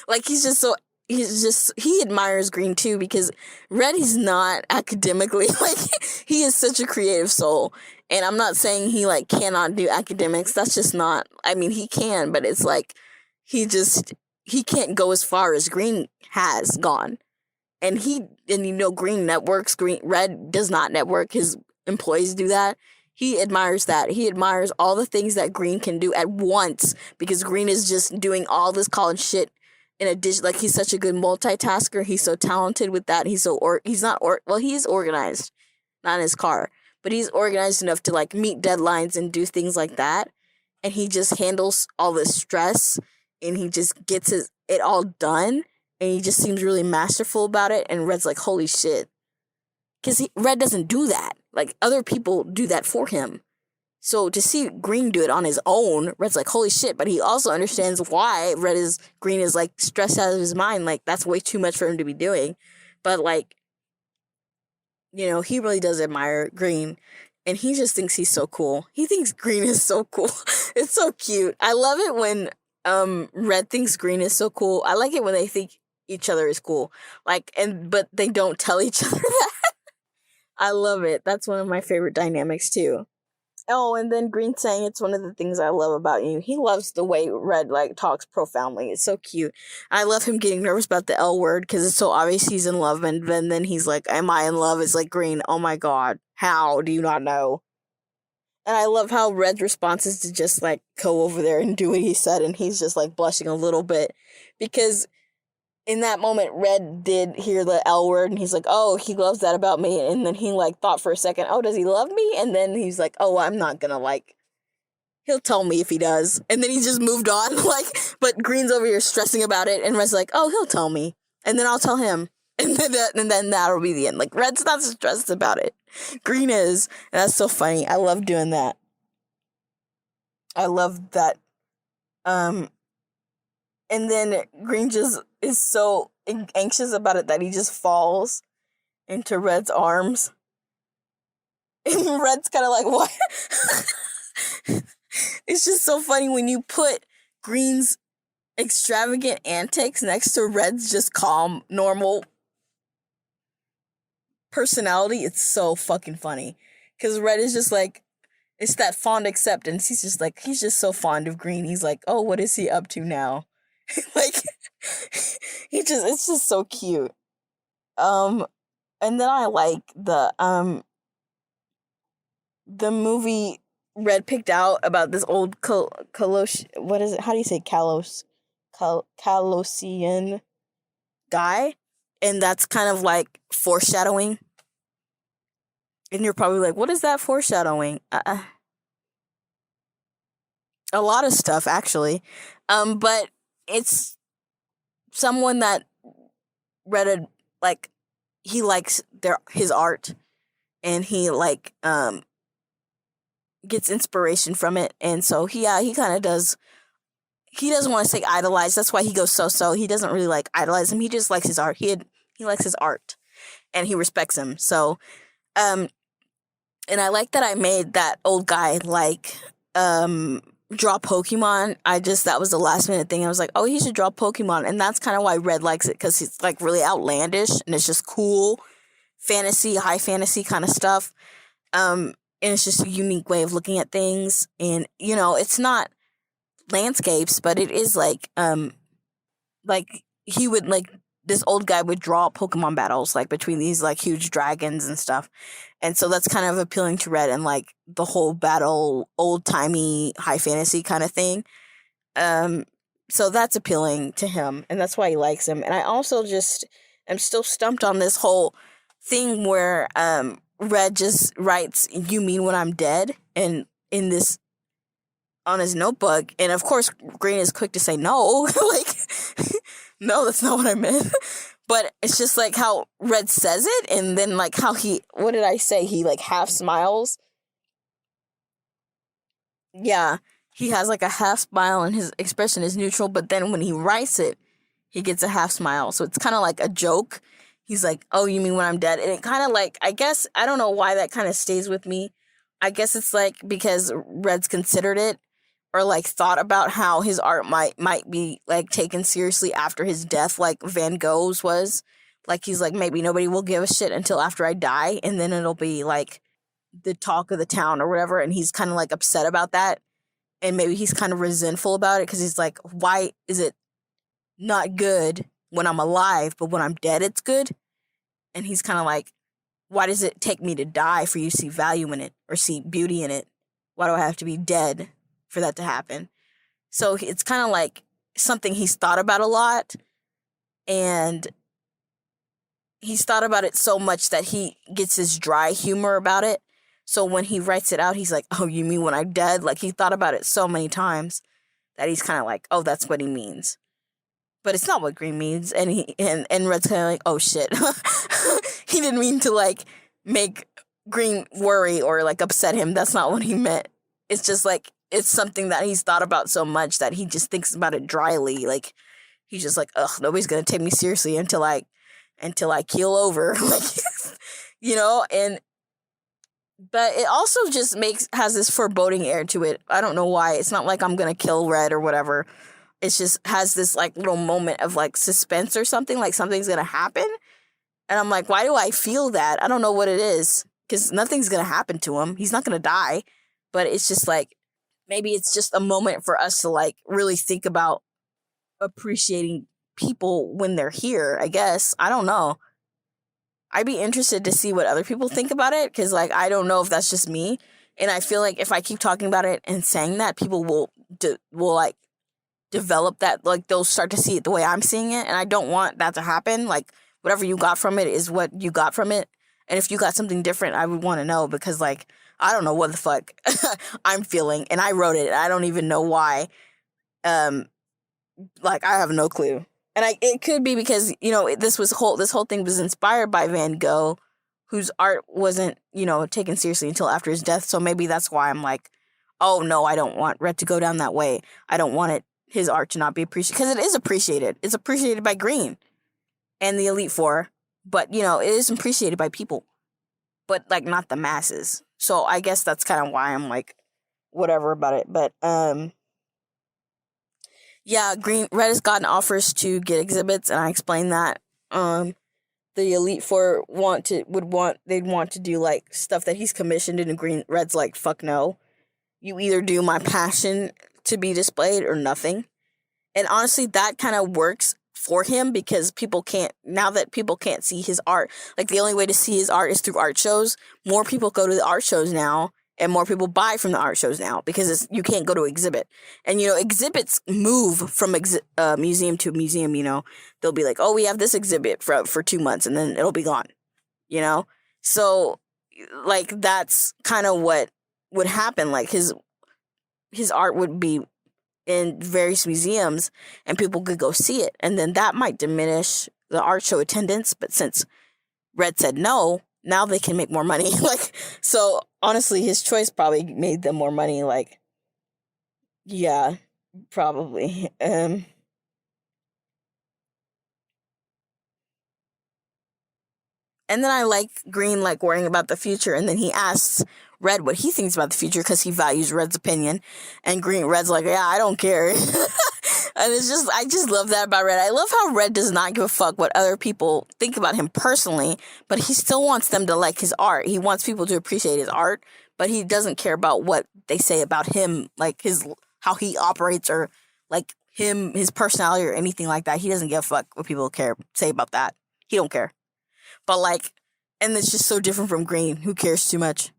Like, he admires Green too, because Red is not academically, like, he is such a creative soul. And I'm not saying he like cannot do academics. That's just not, I mean, he can, but it's like, he can't go as far as Green has gone. And Green networks, Red does not network. His employees do that. He admires that. He admires all the things that Green can do at once, because Green is just doing all this college shit in addition. Like, he's such a good multitasker. He's so talented with that. He is organized, not in his car, but he's organized enough to like meet deadlines and do things like that. And he just handles all the stress, and he just gets it all done. And he just seems really masterful about it. And Red's like, holy shit. Because Red doesn't do that. Like, other people do that for him. So to see Green do it on his own, Red's like, holy shit. But he also understands why Green is like stressed out of his mind. Like, that's way too much for him to be doing. But like, he really does admire Green. And he just thinks he's so cool. He thinks Green is so cool. It's so cute. I love it when Red thinks Green is so cool. I like it when they think each other is cool. Like, but they don't tell each other that. I love it. That's one of my favorite dynamics too. Oh, and then Green saying, it's one of the things I love about you. He loves the way Red like talks profoundly. It's so cute. I love him getting nervous about the L word because it's so obvious he's in love, and then he's like, am I in love? It's like, Green, oh my god, how do you not know? And I love how Red's response is to just like go over there and do what he said, and he's just like blushing a little bit because in that moment, Red did hear the L word, and he's like, oh, he loves that about me. And then he, like, thought for a second, oh, does he love me? And then he's like, oh, I'm not gonna, like, he'll tell me if he does. And then he just moved on, like, but Green's over here stressing about it, and Red's like, oh, he'll tell me. And then I'll tell him. And then that'll be the end. Like, Red's not stressed about it. Green is. And that's so funny. I love doing that. I love that. And then Green just is so anxious about it that he just falls into Red's arms. And Red's kind of like, what? It's just so funny when you put Green's extravagant antics next to Red's just calm, normal personality. It's so fucking funny. Because Red is just like, it's that fond acceptance. He's just so fond of Green. He's like, oh, what is he up to now? Like, it's just so cute. And then I like the movie Red picked out about this old what is it? How do you say Calosian guy? And that's kind of like foreshadowing. And you're probably like, what is that foreshadowing? A lot of stuff, actually. But it's someone that read like, he likes his art, and he like gets inspiration from it, and so he kind of does. He doesn't want to say idolize. That's why he goes so. He doesn't really like idolize him. He just likes his art. He likes his art, and he respects him. So, and I like that I made that old guy like draw Pokemon. That was the last minute thing. I was like, oh, he should draw Pokemon, and that's kind of why Red likes it, because it's like really outlandish and it's just cool, fantasy, high fantasy kind of stuff. And it's just a unique way of looking at things, and it's not landscapes, but it is like he would like this old guy would draw Pokemon battles like between these like huge dragons and stuff. And so that's kind of appealing to Red, and like the whole battle, old timey high fantasy kind of thing. So that's appealing to him, and that's why he likes him. And I also just am still stumped on this whole thing where Red just writes, "You mean when I'm dead?" and in this on his notebook, and of course Green is quick to say no, like no, that's not what I meant. But it's just like how Red says it, and then like how what did I say? He like half smiles. Yeah, he has like a half smile, and his expression is neutral, but then when he writes it, he gets a half smile. So it's kind of like a joke. He's like, oh, you mean when I'm dead? And it kind of like, I guess, I don't know why that kind of stays with me. I guess it's like because Red's considered it, or like thought about how his art might be like taken seriously after his death, like Van Gogh's was. Like he's like, maybe nobody will give a shit until after I die, and then it'll be like the talk of the town or whatever. And he's kind of like upset about that, and maybe he's kind of resentful about it, because he's like, why is it not good when I'm alive, but when I'm dead it's good? And he's kind of like, why does it take me to die for you to see value in it or see beauty in it? Why do I have to be dead for that to happen? So it's kind of like something he's thought about a lot, and he's thought about it so much that he gets his dry humor about it. So when he writes it out, he's like, oh, you mean when I'm dead? Like he thought about it so many times that he's kind of like, oh, that's what he means. But it's not what Green means. And Red's kind of like, oh shit. He didn't mean to like make Green worry or like upset him. That's not what he meant. It's just like, it's something that he's thought about so much that he just thinks about it dryly. Like he's just like, ugh, nobody's gonna take me seriously until I keel over. Like, and but it also just has this foreboding air to it. I don't know why. It's not like I'm gonna kill Red or whatever. It just has this like little moment of like suspense or something, like something's gonna happen. And I'm like, why do I feel that? I don't know what it is, because nothing's gonna happen to him. He's not gonna die. But it's just like, maybe it's just a moment for us to like really think about appreciating people when they're here, I guess. I don't know. I'd be interested to see what other people think about it, because like I don't know if that's just me. And I feel like if I keep talking about it and saying that, people will like develop that, like they'll start to see it the way I'm seeing it, and I don't want that to happen. Like whatever you got from it is what you got from it, and if you got something different, I would want to know, because like I don't know what the fuck I'm feeling, and I wrote it. I don't even know why. Like I have no clue, and it could be because this whole thing was inspired by Van Gogh, whose art wasn't taken seriously until after his death. So maybe that's why I'm like, oh no, I don't want Red to go down that way. I don't want his art to not be appreciated, because it is appreciated. It's appreciated by Green and the Elite Four, but it is appreciated by people, but like not the masses. So I guess that's kind of why I'm like whatever about it. But yeah, Red has gotten offers to get exhibits, and I explained that the Elite Four they'd want to do like stuff that he's commissioned, and Red's like, fuck no. You either do my passion to be displayed or nothing. And honestly, that kind of works for him, because now that people can't see his art, like the only way to see his art is through art shows. More people go to the art shows now, and more people buy from the art shows now, because you can't go to exhibit. And, exhibits move from museum to museum, They'll be like, oh, we have this exhibit for 2 months, and then it'll be gone, So, like, that's kind of what would happen. Like, his art would be in various museums, and people could go see it. And then that might diminish the art show attendance. But since Red said no, now they can make more money. So honestly, his choice probably made them more money. Yeah, probably. And then I like Green, worrying about the future. And then he asks Red what he thinks about the future, because he values Red's opinion. And Red's like, yeah, I don't care. And I just love that about Red. I love how Red does not give a fuck what other people think about him personally, but he still wants them to like his art. He wants people to appreciate his art, but he doesn't care about what they say about him, how he operates, or his personality or anything like that. He doesn't give a fuck what people say about that. He don't care. But and it's just so different from Green, who cares too much.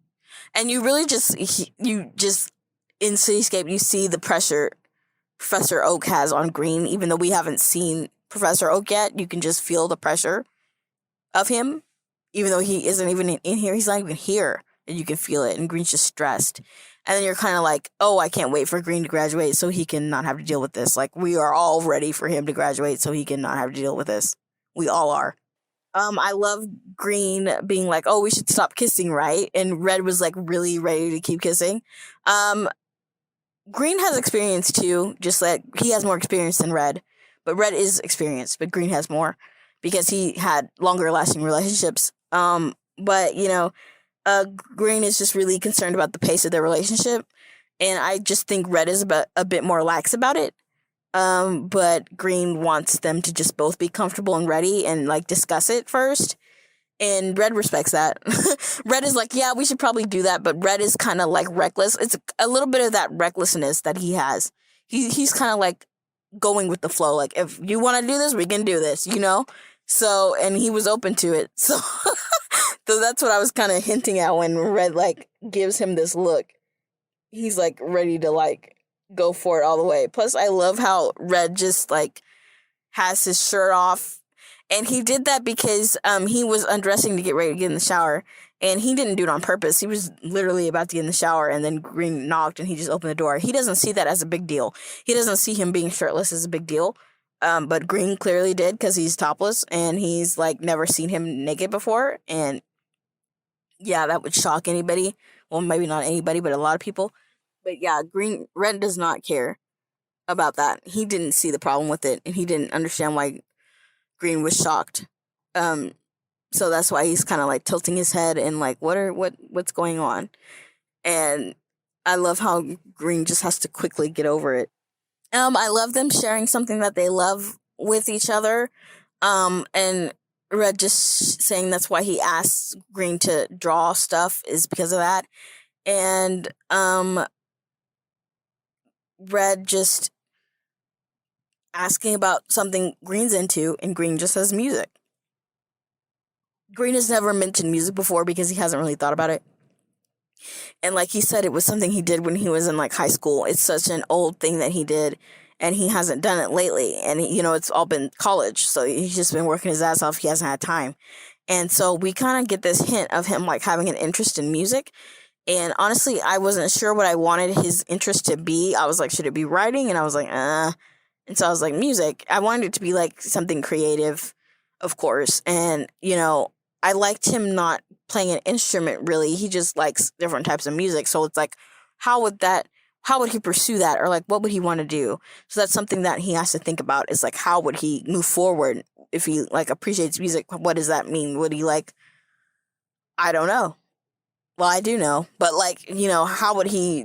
And you really in Cityscape, you see the pressure Professor Oak has on Green. Even though we haven't seen Professor Oak yet, you can just feel the pressure of him. Even though he isn't even in here, he's not even here, and you can feel it. And Green's just stressed. And then you're kind of like, oh, I can't wait for Green to graduate so he can not have to deal with this. We are all ready for him to graduate so he can not have to deal with this. We all are. I love Green being like, oh, we should stop kissing, right? And Red was really ready to keep kissing. Green has experience too, just like he has more experience than Red. But Red is experienced, but Green has more because he had longer lasting relationships. But Green is just really concerned about the pace of their relationship. And I just think Red is a bit more lax about it. But Green wants them to just both be comfortable and ready and discuss it first. And Red respects that. Red is like, yeah, we should probably do that. But Red is kind of reckless. It's a little bit of that recklessness that he has. He's kind of going with the flow. If you want to do this, we can do this, So, and he was open to it. So, so that's what I was kind of hinting at when Red gives him this look. He's ready to go for it all the way. Plus, I love how Red just has his shirt off. And he did that because he was undressing to get ready to get in the shower. And he didn't do it on purpose. He was literally about to get in the shower, and then Green knocked, and he just opened the door. He doesn't see that as a big deal. He doesn't see him being shirtless as a big deal. But Green clearly did, because he's topless, and he's never seen him naked before. And yeah, that would shock anybody. Well, maybe not anybody, but a lot of people. But yeah, Red does not care about that. He didn't see the problem with it, and he didn't understand why Green was shocked. So that's why he's kind of tilting his head and what's going on. And I love how Green just has to quickly get over it. I love them sharing something that they love with each other. And Red just saying that's why he asks Green to draw stuff is because of that. And Red just asking about something Green's into, and Green just says music. Green has never mentioned music before because he hasn't really thought about it. And he said, it was something he did when he was in high school. It's such an old thing that he did, and he hasn't done it lately. And it's all been college, so he's just been working his ass off. He hasn't had time. And so we kind of get this hint of him having an interest in music. And honestly, I wasn't sure what I wanted his interest to be. I was like, should it be writing? And I was like, And so I was like, music. I wanted it to be something creative, of course. And, I liked him not playing an instrument, really. He just likes different types of music. So it's how would he pursue that? Or what would he want to do? So that's something that he has to think about, is how would he move forward if he appreciates music? What does that mean? Would he I don't know. Well, I do know, but how would he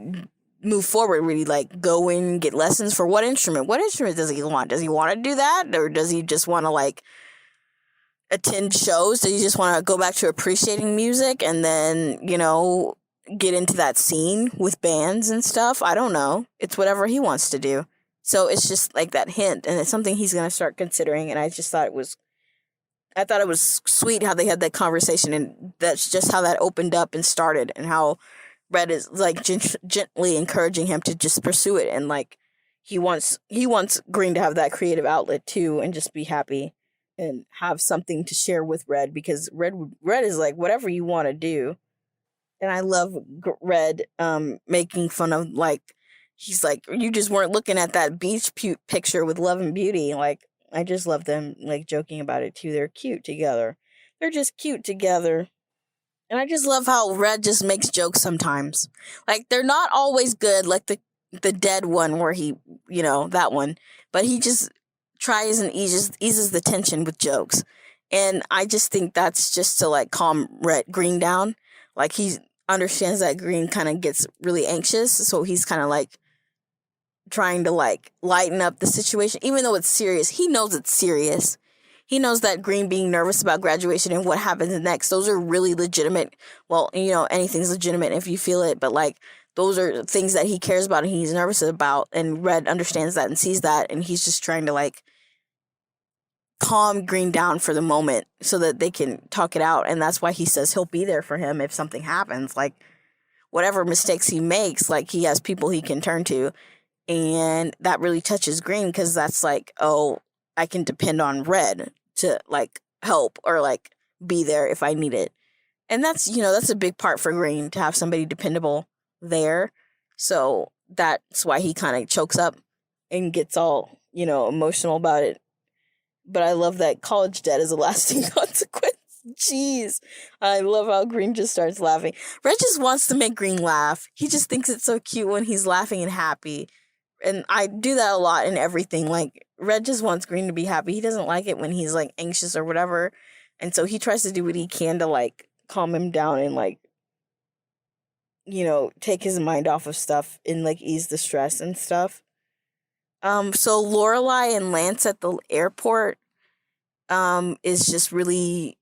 move forward? Would he go in and get lessons for what instrument? What instrument does he want? Does he want to do that? Or does he just want to attend shows? Does he just want to go back to appreciating music and then, get into that scene with bands and stuff? I don't know. It's whatever he wants to do. So it's just like that hint, and it's something he's gonna start considering. And I thought it was sweet how they had that conversation, and that's just how that opened up and started, and how Red is like gently encouraging him to just pursue it, and like he wants Green to have that creative outlet too, and just be happy and have something to share with Red, because Red is like, whatever you want to do. And I love Red making fun of, like, he's like, you just weren't looking at that beach picture with Love and Beauty. Like, I just love them like joking about it too. They're cute together. They're just cute together. And I just love how Red just makes jokes sometimes. Like, they're not always good, like the dead one where he, that one. But he just tries and eases the tension with jokes. And I just think that's just to like calm Green down. Like, he understands that Green kind of gets really anxious, so he's kind of like trying to like lighten up the situation, even though it's serious. He knows it's serious. He knows that Green being nervous about graduation and what happens next, those are really legitimate. Well, anything's legitimate if you feel it, but like, those are things that he cares about and he's nervous about, and Red understands that and sees that, and he's just trying to like calm Green down for the moment so that they can talk it out. And that's why he says he'll be there for him if something happens, like whatever mistakes he makes, like he has people he can turn to. And that really touches Green, because that's like, oh, I can depend on Red to like help or like be there if I need it. And that's a big part for Green, to have somebody dependable there. So that's why he kind of chokes up and gets all, emotional about it. But I love that college debt is a lasting consequence. Jeez. I love how Green just starts laughing. Red just wants to make Green laugh. He just thinks it's so cute when he's laughing and happy. And I do that a lot in everything. Like, Red just wants Green to be happy. He doesn't like it when he's like anxious or whatever. And so he tries to do what he can to like calm him down and like, take his mind off of stuff and like ease the stress and stuff. So Lorelai and Lance at the airport is just really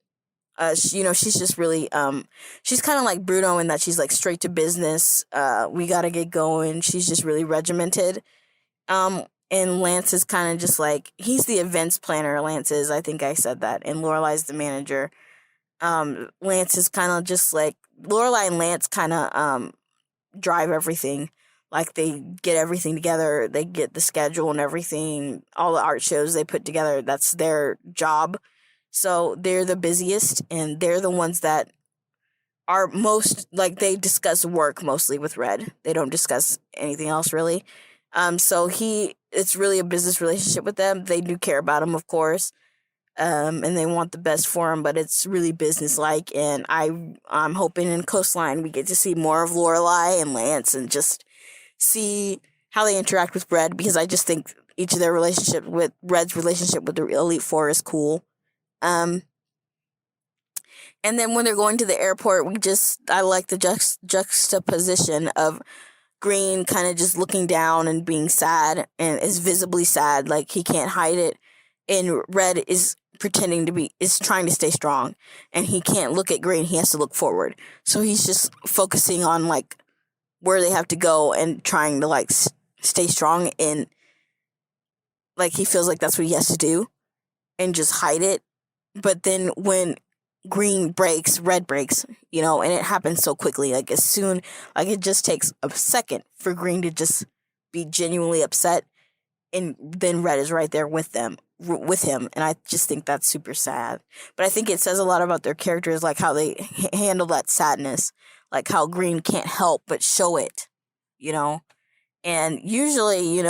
she's just really she's kind of like Bruno in that she's like straight to business. We got to get going. She's just really regimented. And Lance is kind of just like, he's the events planner. Lance is, I think I said that, and Lorelai's the manager. Lance is kind of just like, Lorelai and Lance kind of drive everything. Like, they get everything together. They get the schedule and everything. All the art shows they put together, that's their job. So they're the busiest, and they're the ones that are most, like, they discuss work mostly with Red. They don't discuss anything else, really. So it's really a business relationship with them. They do care about him, of course. And they want the best for him, but it's really business-like. And I'm hoping in Coastline we get to see more of Lorelai and Lance and just see how they interact with Red, because I just think each of their relationship with Red's relationship with the Elite Four is cool. And then when they're going to the airport, I like the juxtaposition of Green kind of just looking down and being sad, and is visibly sad, like he can't hide it. And Red is trying to stay strong, and he can't look at Green, he has to look forward. So he's just focusing on like where they have to go and trying to like stay strong, and like he feels like that's what he has to do and just hide it. But then when Green breaks, Red breaks, and it happens so quickly. Like, as soon, like, it just takes a second for Green to just be genuinely upset, and then Red is right there with him. And I just think that's super sad. But I think it says a lot about their characters, like how they handle that sadness, like how Green can't help but show it, And usually,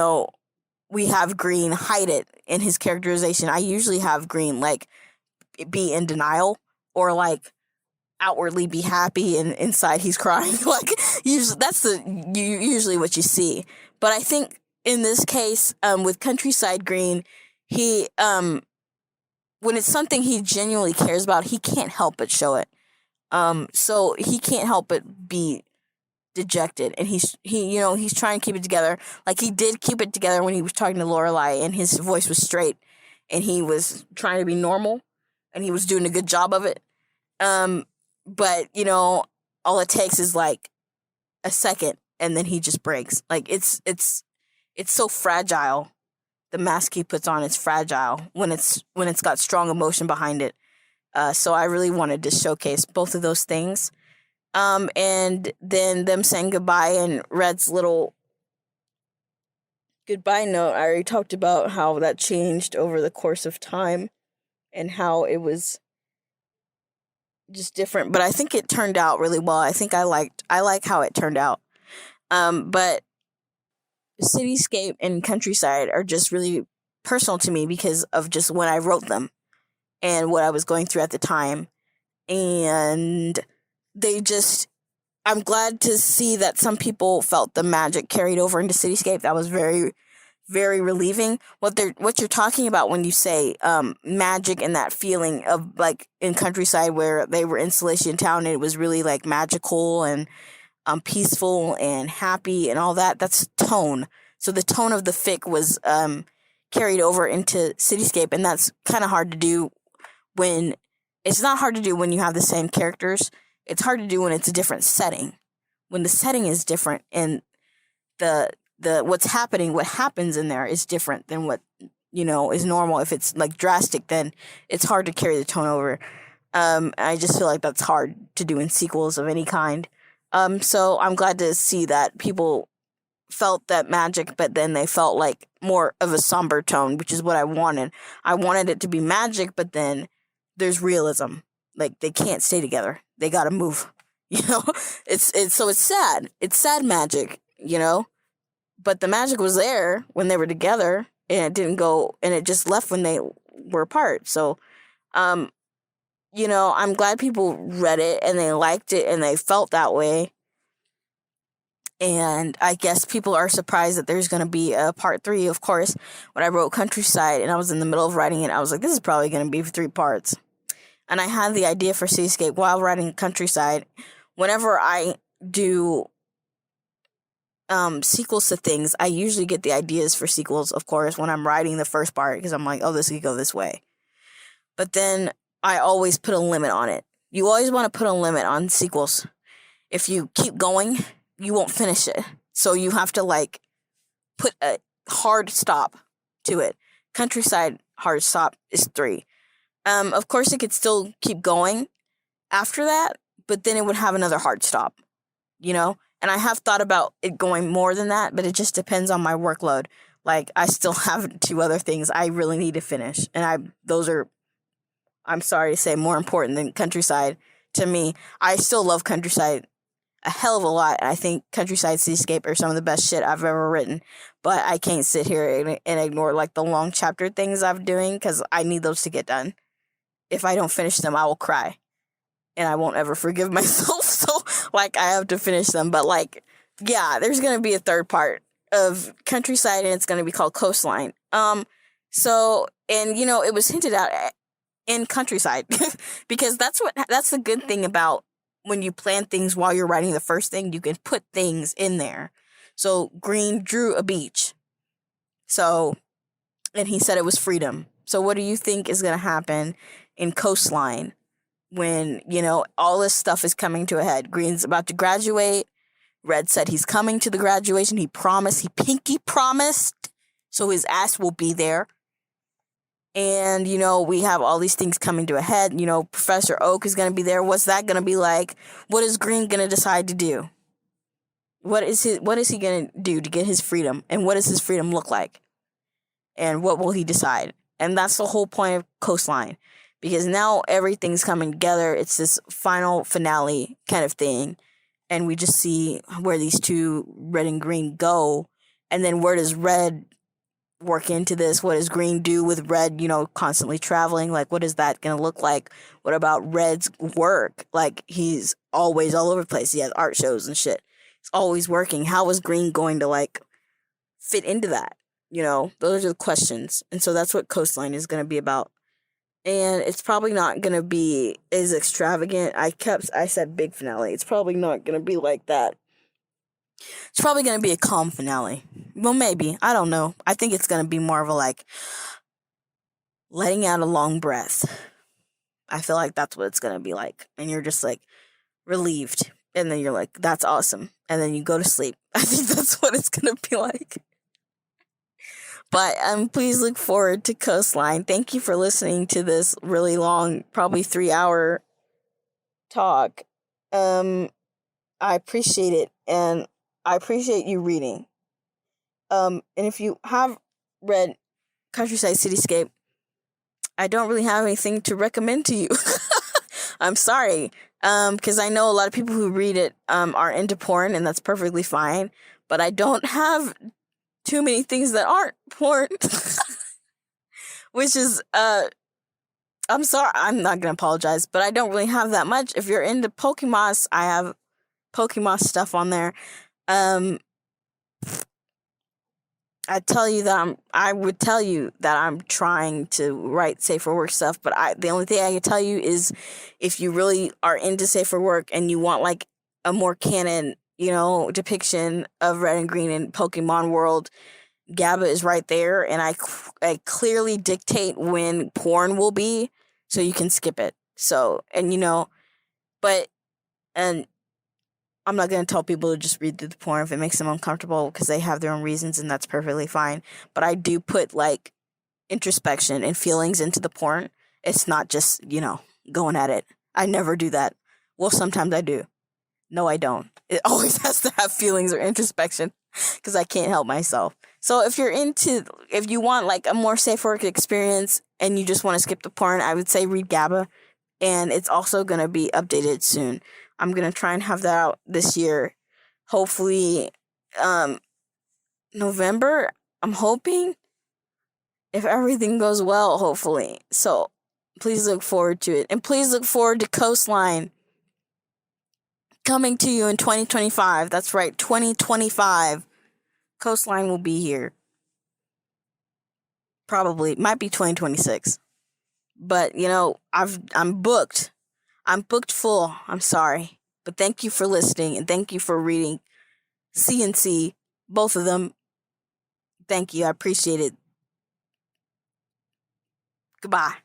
we have Green hide it in his characterization. I usually have Green like be in denial, or like outwardly be happy and inside he's crying. Like, usually that's usually what you see. But I think in this case, with Countryside Green, he when it's something he genuinely cares about, he can't help but show it. So he can't help but be dejected, and he's trying to keep it together. Like, he did keep it together when he was talking to Lorelai, and his voice was straight, and he was trying to be normal, and he was doing a good job of it. But all it takes is like a second, and then he just breaks. Like, it's it's so fragile. The mask he puts on is fragile when it's got strong emotion behind it. So I really wanted to showcase both of those things. And then them saying goodbye and Red's little goodbye note. I already talked about how that changed over the course of time and how it was just different. But I think it turned out really well. I think I like how it turned out. But Cityscape and Countryside are just really personal to me because of just when I wrote them and what I was going through at the time. And I'm glad to see that some people felt the magic carried over into Cityscape. That was very, very relieving. What you're talking about when you say magic and that feeling of like in Countryside where they were in Silesian Town and it was really like magical and peaceful and happy and all that. That's tone. So the tone of the fic was carried over into Cityscape, and that's kind of hard to do when it's not hard to do when you have the same characters. It's hard to do when it's a different setting. When the setting is different and the what happens in there is different than what is normal. If it's like drastic, then it's hard to carry the tone over. I just feel like that's hard to do in sequels of any kind. So I'm glad to see that people felt that magic, but then they felt like more of a somber tone, which is what I wanted. I wanted it to be magic, but then there's realism. Like they can't stay together. They gotta move. It's sad. It's sad magic, But the magic was there when they were together, and it didn't go, and it just left when they were apart. So, I'm glad people read it and they liked it and they felt that way. And I guess people are surprised that there's going to be a part 3. Of course, when I wrote Countryside and I was in the middle of writing it, I was like, this is probably going to be 3 parts. And I had the idea for Cityscape while writing Countryside. Whenever I do sequels to things, I usually get the ideas for sequels, of course, when I'm writing the first part, because I'm like, oh, this could go this way. But then I always put a limit on it. You always want to put a limit on sequels. If you keep going, you won't finish it. So you have to put a hard stop to it. Countryside hard stop is 3. Of course it could still keep going after that, but then it would have another hard stop, And I have thought about it going more than that, but it just depends on my workload. Like I still have 2 other things I really need to finish, and those are, I'm sorry to say, more important than Countryside to me. I still love Countryside a hell of a lot. I think Countryside Cityscape are some of the best shit I've ever written. But I can't sit here and ignore the long chapter things I'm doing because I need those to get done. If I don't finish them, I will cry. And I won't ever forgive myself. So I have to finish them. But yeah, there's going to be a 3rd part of Countryside and it's going to be called Coastline. So, and it was hinted at in Countryside because that's the good thing about when you plan things while you're writing the first thing, you can put things in there. So Green drew a beach. So, and he said it was freedom. So what do you think is going to happen in Coastline when, all this stuff is coming to a head? Green's about to graduate. Red said he's coming to the graduation. He pinky promised. So his ass will be there. And, we have all these things coming to a head. Professor Oak is going to be there. What's that going to be like? What is Green going to decide to do? What is he going to do to get his freedom? And what does his freedom look like? And what will he decide? And that's the whole point of Coastline. Because now everything's coming together. It's this final finale kind of thing. And we just see where these 2, Red and Green, go. And then where does Red work into this? What does Green do with Red, constantly traveling? What is that going to look like? What about Red's work? He's always all over the place. He has art shows and shit. He's always working. How is Green going to, fit into that? Those are the questions. And so that's what Coastline is going to be about. And it's probably not going to be as extravagant. I said big finale. It's probably not going to be like that. It's probably going to be a calm finale. Well, maybe. I don't know. I think it's going to be more of a letting out a long breath. I feel like that's what it's going to be like. And you're just relieved. And then you're that's awesome. And then you go to sleep. I think that's what it's going to be like. But please look forward to Coastline. Thank you for listening to this really long, probably 3-hour talk. I appreciate it, and I appreciate you reading. And if you have read Countryside Cityscape, I don't really have anything to recommend to you. I'm sorry. Because I know a lot of people who read it are into porn, and that's perfectly fine. But I don't have too many things that aren't porn. Which is, I'm sorry, I'm not gonna apologize, but I don't really have that much. If you're into Pokemon, I have Pokemon stuff on there. I would tell you that I'm trying to write safer work stuff, but the only thing I can tell you is if you really are into safer work and you want like a more canon, depiction of red and green in Pokemon world, GABA is right there, and I clearly dictate when porn will be, so you can skip it. So, but I'm not going to tell people to just read through the porn if it makes them uncomfortable, because they have their own reasons, and that's perfectly fine. But I do put, like, introspection and feelings into the porn. It's not just, going at it. I never do that. Well, sometimes I do. No, I don't. It always has to have feelings or introspection, because I can't help myself. So if you want, like, a more safe work experience and you just want to skip the porn, I would say read GABA. And it's also going to be updated soon. I'm going to try and have that out this year. Hopefully, November, I'm hoping. If everything goes well, hopefully. So, please look forward to it. And please look forward to Coastline coming to you in 2025. That's right, 2025. Coastline will be here. Probably. It might be 2026. But, I'm booked. I'm booked full. I'm sorry. But thank you for listening, and thank you for reading C&C, both of them. Thank you. I appreciate it. Goodbye.